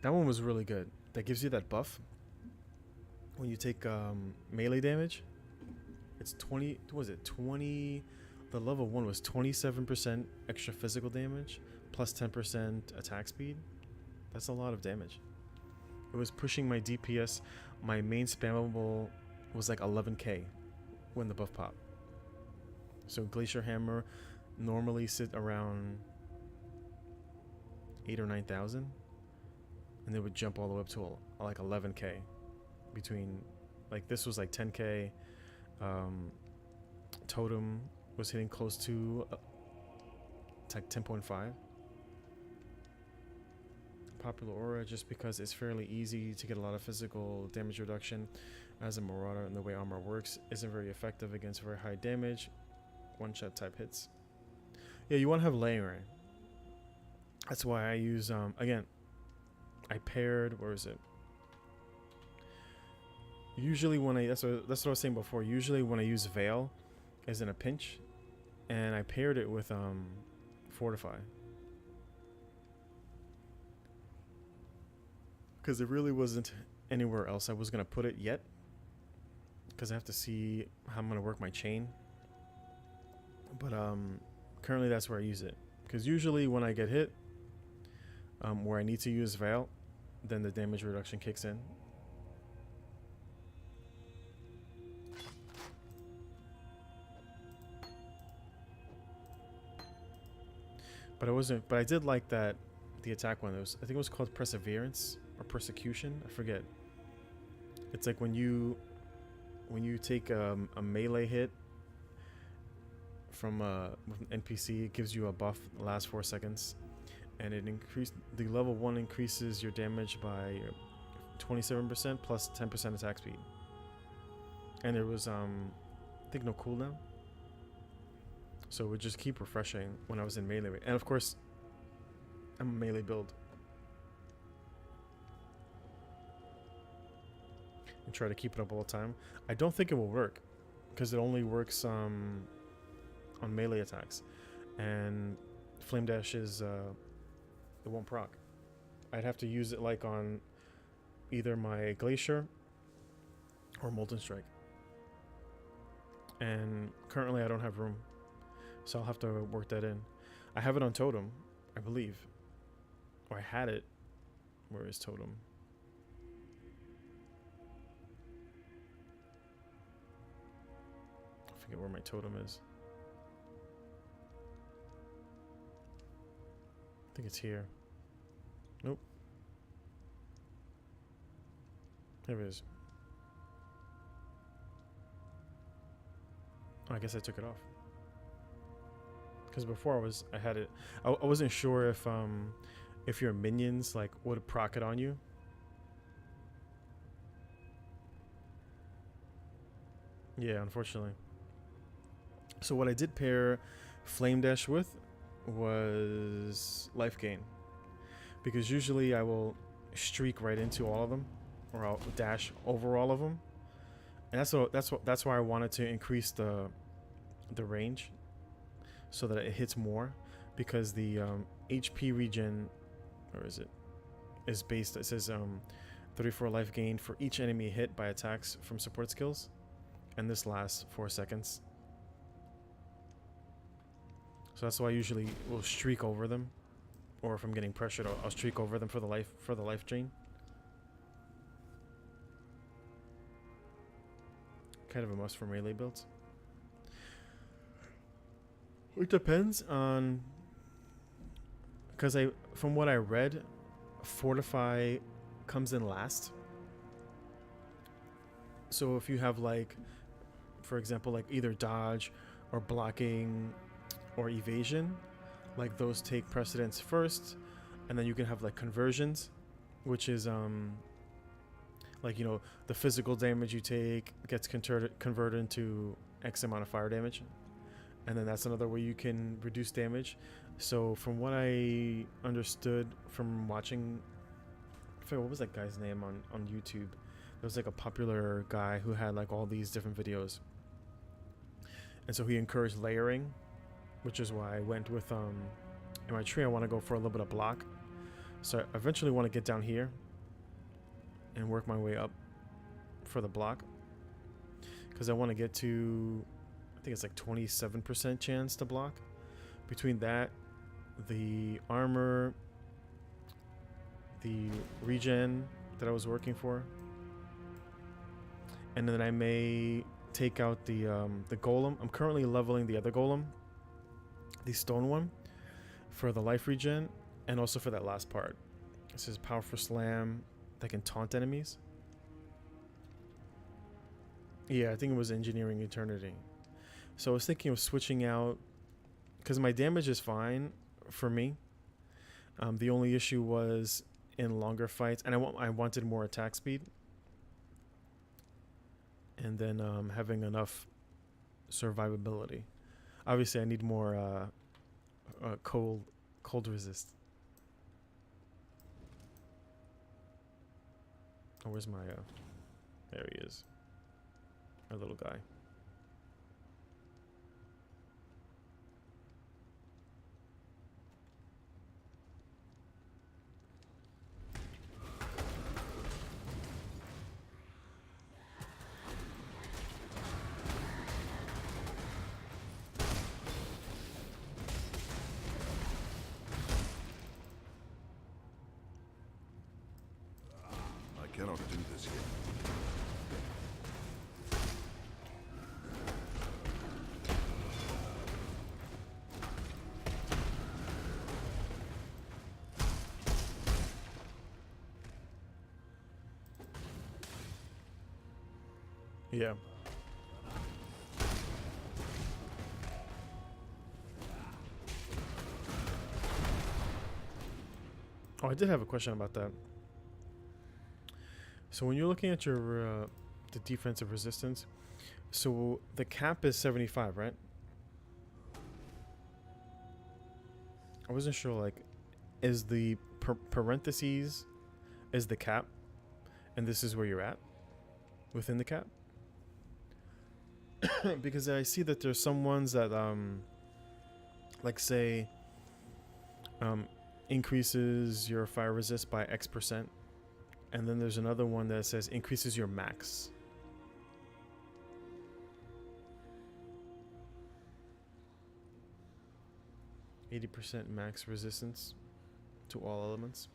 That one was really good. That gives you that buff when you take melee damage. It's 20. What was it? 20. The level 1 was 27% extra physical damage plus 10% attack speed. That's a lot of damage. It was pushing my DPS. My main spammable was like 11k when the buff popped. So Glacier Hammer normally sit around 8 or 9,000, and they would jump all the way up to like 11k. Between, like, this was like 10k. Totem was hitting close to it's like 10.5. Popular aura just because it's fairly easy to get a lot of physical damage reduction as a Marauder, and the way armor works isn't very effective against very high damage one-shot type hits. Yeah, you want to have layering. That's why I use again, I paired, where is it? Usually when I that's what I was saying before. Usually when I use Veil is in a pinch, and I paired it with Fortify. Because there really wasn't anywhere else I was going to put it yet. Because I have to see how I'm going to work my chain. But currently that's where I use it. Because usually when I get hit, where I need to use Veil, then the damage reduction kicks in. But I did like that, the attack one. I think it was called Perseverance or Persecution. I forget. It's like when you take a melee hit from an NPC, it gives you a buff the last 4 seconds, and the level 1 increases your damage by 27% plus 10% attack speed. And there was I think no cooldown. So it would just keep refreshing when I was in melee. And of course, I'm a melee build. And try to keep it up all the time. I don't think it will work, because it only works on melee attacks. And Flame Dash is, it won't proc. I'd have to use it like on either my Glacier or Molten Strike. And currently I don't have room. So I'll have to work that in. I have it on Totem, I believe. Or I had it. Where is Totem? I forget where my Totem is. I think it's here. Nope. There it is. Oh, I guess I took it off. Because before I had it. I wasn't sure if your minions like would proc it on you. Yeah, unfortunately. So what I did pair Flame Dash with was Life Gain, because usually I will streak right into all of them, or I'll dash over all of them, and that's why I wanted to increase the range, so that it hits more, because the HP regen, or is based, it says 34 life gain for each enemy hit by attacks from support skills, and this lasts 4 seconds. So that's why I usually will streak over them, or if I'm getting pressured, I'll streak over them for the life drain. Kind of a must for melee builds. It depends on, because from what I read, Fortify comes in last. So if you have, like, for example, like either dodge or blocking or evasion, like those take precedence first, and then you can have like conversions, which is like, you know, the physical damage you take gets converted into X amount of fire damage, and then that's another way you can reduce damage. So from what I understood from watching, I forget what was that guy's name on YouTube. There was like a popular guy who had like all these different videos, and so he encouraged layering, which is why I went with in my tree I want to go for a little bit of block. So I eventually want to get down here and work my way up for the block, because I want to get to, I think it's like 27% chance to block. Between that, the armor, the regen that I was working for, and then I may take out the golem. I'm currently leveling the other golem, the stone one, for the life regen, and also for that last part. This is powerful slam that can taunt enemies. Yeah, I think it was engineering eternity. So I was thinking of switching out, because my damage is fine for me. The only issue was in longer fights, and I wanted more attack speed, and then having enough survivability. Obviously, I need more cold resist. Oh, where's my there he is, our little guy. I cannot do this yet. Yeah. Oh, I did have a question about that. So when you're looking at your the defensive resistance, so the cap is 75, right? I wasn't sure, like, is the parentheses is the cap, and this is where you're at within the cap? Because I see that there's some ones that like say increases your fire resist by X%, and then there's another one that says increases your max. %, max resistance to all elements.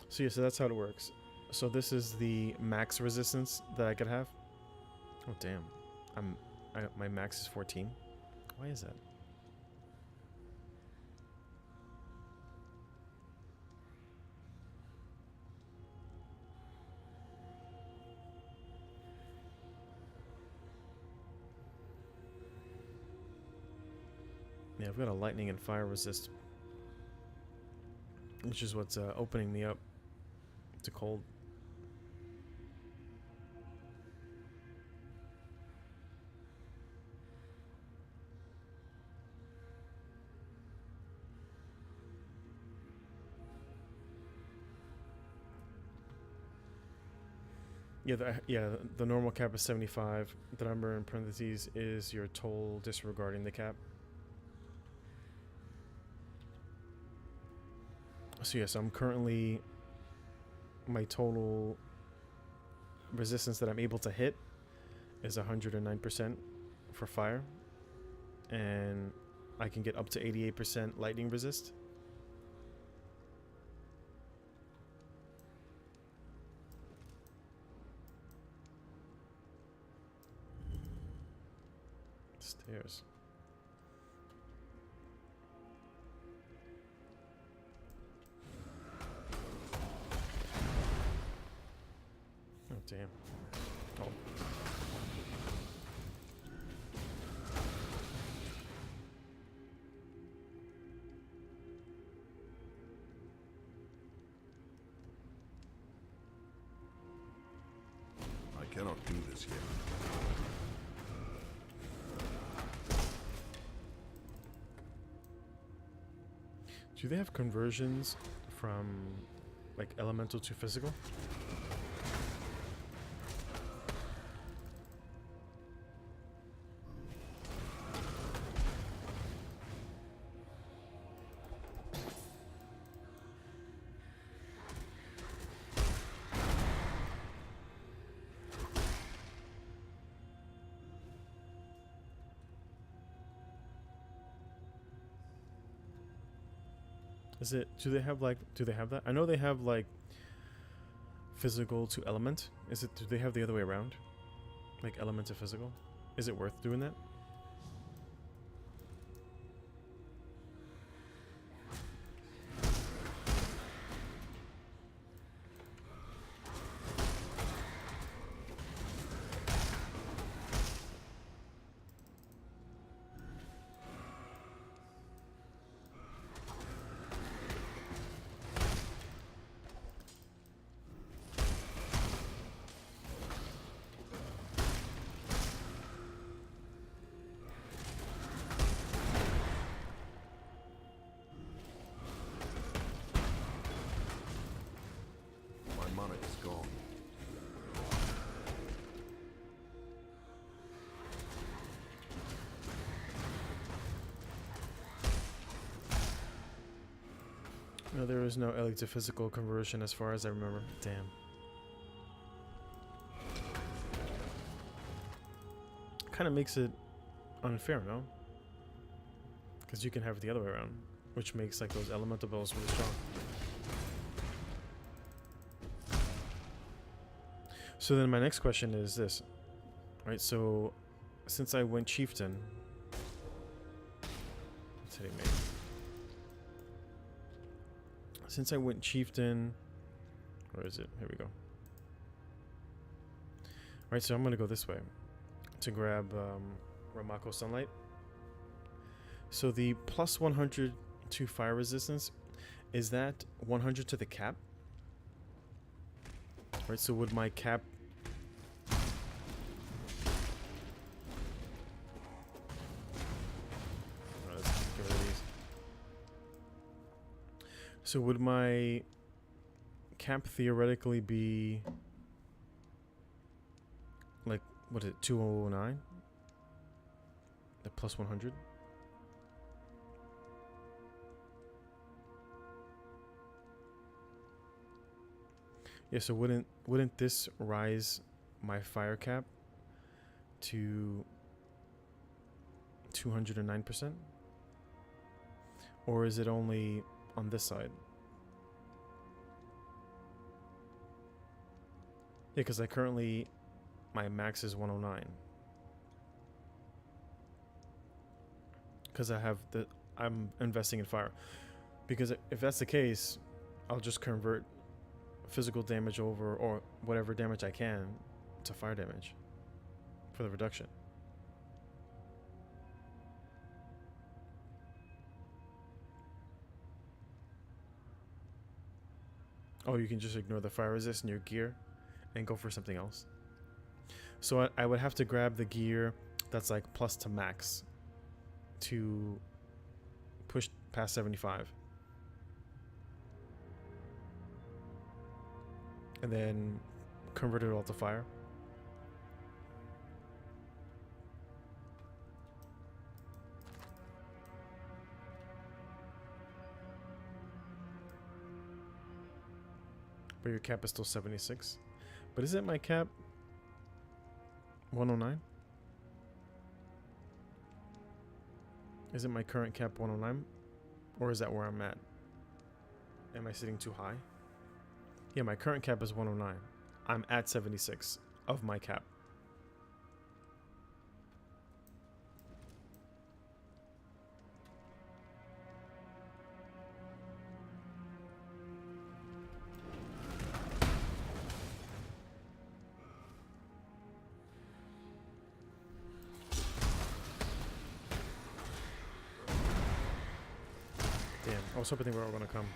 So yeah, so that's how it works. So this is the max resistance that I could have. Oh damn, my max is 14. Why is that? Yeah, I've got a lightning and fire resist, which is what's opening me up to cold. Yeah, the normal cap is 75. The number in parentheses is your toll disregarding the cap. So yes, I'm currently, my total resistance that I'm able to hit is 109% for fire, and I can get up to 88% lightning resist. Stairs. Oh, damn. Oh. Do they have conversions from like elemental to physical? Is it, do they have that? I know they have like physical to element. Do they have the other way around? Like element to physical? Is it worth doing that? No, there is no elite to physical conversion as far as I remember. Damn. Kind of makes it unfair, no? Because you can have it the other way around, which makes like those elemental bills really strong. So then my next question is this. Right, so since I went chieftain, what's hitting me? Since I went chieftain, where is it? Here we go. Right, so I'm gonna go this way to grab Ramako Sunlight. So the plus 100 to fire resistance, is that 100 to the cap? Right, so would my cap... Let's get rid of these. So would my cap theoretically be like, what is it, 209? The plus 100? Yeah, so wouldn't this rise my fire cap to 209%? Or is it only on this side? Yeah, because I currently, my max is 109. Because I'm investing in fire. Because if that's the case, I'll just convert physical damage over, or whatever damage I can, to fire damage for the reduction. Oh, you can just ignore the fire resist in your gear and go for something else. So I would have to grab the gear that's like plus to max to push past 75. And then convert it all to fire. But your cap is still 76. But isn't my cap 109? Isn't my current cap 109? Or is that where I'm at? Am I sitting too high? Yeah, my current cap is 109. I'm at 76 of my cap. Damn, I was hoping they were all gonna come.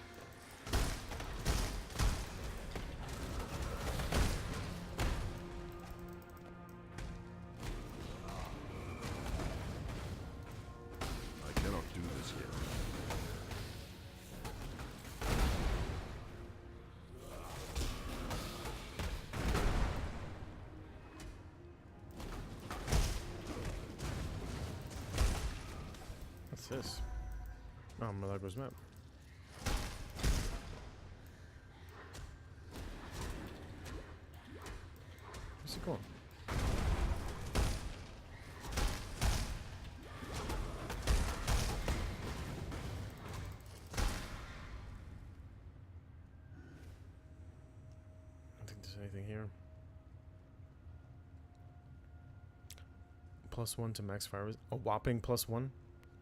What's this? Oh, Milagros map. Where's it going? I don't think there's anything here. +1 to max fire. A whopping +1?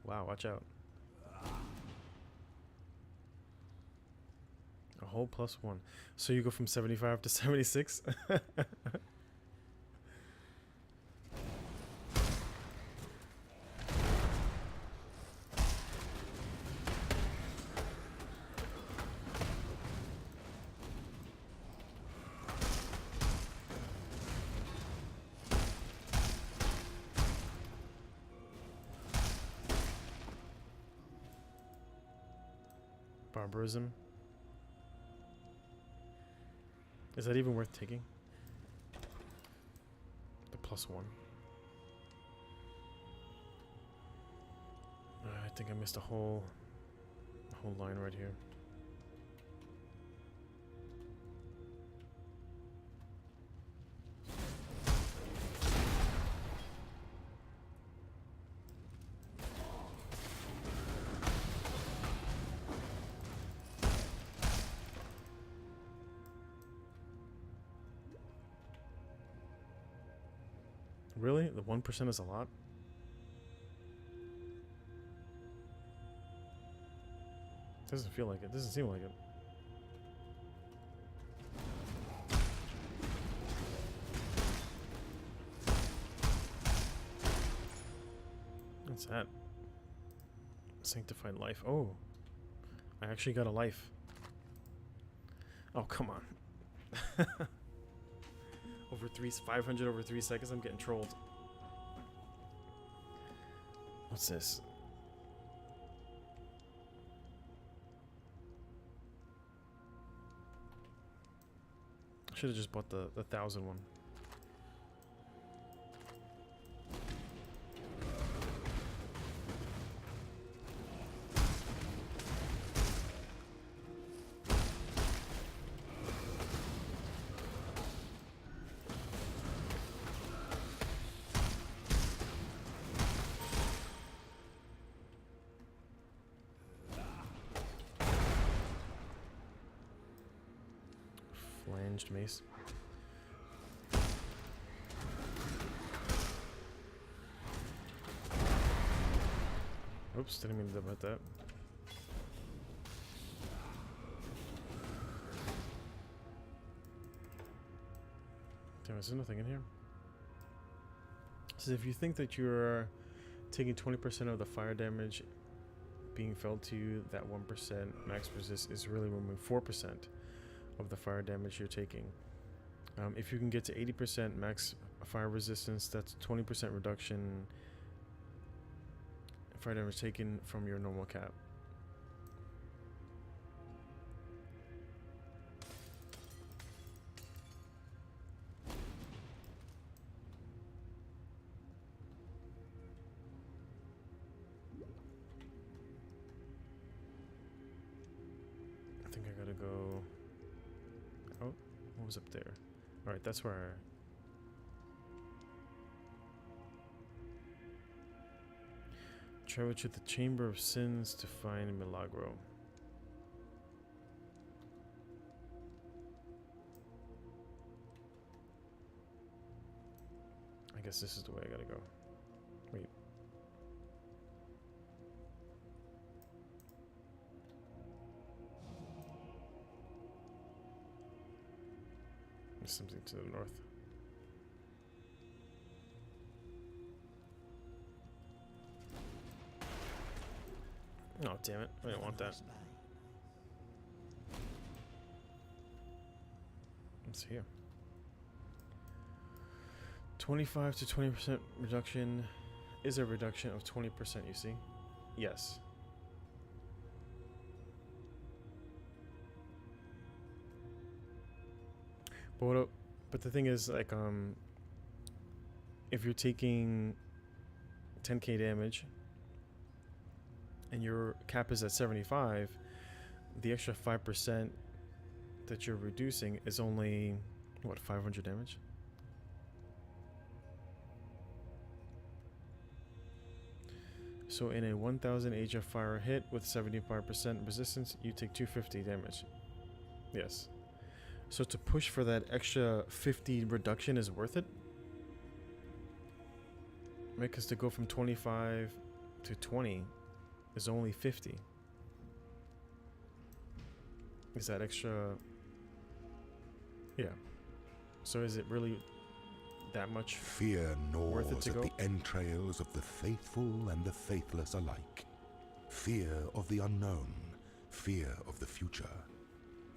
Wow, watch out. A whole +1. So you go from 75 to 76? Barbarism. Is that even worth taking? The +1. I think I missed a whole line right here. Really? The 1% is a lot? Doesn't feel like it. Doesn't seem like it. What's that? Sanctified life. Oh. I actually got a life. Oh, come on. Over 500 over 3 seconds, I'm getting trolled. What's this? I should have just bought the 1,000 one. Flanged mace. Oops, didn't mean to about that. Damn, is there nothing in here? So if you think that you're taking 20% of the fire damage being felt to you, that 1% max resist is really removing 4% of the fire damage you're taking. If you can get to 80% max fire resistance, that's 20% reduction in fire damage taken from your normal cap. I think I gotta go. Oh, what was up there? Alright, that's where travel to the Chamber of Sins to find Milagro. I guess this is the way I gotta go. Wait. There's something to the north. Oh, damn it. I didn't want that. Let's see here. 25 to 20% reduction is a reduction of 20%, you see? Yes. But the thing is, like, if you're taking 10k damage and your cap is at 75, the extra 5% that you're reducing is only, what, 500 damage? So in a 1000 Age of Fire hit with 75% resistance, you take 250 damage. Yes. So to push for that extra 50 reduction is worth it? Right, because to go from 25 to 20 is only 50. Is that extra? Yeah. So is it really that much Fear worth it gnaws to at go? the entrails of the faithful and the faithless alike. Fear of the unknown, fear of the future.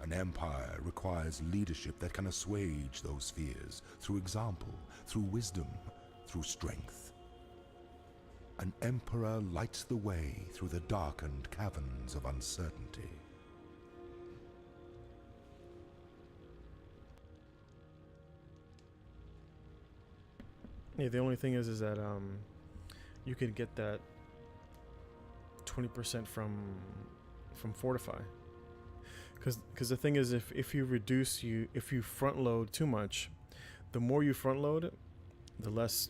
An empire requires leadership that can assuage those fears through example, through wisdom, through strength. An emperor lights the way through the darkened caverns of uncertainty. Yeah, the only thing is that you could get that 20% from fortify. Because the thing is, if you front load too much, the more you front load, the less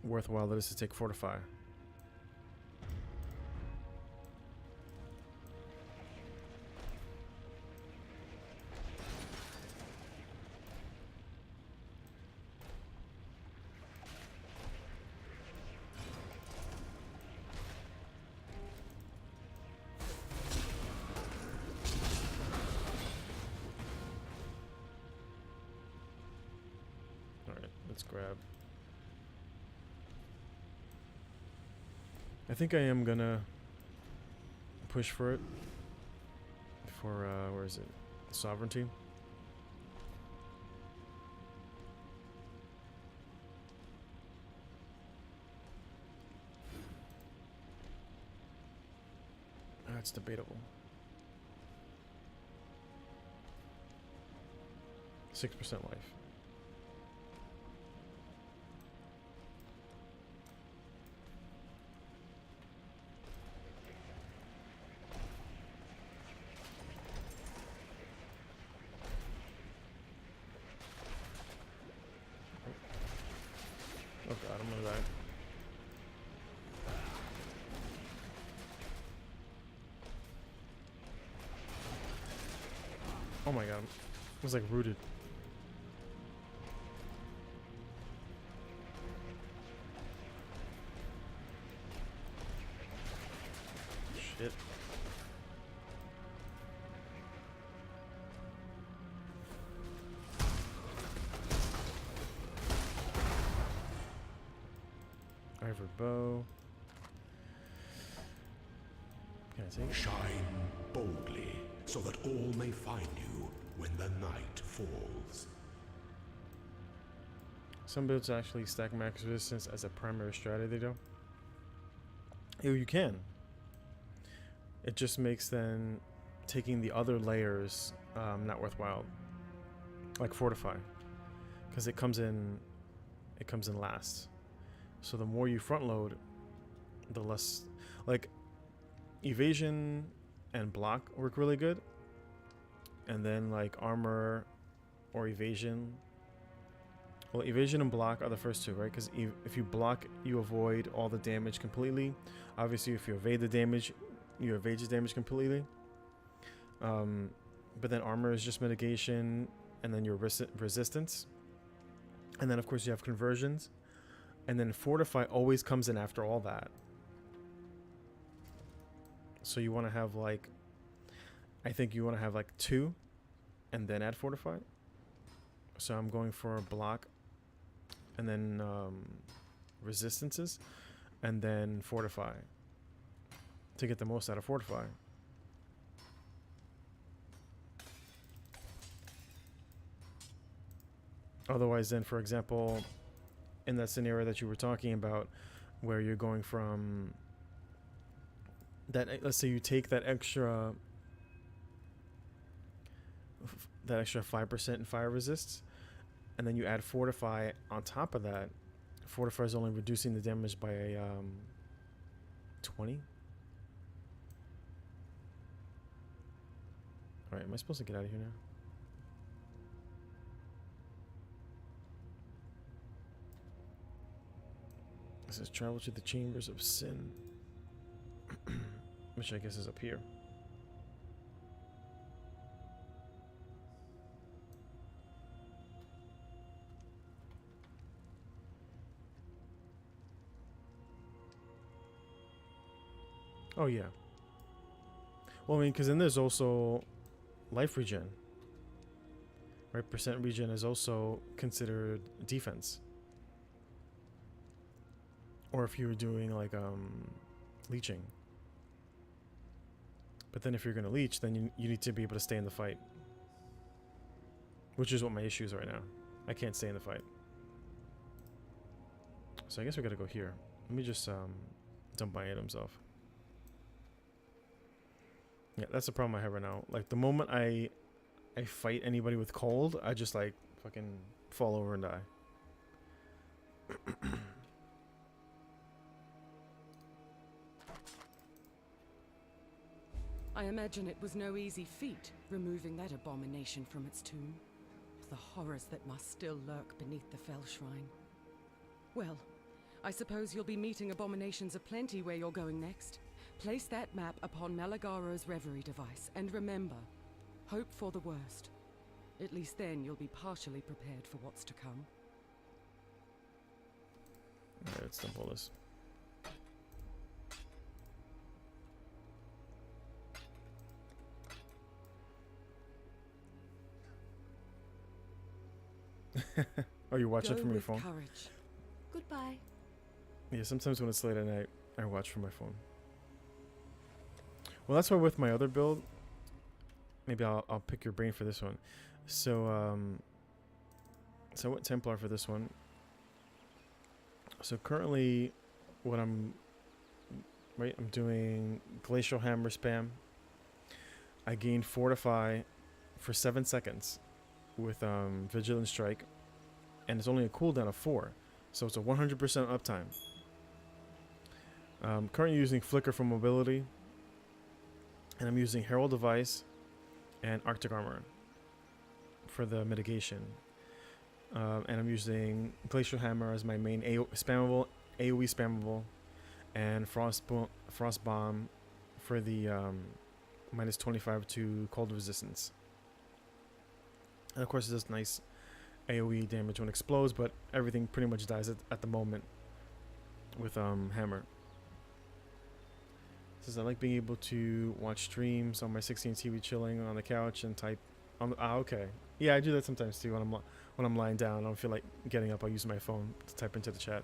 worthwhile it is to take fortify. Let's grab. I think I am gonna push for it. For where is it? Sovereignty. That's debatable. 6% life. Oh god, I'm gonna die. Oh my god, it was like rooted. Shit. Ivory bow. Can I take it? Shine boldly, so that all may find you when the night falls. Some builds actually stack max resistance as a primary strategy though. Oh, you can. It just makes then taking the other layers not worthwhile. Like fortify. Because it comes in last. So the more you front load, the less, like, evasion and block work really good, and then like armor or evasion. Well, evasion and block are the first two, right? Because if you block, you avoid all the damage completely. Obviously, if you evade the damage, you evade the damage completely. But then armor is just mitigation, and then your resistance, and then of course you have conversions. And then fortify always comes in after all that. So you want to have like, I think you want to have like 2 and then add fortify. So I'm going for a block and then resistances and then fortify to get the most out of fortify. Otherwise then, for example, in that scenario that you were talking about, where you're going from that, let's say you take that extra 5% in fire resists, and then you add fortify on top of that. Fortify is only reducing the damage by 20. Alright, am I supposed to get out of here now? It says travel to the chambers of sin. Which I guess is up here. Oh yeah. Well, I mean, because then there's also life regen. Right? Percent regen is also considered defense. Or if you were doing like leeching. But then if you're going to leech, then you need to be able to stay in the fight. Which is what my issue is right now. I can't stay in the fight. So I guess we gotta go here. Let me just dump my items off. Yeah, that's the problem I have right now. Like the moment I fight anybody with cold, I just like fucking fall over and die. I imagine it was no easy feat, removing that abomination from its tomb. The horrors that must still lurk beneath the fell shrine. Well, I suppose you'll be meeting abominations aplenty where you're going next. Place that map upon Malagaro's reverie device, and remember, hope for the worst. At least then you'll be partially prepared for what's to come. Alright, let's dump all this. Oh, you're watching Go from your with phone? courage. Goodbye. Yeah, sometimes when it's late at night, I watch from my phone. Well, that's why with my other build, maybe I'll pick your brain for this one. So, so I went Templar for this one. So currently, what I'm doing Glacial Hammer spam. I gain Fortify for 7 seconds with Vigilant Strike, and it's only a cooldown of 4, so it's a 100% uptime. Currently using Flicker for mobility, and I'm using Herald Device and Arctic Armor for the mitigation. And I'm using Glacial Hammer as my main AoE spammable, and Frost Bomb for the minus 25 to cold resistance. And of course it does nice AoE damage when it explodes, but everything pretty much dies at the moment with Hammer. Says I like being able to watch streams on my 16 TV chilling on the couch and type on okay. Yeah, I do that sometimes too when I'm lying down. I don't feel like getting up. I'll use my phone to type into the chat.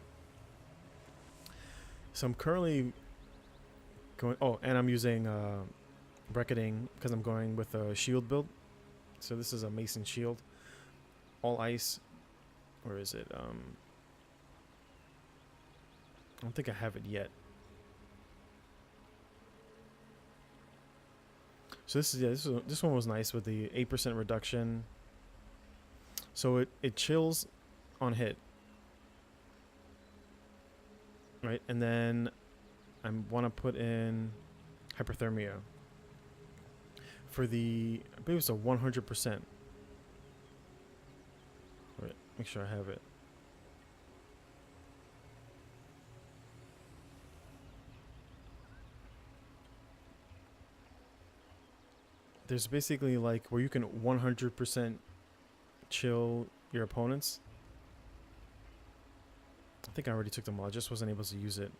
So I'm currently going, oh, and I'm using bracketing because I'm going with a shield build. So this is a Mason shield, all ice. Where is it? I don't think I have it yet. So this one was nice with the 8% reduction. So it chills on hit, right? And then I want to put in hyperthermia for the, I believe it's a 100%. Wait, make sure I have it. There's basically like where you can 100% chill your opponents. I think I already took them all. I just wasn't able to use it.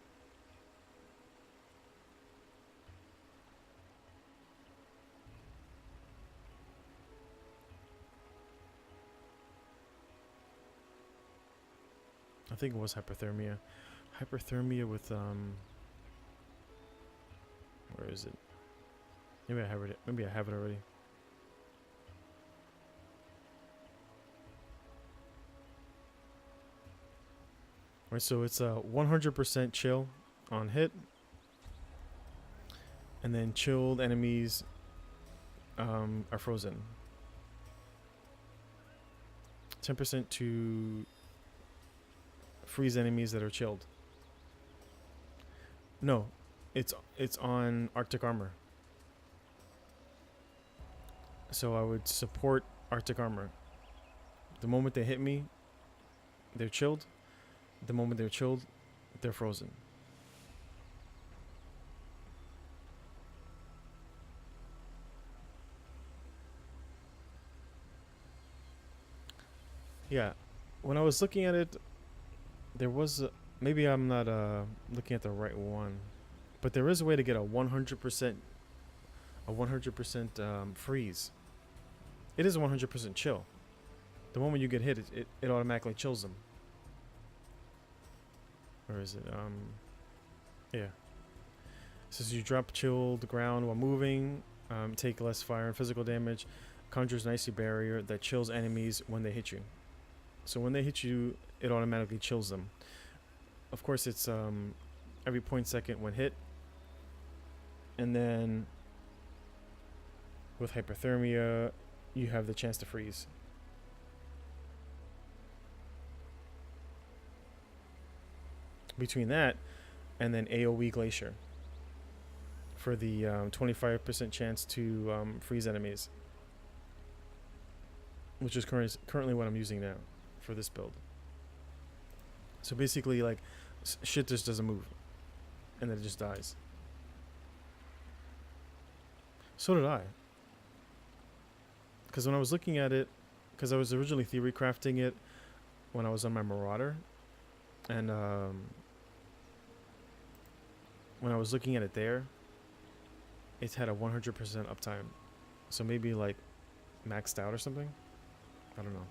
I think it was hyperthermia. Hyperthermia with where is it? Maybe I have it. Maybe I have it already. Right, so it's a 100% chill on hit, and then chilled enemies are frozen. 10% to freeze enemies that are chilled. No, it's on Arctic Armor. So I would support Arctic armor. The moment they hit me, they're chilled. The moment they're chilled, they're frozen. Yeah, when I was looking at it, there was maybe I'm not looking at the right one, but there is a way to get a 100% freeze. It is a 100% chill. The moment you get hit, it automatically chills them. Or is it yeah. It says you drop chill the ground while moving, take less fire and physical damage, conjures an icy barrier that chills enemies when they hit you. So when they hit you, it automatically chills them. Of course, it's every 0.2 when hit. And then with hypothermia, you have the chance to freeze. Between that and then AoE Glacier for the 25% chance to freeze enemies, which is currently what I'm using now for this build. So basically, like, shit just doesn't move, and then it just dies. So did I. Because when I was looking at it, because I was originally theory crafting it when I was on my Marauder, and when I was looking at it there, it's had a 100% uptime. So maybe like maxed out or something. I don't know.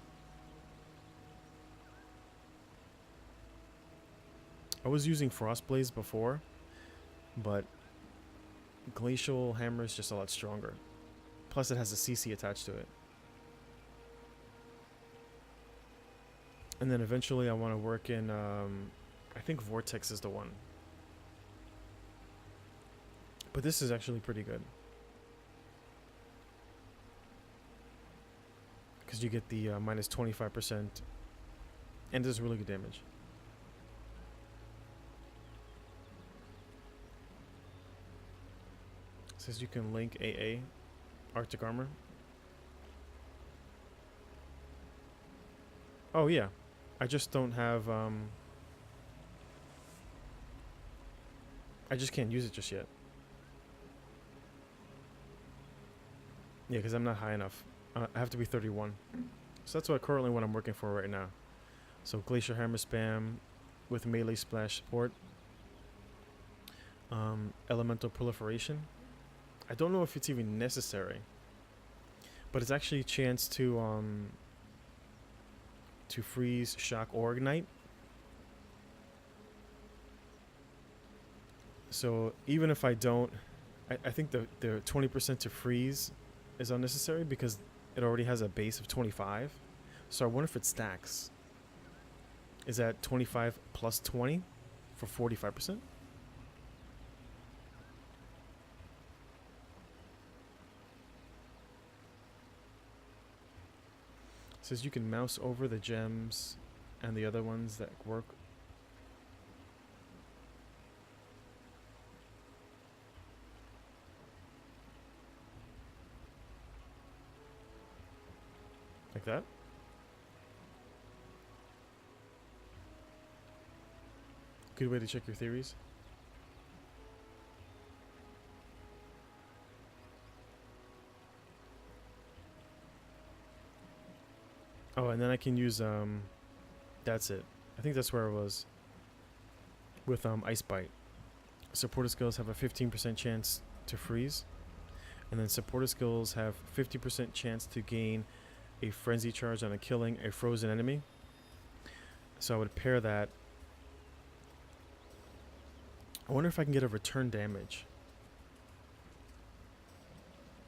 I was using Frostblaze before, but Glacial Hammer is just a lot stronger. Plus it has a CC attached to it. And then eventually I want to work in, I think Vortex is the one. But this is actually pretty good. Because you get the minus 25% and does really good damage. It says you can link AA, Arctic Armor. Oh yeah, I just don't have, I just can't use it just yet. Yeah, because I'm not high enough. I have to be 31. So that's currently what I'm working for right now. So Glacier Hammer spam with melee splash support. Elemental proliferation. I don't know if it's even necessary, but it's actually a chance to freeze, shock, or ignite. So even if I don't, I think the 20% to freeze is unnecessary because it already has a base of 25. So I wonder if it stacks. Is that 25 plus 20 for 45%? It says you can mouse over the gems and the other ones that work. Like that? Good way to check your theories. Oh, and then I can use, that's it. I think that's where it was. With Ice Bite. Supporter skills have a 15% chance to freeze. And then supporter skills have 50% chance to gain a frenzy charge on killing a frozen enemy. So I would pair that. I wonder if I can get a return damage.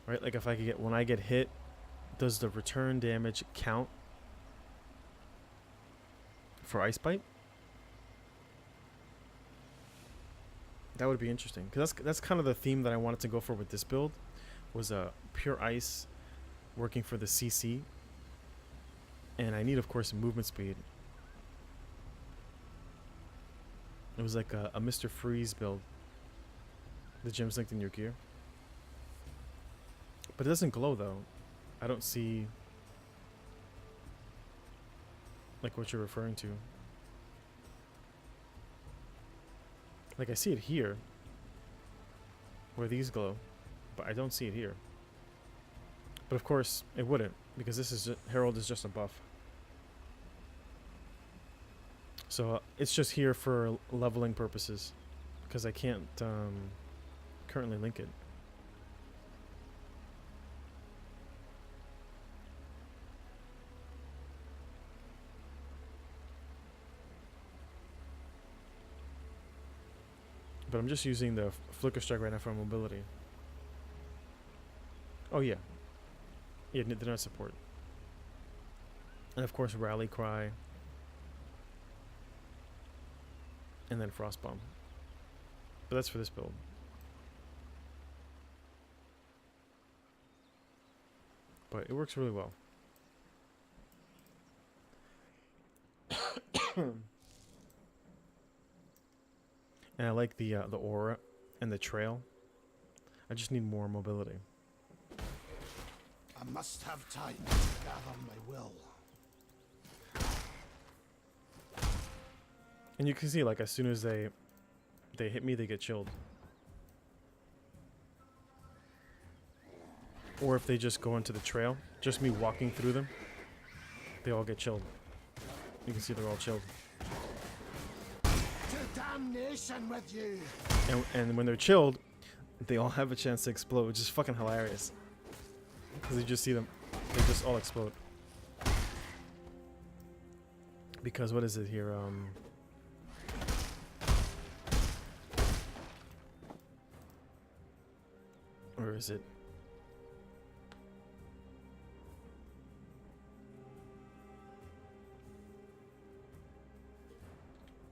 Right, like if I could get, when I get hit, does the return damage count for Ice Bite? That would be interesting, because that's kind of the theme that I wanted to go for with this build, was a pure ice working for the CC. And I need, of course, movement speed. It was like a Mr. Freeze build. The gem's linked in your gear. But it doesn't glow, though. I don't see like what you're referring to. Like I see it here where these glow, but I don't see it here. But of course it wouldn't, because this is Herald is just a buff. So it's just here for leveling purposes, because I can't currently link it. But I'm just using the Flicker Strike right now for mobility. Oh yeah. Yeah, they're not support. And of course Rally Cry. And then Frost Bomb. But that's for this build. But it works really well. And I like the aura and the trail. I just need more mobility. I must have time to gather my will. And you can see, like, as soon as they hit me, they get chilled. Or if they just go into the trail, just me walking through them, they all get chilled. You can see they're all chilled. To damnation with you! And when they're chilled, they all have a chance to explode, which is fucking hilarious. Because you just see them, they just all explode. Because what is it here? Where is it?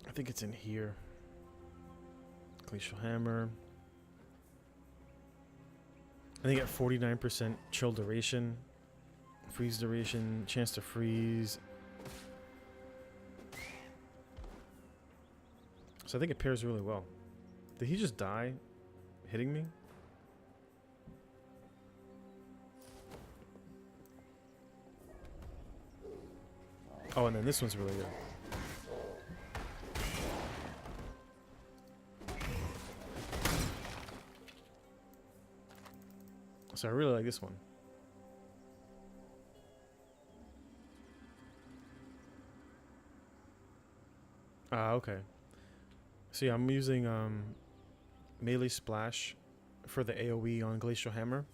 I think it's in here. Glacial Hammer. I think at 49% chill duration, freeze duration, chance to freeze. So I think it pairs really well. Did he just die hitting me? Oh, and then this one's really good. So I really like this one. Okay. So yeah, I'm using melee splash for the AoE on Glacial Hammer.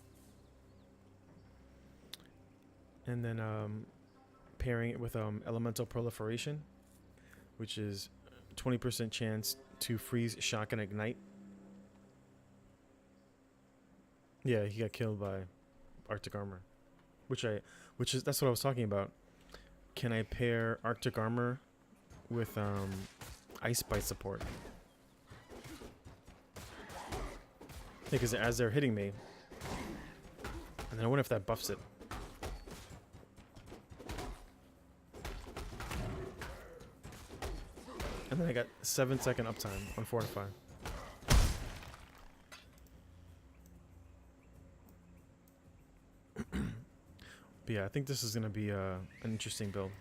And then pairing it with elemental proliferation, which is 20% chance to freeze, shock, and ignite. Yeah, he got killed by Arctic Armor, that's what I was talking about. Can I pair Arctic Armor with Ice Bite support? Because as they're hitting me, and then I wonder if that buffs it. And then I got 7-second uptime on Fortify. But yeah, I think this is going to be an interesting build.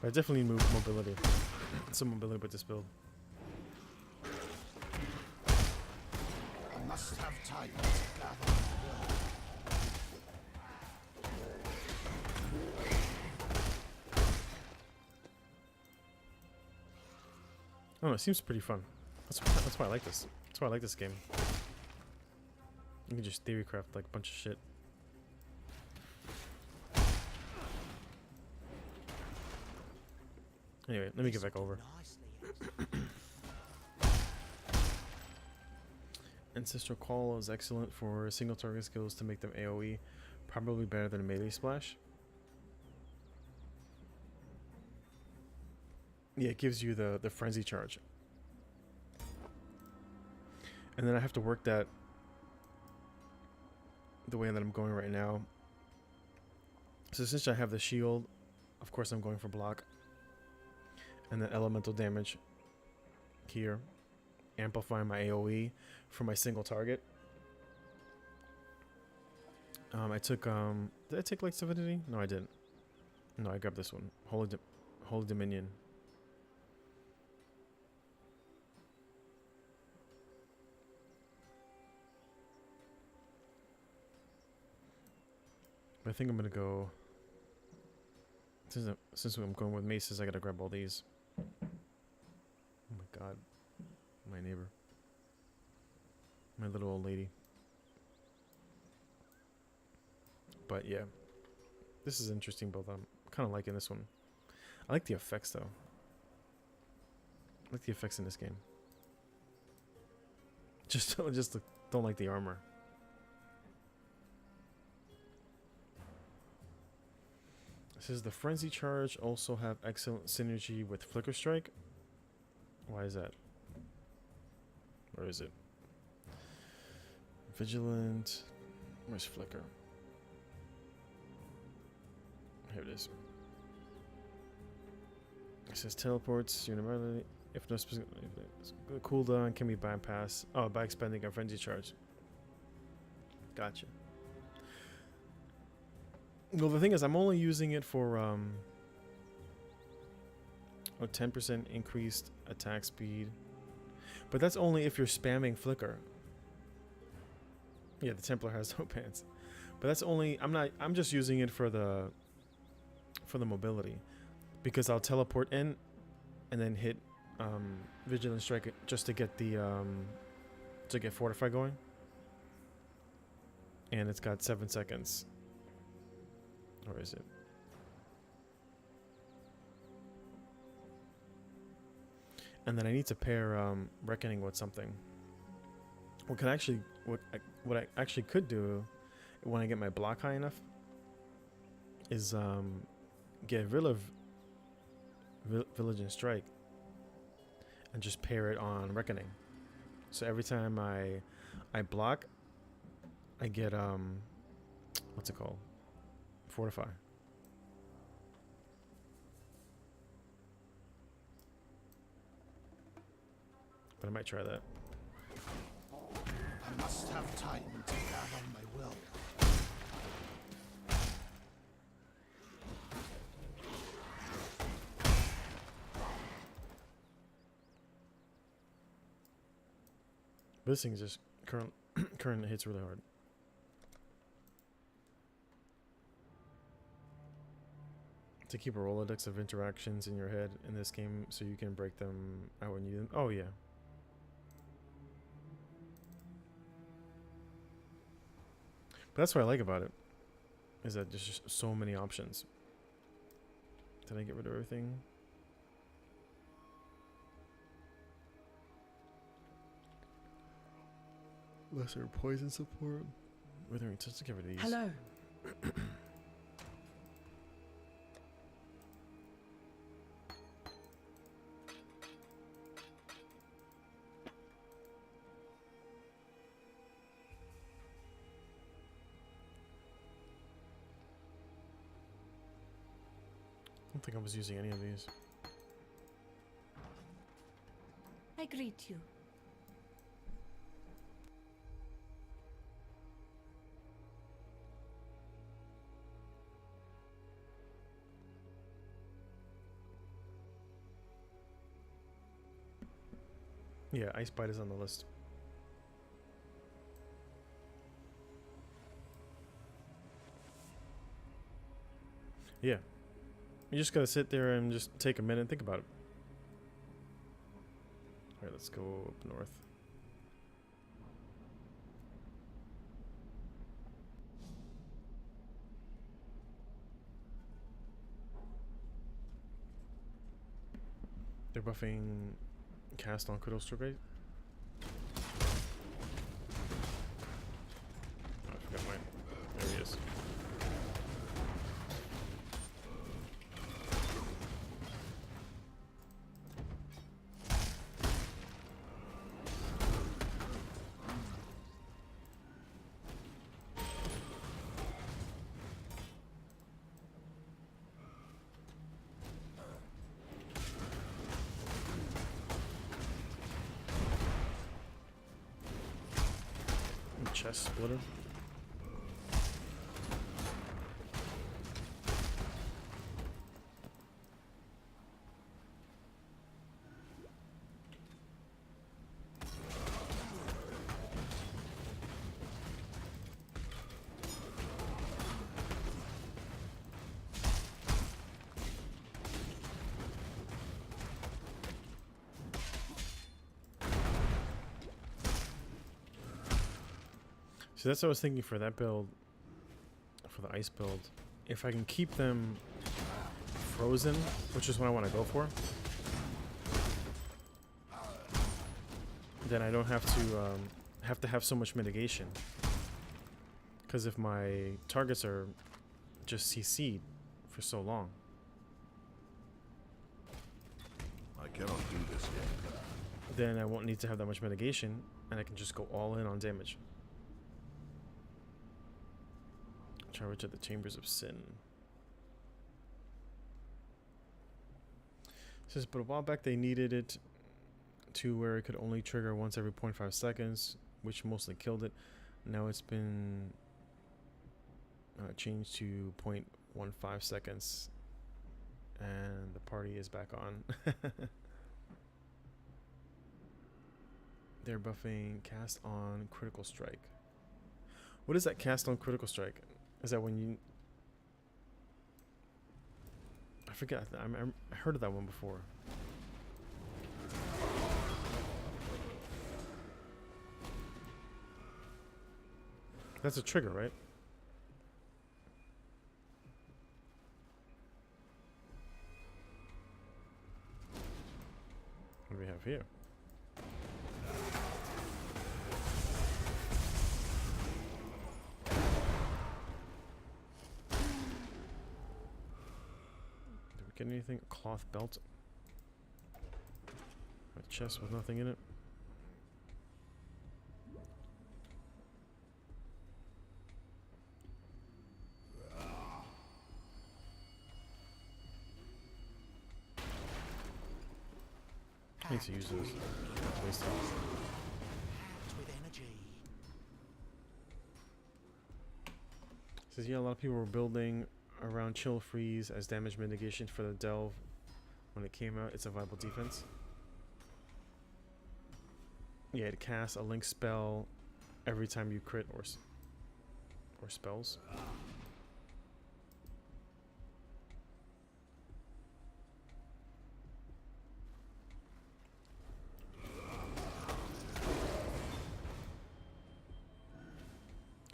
But I definitely need mobility. Some mobility with this build. I must have time to gather my will. Oh, it seems pretty fun. That's why I like this. That's why I like this game. You can just theorycraft like a bunch of shit. Anyway, let me get back over. Ancestral Call is excellent for single target skills to make them AoE. Probably better than a melee splash. Yeah, it gives you the frenzy charge. And then I have to work that the way that I'm going right now. So since I have the shield, of course I'm going for block. And then elemental damage here. Amplifying my AoE for my single target. I took, did I take Light's Divinity? No, I didn't. No, I grabbed this one. Holy Dominion. I think I'm gonna go. Since I'm going with maces, I gotta grab all these. Oh my god, my neighbor, my little old lady. But yeah, this is interesting build. I'm kind of liking this one. I like the effects though. I like the effects in this game. Just don't like the armor. It says the Frenzy Charge also have excellent synergy with Flicker Strike. Why is that? Where is it? Vigilant. Where's Flicker? Here it is. It says teleports unilaterally if no specific cooldown can be bypassed. Oh, by expending a Frenzy Charge. Gotcha. Well, the thing is, I'm only using it for a 10% increased attack speed, but that's only if you're spamming Flicker. Yeah, the Templar has no pants, but that's only. I'm just using it for the mobility, because I'll teleport in, and then hit Vigilant Strike just to get the to get Fortify going, and it's got 7 seconds. Or is it? And then I need to pair Reckoning with something. What I actually could do when I get my block high enough is get rid of Vigilant Strike and just pair it on Reckoning. So every time I block, I get what's it called? Fortify. But I might try that. I must have time to gather my will. This thing just current hits really hard. To keep a Rolodex of interactions in your head in this game so you can break them out when you need them. Oh, yeah. But that's what I like about it, is that there's just so many options. Did I get rid of everything? Lesser poison support. Withering touch to get rid of these. Hello. I don't think I was using any of these. I greet you. Yeah, Ice Bite is on the list. Yeah. You just gotta sit there and just take a minute and think about it. Alright, let's go up north. They're buffing cast on Critical Strike Rate. Oh, I forgot mine. There he is. chest splitter. So that's what I was thinking for that build, for the ice build. If I can keep them frozen, which is what I want to go for, then I don't have to have so much mitigation. Because if my targets are just CC'd for so long, I cannot do this yet. then I won't need to have that much mitigation, and I can just go all in on damage. Charge at the Chambers of Sin. It says, but a while back they needed it to where it could only trigger once every 0.5 seconds, which mostly killed it. Now it's been changed to 0.15 seconds, and the party is back on. They're buffing cast on critical strike. What is that cast on critical strike? Is that when you... I forget. I heard of that one before. That's a trigger, right? What do we have here? Get anything? A cloth belt. A chest with nothing in it. I need to use those. Waste time. With energy. Says yeah, a lot of people were building around chill freeze as damage mitigation for the delve when it came out. It's a viable defense. Yeah, to cast a link spell every time you crit or spells.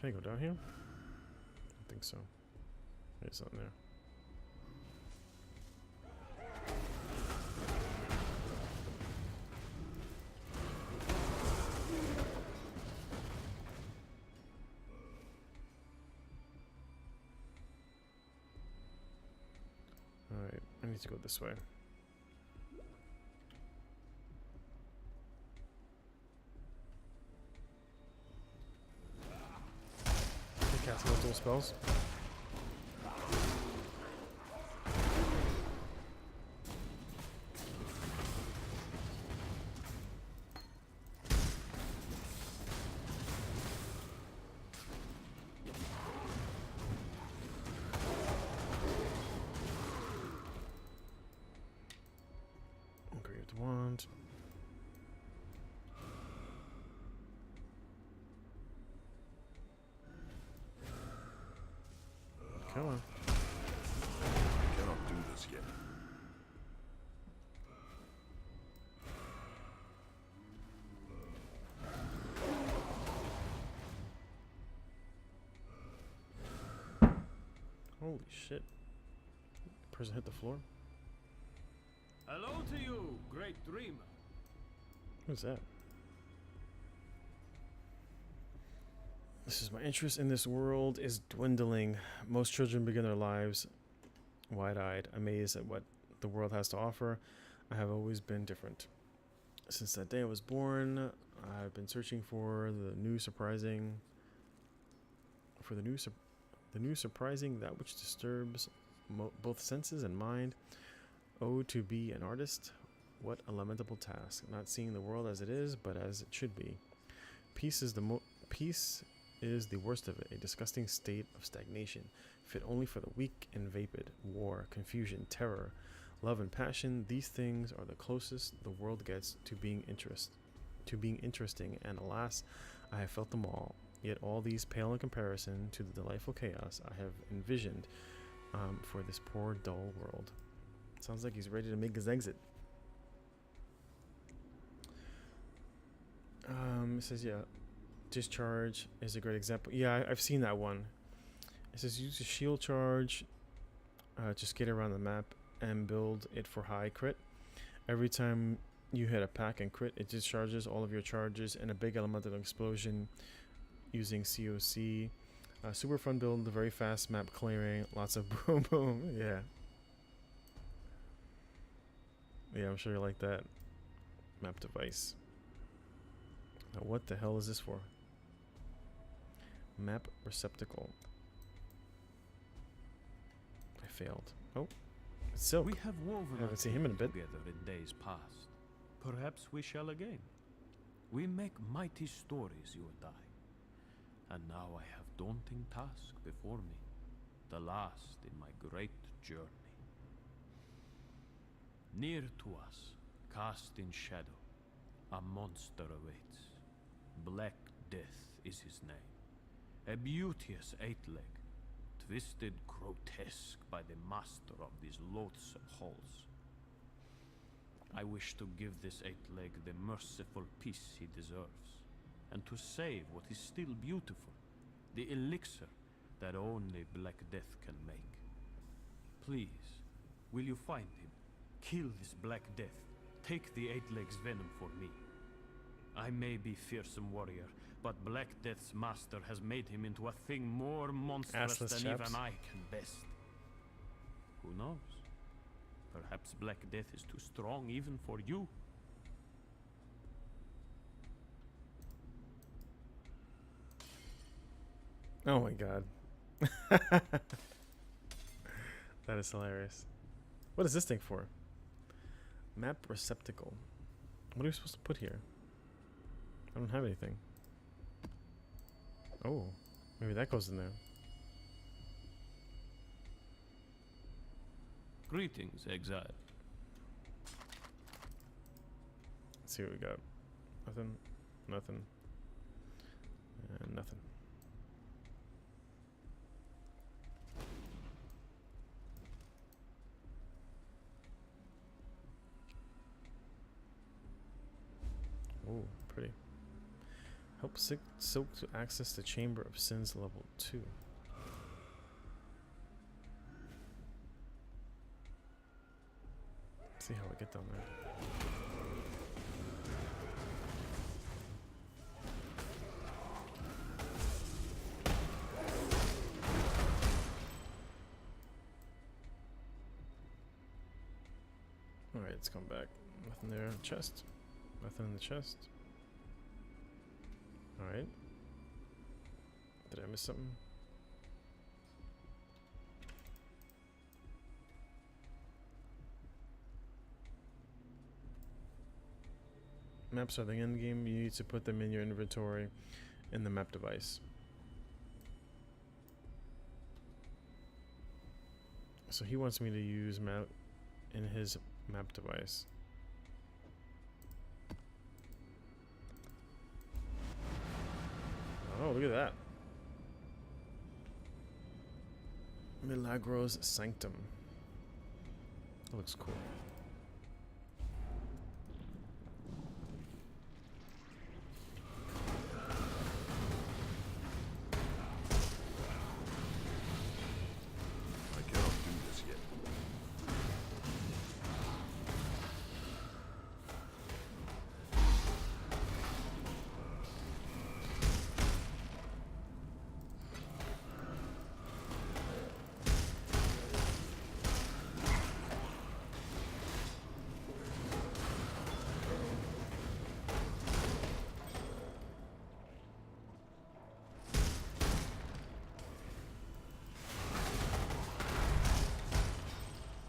Can I go down here? I think so. There's something there. Alright, I need to go this way. Cast multiple spells. Engraved wand. Come on. I cannot do this yet. Holy shit. Person hit the floor? Hello to you, great dreamer. Who's that? This is my interest in this world is dwindling. Most children begin their lives wide-eyed, amazed at what the world has to offer. I have always been different. Since that day I was born, I've been searching for the new surprising, that which disturbs both senses and mind. Oh, to be an artist, what a lamentable task! Not seeing the world as it is, but as it should be. Peace is the worst of it, a disgusting state of stagnation, fit only for the weak and vapid. War, confusion, terror, love and passion, these things are the closest the world gets to being interesting, and alas, I have felt them all. Yet all these pale in comparison to the delightful chaos I have envisioned for this poor, dull world. Sounds like he's ready to make his exit. It says, yeah, discharge is a great example. Yeah, I've seen that one. It says use a shield charge to skate around the map and build it for high crit. Every time you hit a pack and crit, it discharges all of your charges and a big elemental explosion using COC. Super fun build, very fast map clearing, lots of boom boom. Yeah. Yeah, I'm sure you like that map device. Now what the hell is this for? Map receptacle. I failed. Oh, it's Silk. We have woven I haven't seen him in a bit. together in days past. Perhaps we shall again. We make mighty stories, you and I. And now I have daunting task before me, the last in my great journey. Near to us, cast in shadow, a monster awaits. Black Death is his name. A beauteous eight-leg, twisted grotesque by the master of these loathsome halls. I wish to give this eight-leg the merciful peace he deserves, and to save what is still beautiful, the elixir that only Black Death can make. Please, will you find him? Kill this Black Death. Take the eight-leg's venom for me. I may be fearsome warrior, but Black Death's master has made him into a thing more monstrous Assless than chaps. even I can best. Who knows? Perhaps Black Death is too strong even for you. Oh my god. That is hilarious. What is this thing for? Map receptacle. What are we supposed to put here? I don't have anything. Oh, maybe that goes in there. Greetings, exile. Let's see what we got. Nothing. Nothing. And nothing. Oh, pretty. Help Silk to access the Chamber of Sins level 2. Let's see how I get down there. Alright, let's come back. Nothing there. Chest. Nothing in the chest. Alright. Did I miss something? Maps are the end game. You need to put them in your inventory in the map device. So he wants me to use map in his map device. Oh, look at that. Milagros Sanctum. That looks cool. I cannot do this yet.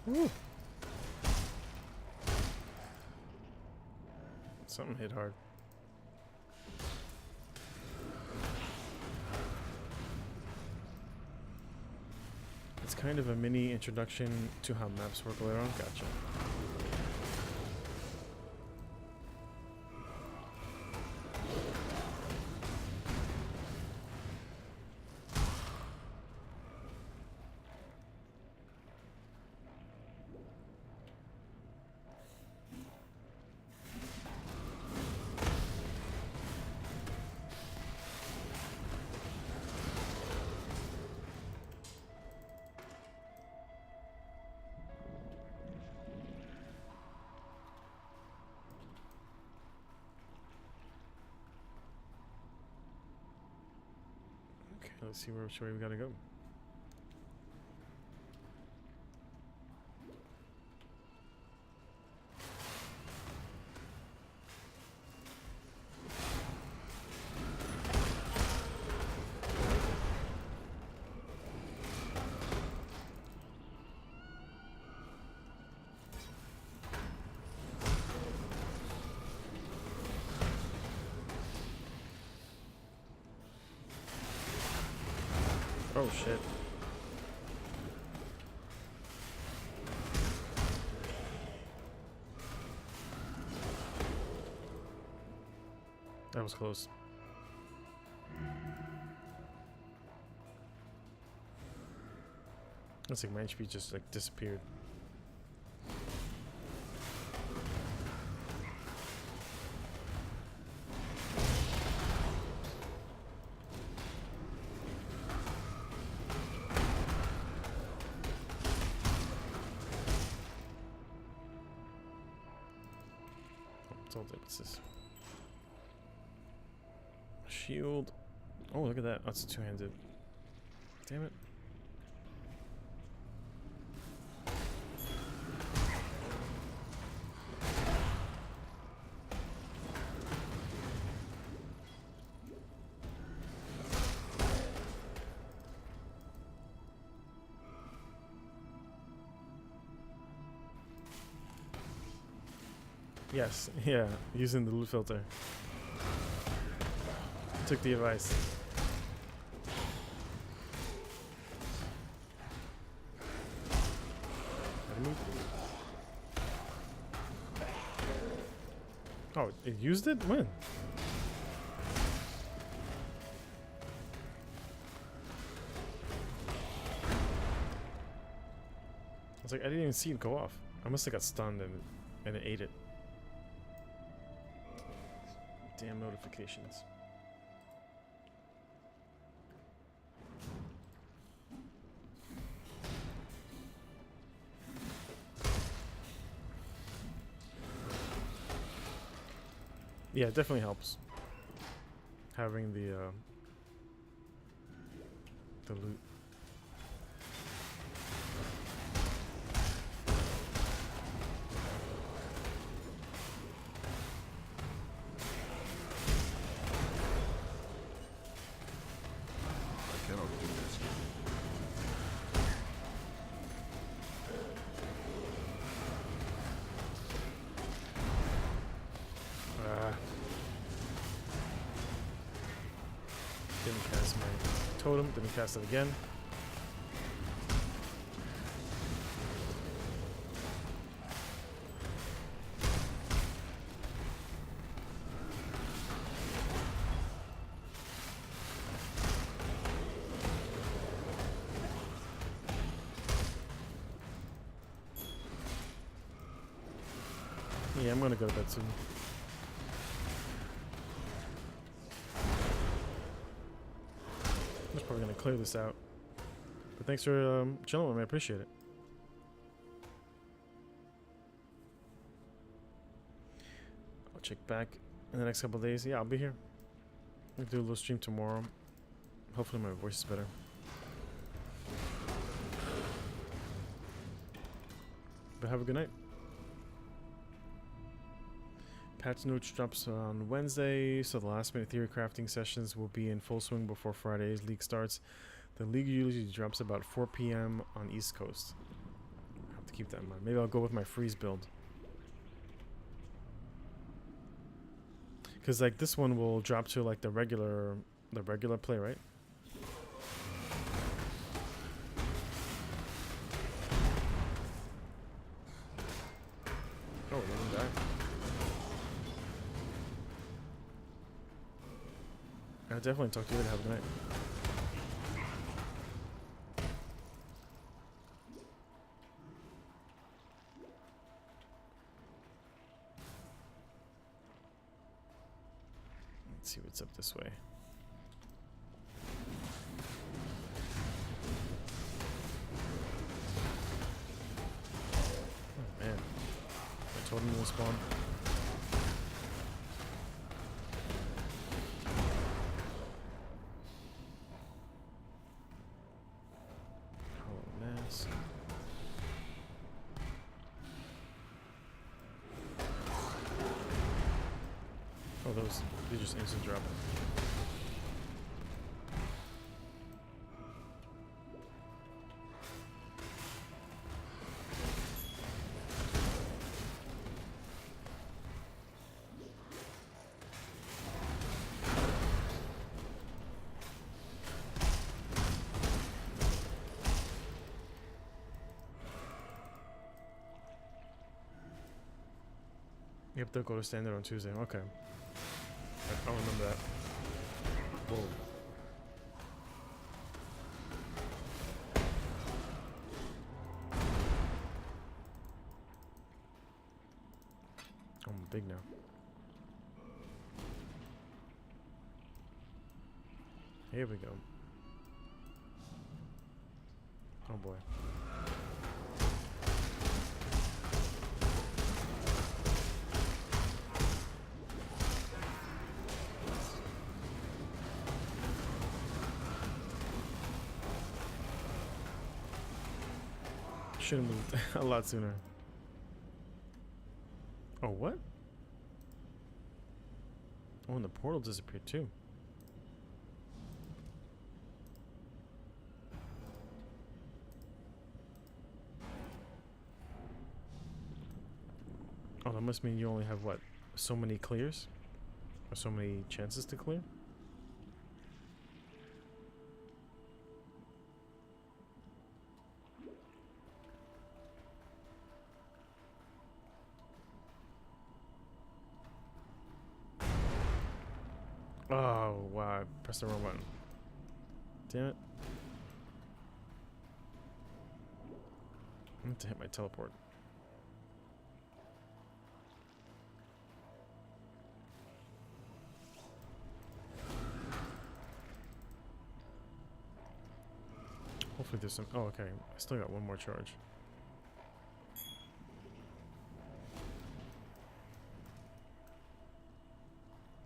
Woo. Something hit hard. It's kind of a mini introduction to how maps work later on. Gotcha. Okay, let's see which way we gotta go. Oh shit. That was close. Looks like my HP just like disappeared. What's this? Shield. Oh, look at that. That's two-handed. Damn it. Yes, yeah, using the loot filter. Took the advice. Oh, it used it? When? I was like, I didn't even see it go off. I must have got stunned and it ate it. Damn notifications. Yeah, it definitely helps having the loot. Didn't cast my totem, didn't cast it again. Yeah, I'm gonna go to bed soon. I'm just probably gonna clear this out. But thanks for chilling with me. I appreciate it. I'll check back in the next couple of days. Yeah, I'll be here. I'll do a little stream tomorrow. Hopefully my voice is better. But have a good night. Patch notes drops on Wednesday, so the last minute theory crafting sessions will be in full swing before Friday's league starts. The league usually drops about 4 p.m. on East Coast. I have to keep that in mind. Maybe I'll go with my freeze build. Cause like this one will drop to like the regular play, right? I definitely talk to you later. Have a good night. Let's see what's up this way. Oh man, I told him to spawn. Oh, those, they just instant drop. Yep, they'll go to standard on Tuesday. Okay. I'll remember that. Whoa. I'm big now. Here we go. Oh boy. Should have moved a lot sooner. Oh, what? Oh, and the portal disappeared too. Oh, that must mean you only have, what, so many clears? Or so many chances to clear? Oh, wow, I pressed the wrong button. Damn it. I meant to hit my teleport. Hopefully there's some... Oh, okay. I still got one more charge.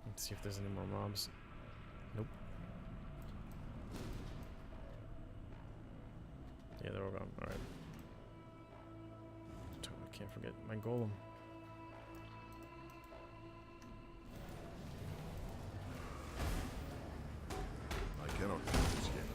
Let's see if there's any more mobs. Nope. Yeah, they're all gone. Alright. Totally can't forget my golem. I cannot do this yet.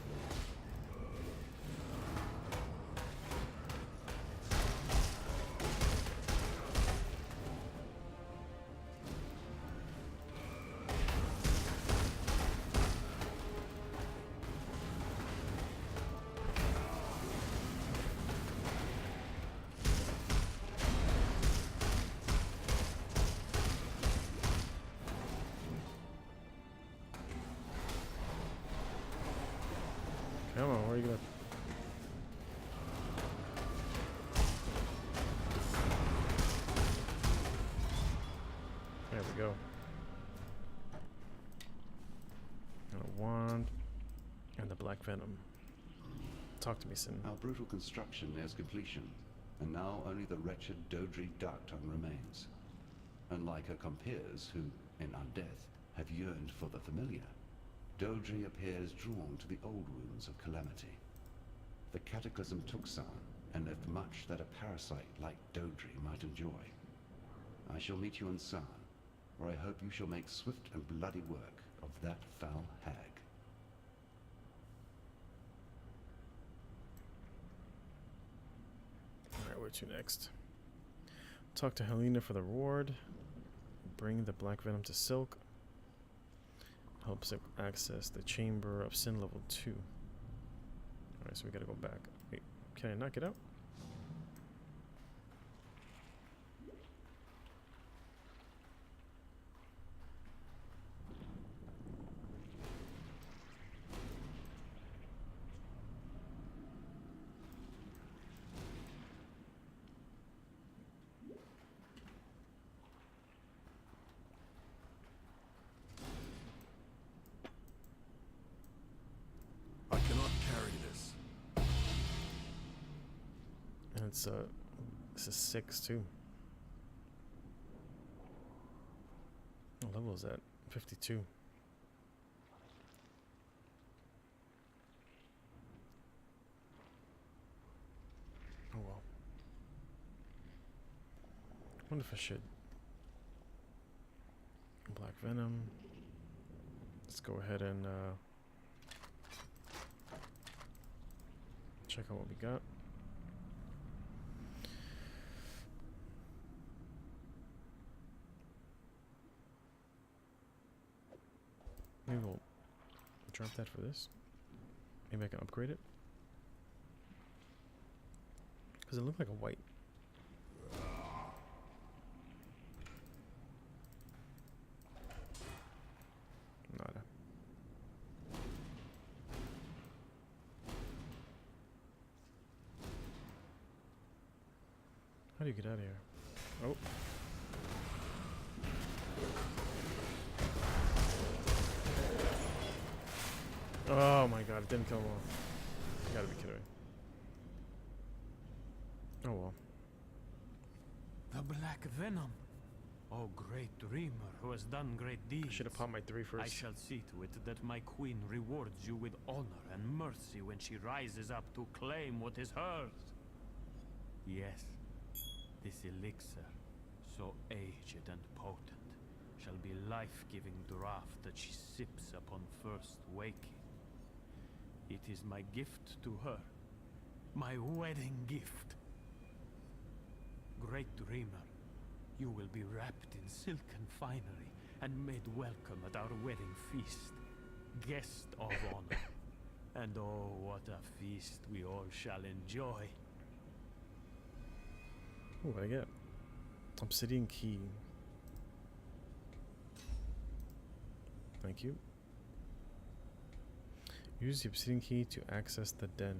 Come on, where are you gonna... There we go. And a wand. And the black venom. Talk to me, Sin. Our brutal construction nears completion, and now only the wretched Dodri Darktongue remains. Unlike her compeers, who, in undeath, have yearned for the familiar, Dodri appears drawn to the old wounds of calamity. The cataclysm took some, and left much that a parasite like Dodri might enjoy. I shall meet you in Sarn, where I hope you shall make swift and bloody work of that foul hag. Alright, where to next? Talk to Helena for the reward. Bring the black venom to Silk. Helps access the Chamber of Sin level 2. Alright, so we gotta go back. Wait, can I not get out? it's this is 6 too. What level is that? 52. Oh well. I wonder if I should. Black Venom. Let's go ahead and check out what we got. Maybe we'll drop that for this. Maybe I can upgrade it. Because it looked like a white. Nada. How do you get out of here? Oh. Oh my god, it didn't kill him off. You gotta be kidding me. Oh well. The Black Venom. Oh, great dreamer who has done great deeds. I should have popped my 3 first. I shall see to it that my queen rewards you with honor and mercy when she rises up to claim what is hers. Yes, this elixir, so aged and potent, shall be life-giving draught that she sips upon first waking. It is my gift to her, my wedding gift. Great dreamer, you will be wrapped in silken finery and made welcome at our wedding feast. Guest of honor. And oh, what a feast we all shall enjoy. Oh, what I get? Obsidian key. Thank you. Use the obsidian key to access the den.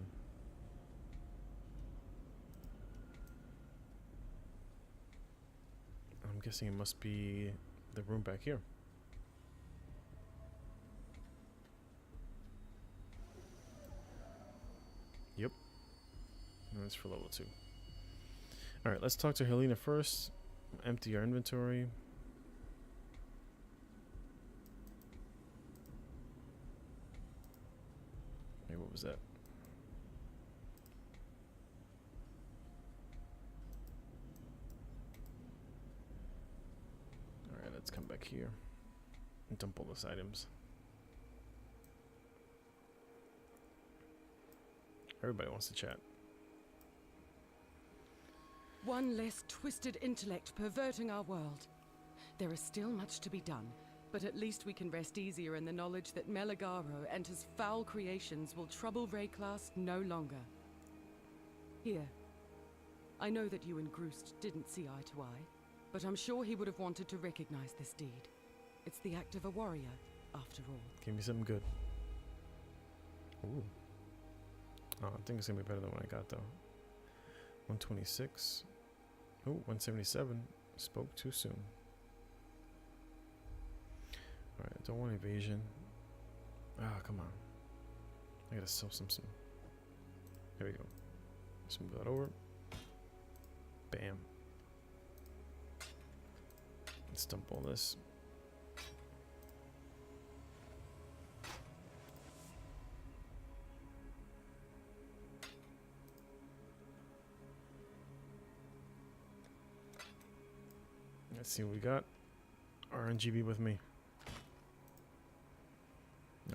I'm guessing it must be the room back here. Yep. And that's for level 2. Alright, let's talk to Helena first. Empty our inventory. Hey, what was that? Alright, let's come back here and dump all those items. Everybody wants to chat. One less twisted intellect perverting our world. There is still much to be done, but at least we can rest easier in the knowledge that Meligaro and his foul creations will trouble Rayclass no longer. Here, I know that you and Groost didn't see eye to eye, but I'm sure he would have wanted to recognize this deed. It's the act of a warrior, after all. Give me something good. Ooh. Oh, I think it's gonna be better than what I got though. 126. Oh, 177. Spoke too soon. Alright, I don't want evasion. Ah, come on. I gotta sell some. There we go. Let's move that over. Bam. Let's dump all this. Let's see what we got. RNGB with me.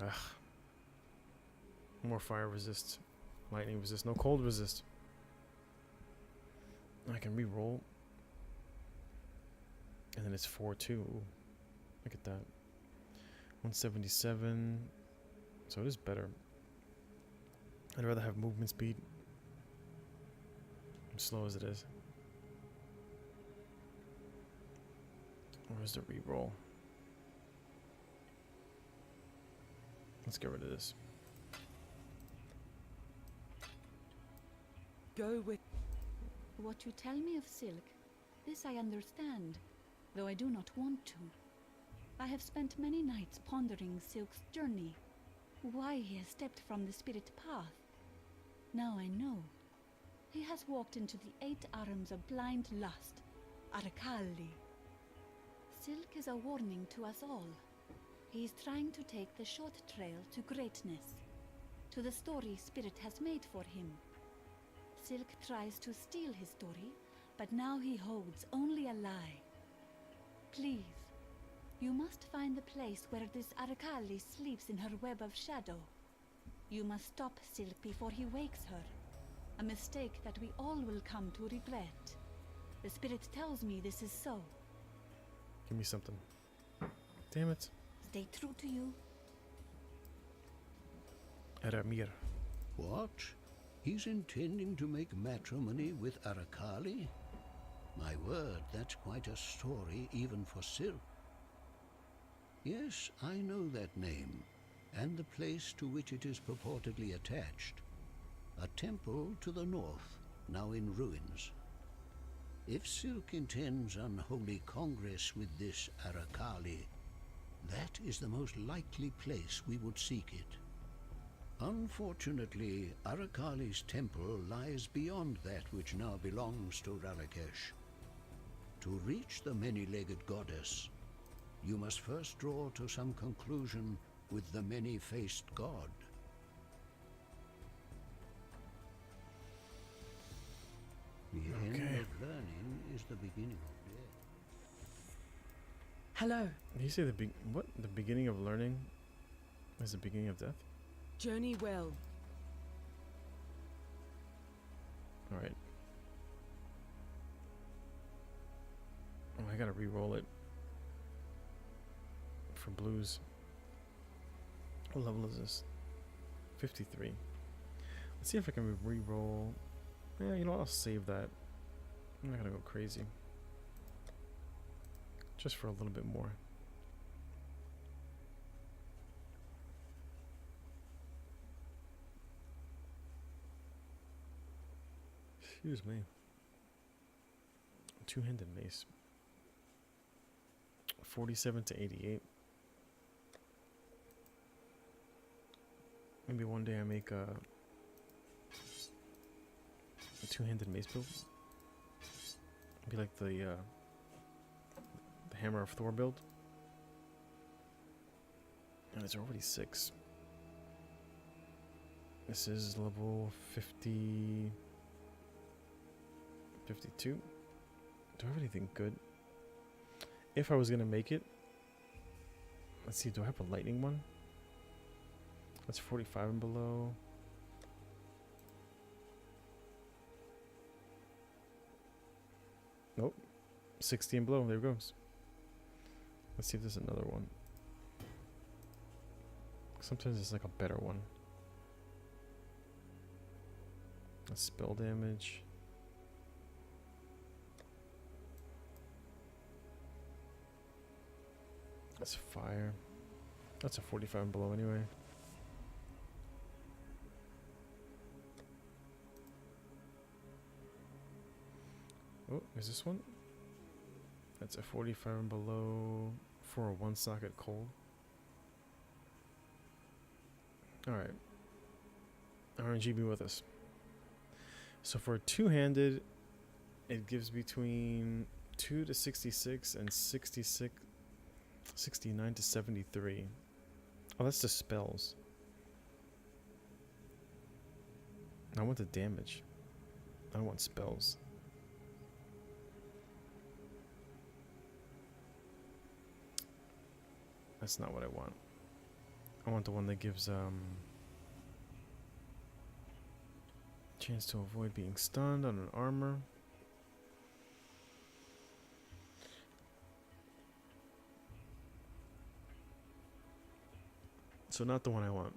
Ugh. More fire resist. Lightning resist. No cold resist. I can re-roll. And then it's 4-2. Ooh. Look at that. 177. So it is better. I'd rather have movement speed. As slow as it is. Where's the re-roll? Let's get rid of this. Go with... What you tell me of Silk, this I understand, though I do not want to. I have spent many nights pondering Silk's journey, why he has stepped from the spirit path. Now I know. He has walked into the 8 arms of blind lust, Arakali. Silk is a warning to us all. He is trying to take the short trail to greatness, to the story Spirit has made for him. Silk tries to steal his story, but now he holds only a lie. Please, you must find the place where this Arakali sleeps in her web of shadow. You must stop Silk before he wakes her. A mistake that we all will come to regret. The Spirit tells me this is so. Give me something. Damn it. Stay true to you. Eramir. What? He's intending to make matrimony with Arakali? My word, that's quite a story even for Silk. Yes, I know that name, and the place to which it is purportedly attached. A temple to the north, now in ruins. If Silk intends unholy congress with this Arakali, that is the most likely place we would seek it. Unfortunately, Arakali's temple lies beyond that which now belongs to Rarakesh. To reach the many-legged goddess, you must first draw to some conclusion with the many-faced god. The end of learning is the beginning of death. Hello. Did you say what? The beginning of learning is the beginning of death? Journey well. Alright. Oh, I gotta re-roll it. For blues. What level is this? 53. Let's see if I can re-roll. Yeah, you know what? I'll save that. I'm not gonna go crazy. Just for a little bit more. Excuse me. Two-handed mace. 47 to 88. Maybe one day I make a two-handed mace build. Be like the Hammer of Thor build. And it's already 6. This is level 50. 52. Do I have anything good? If I was gonna make it, let's see, do I have a lightning one? That's 45 and below. Nope. 60 and below, there it goes. Let's see if there's another one. Sometimes it's like a better one. That's spell damage. That's fire. That's a 45 and below anyway. Oh, is this one? That's a 45 and below for a 1-socket cold. Alright. RNG be with us. So for a two-handed, it gives between 2 to 66 and 69 to 73. Oh, that's the spells. I want the damage. I don't want spells. That's not what I want. I want the one that gives chance to avoid being stunned on an armor. So not the one I want.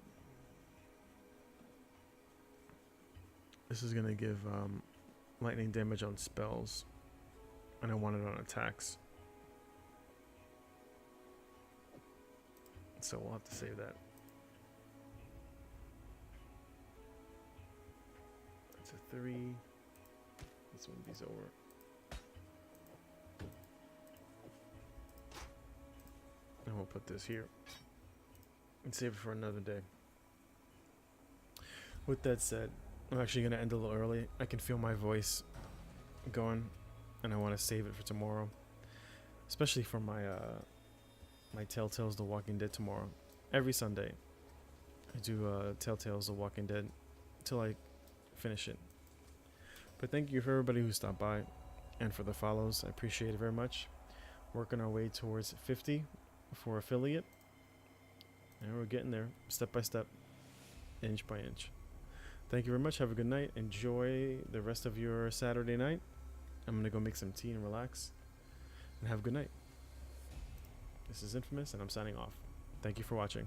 This is gonna give lightning damage on spells, and I want it on attacks. So we'll have to save that. That's a 3. This one be's over. And we'll put this here and save it for another day. With that said, I'm actually going to end a little early. I can feel my voice going, and I want to save it for tomorrow, especially for my my Telltales The Walking Dead tomorrow. Every Sunday I do Telltales The Walking Dead till I finish it. But thank you for everybody who stopped by and for the follows. I appreciate it very much. Working our way towards 50 for affiliate, and we're getting there step by step, inch by inch. Thank you very much. Have a good night. Enjoy the rest of your Saturday night. I'm gonna go make some tea and relax, and have a good night. This is Infamous, and I'm signing off. Thank you for watching.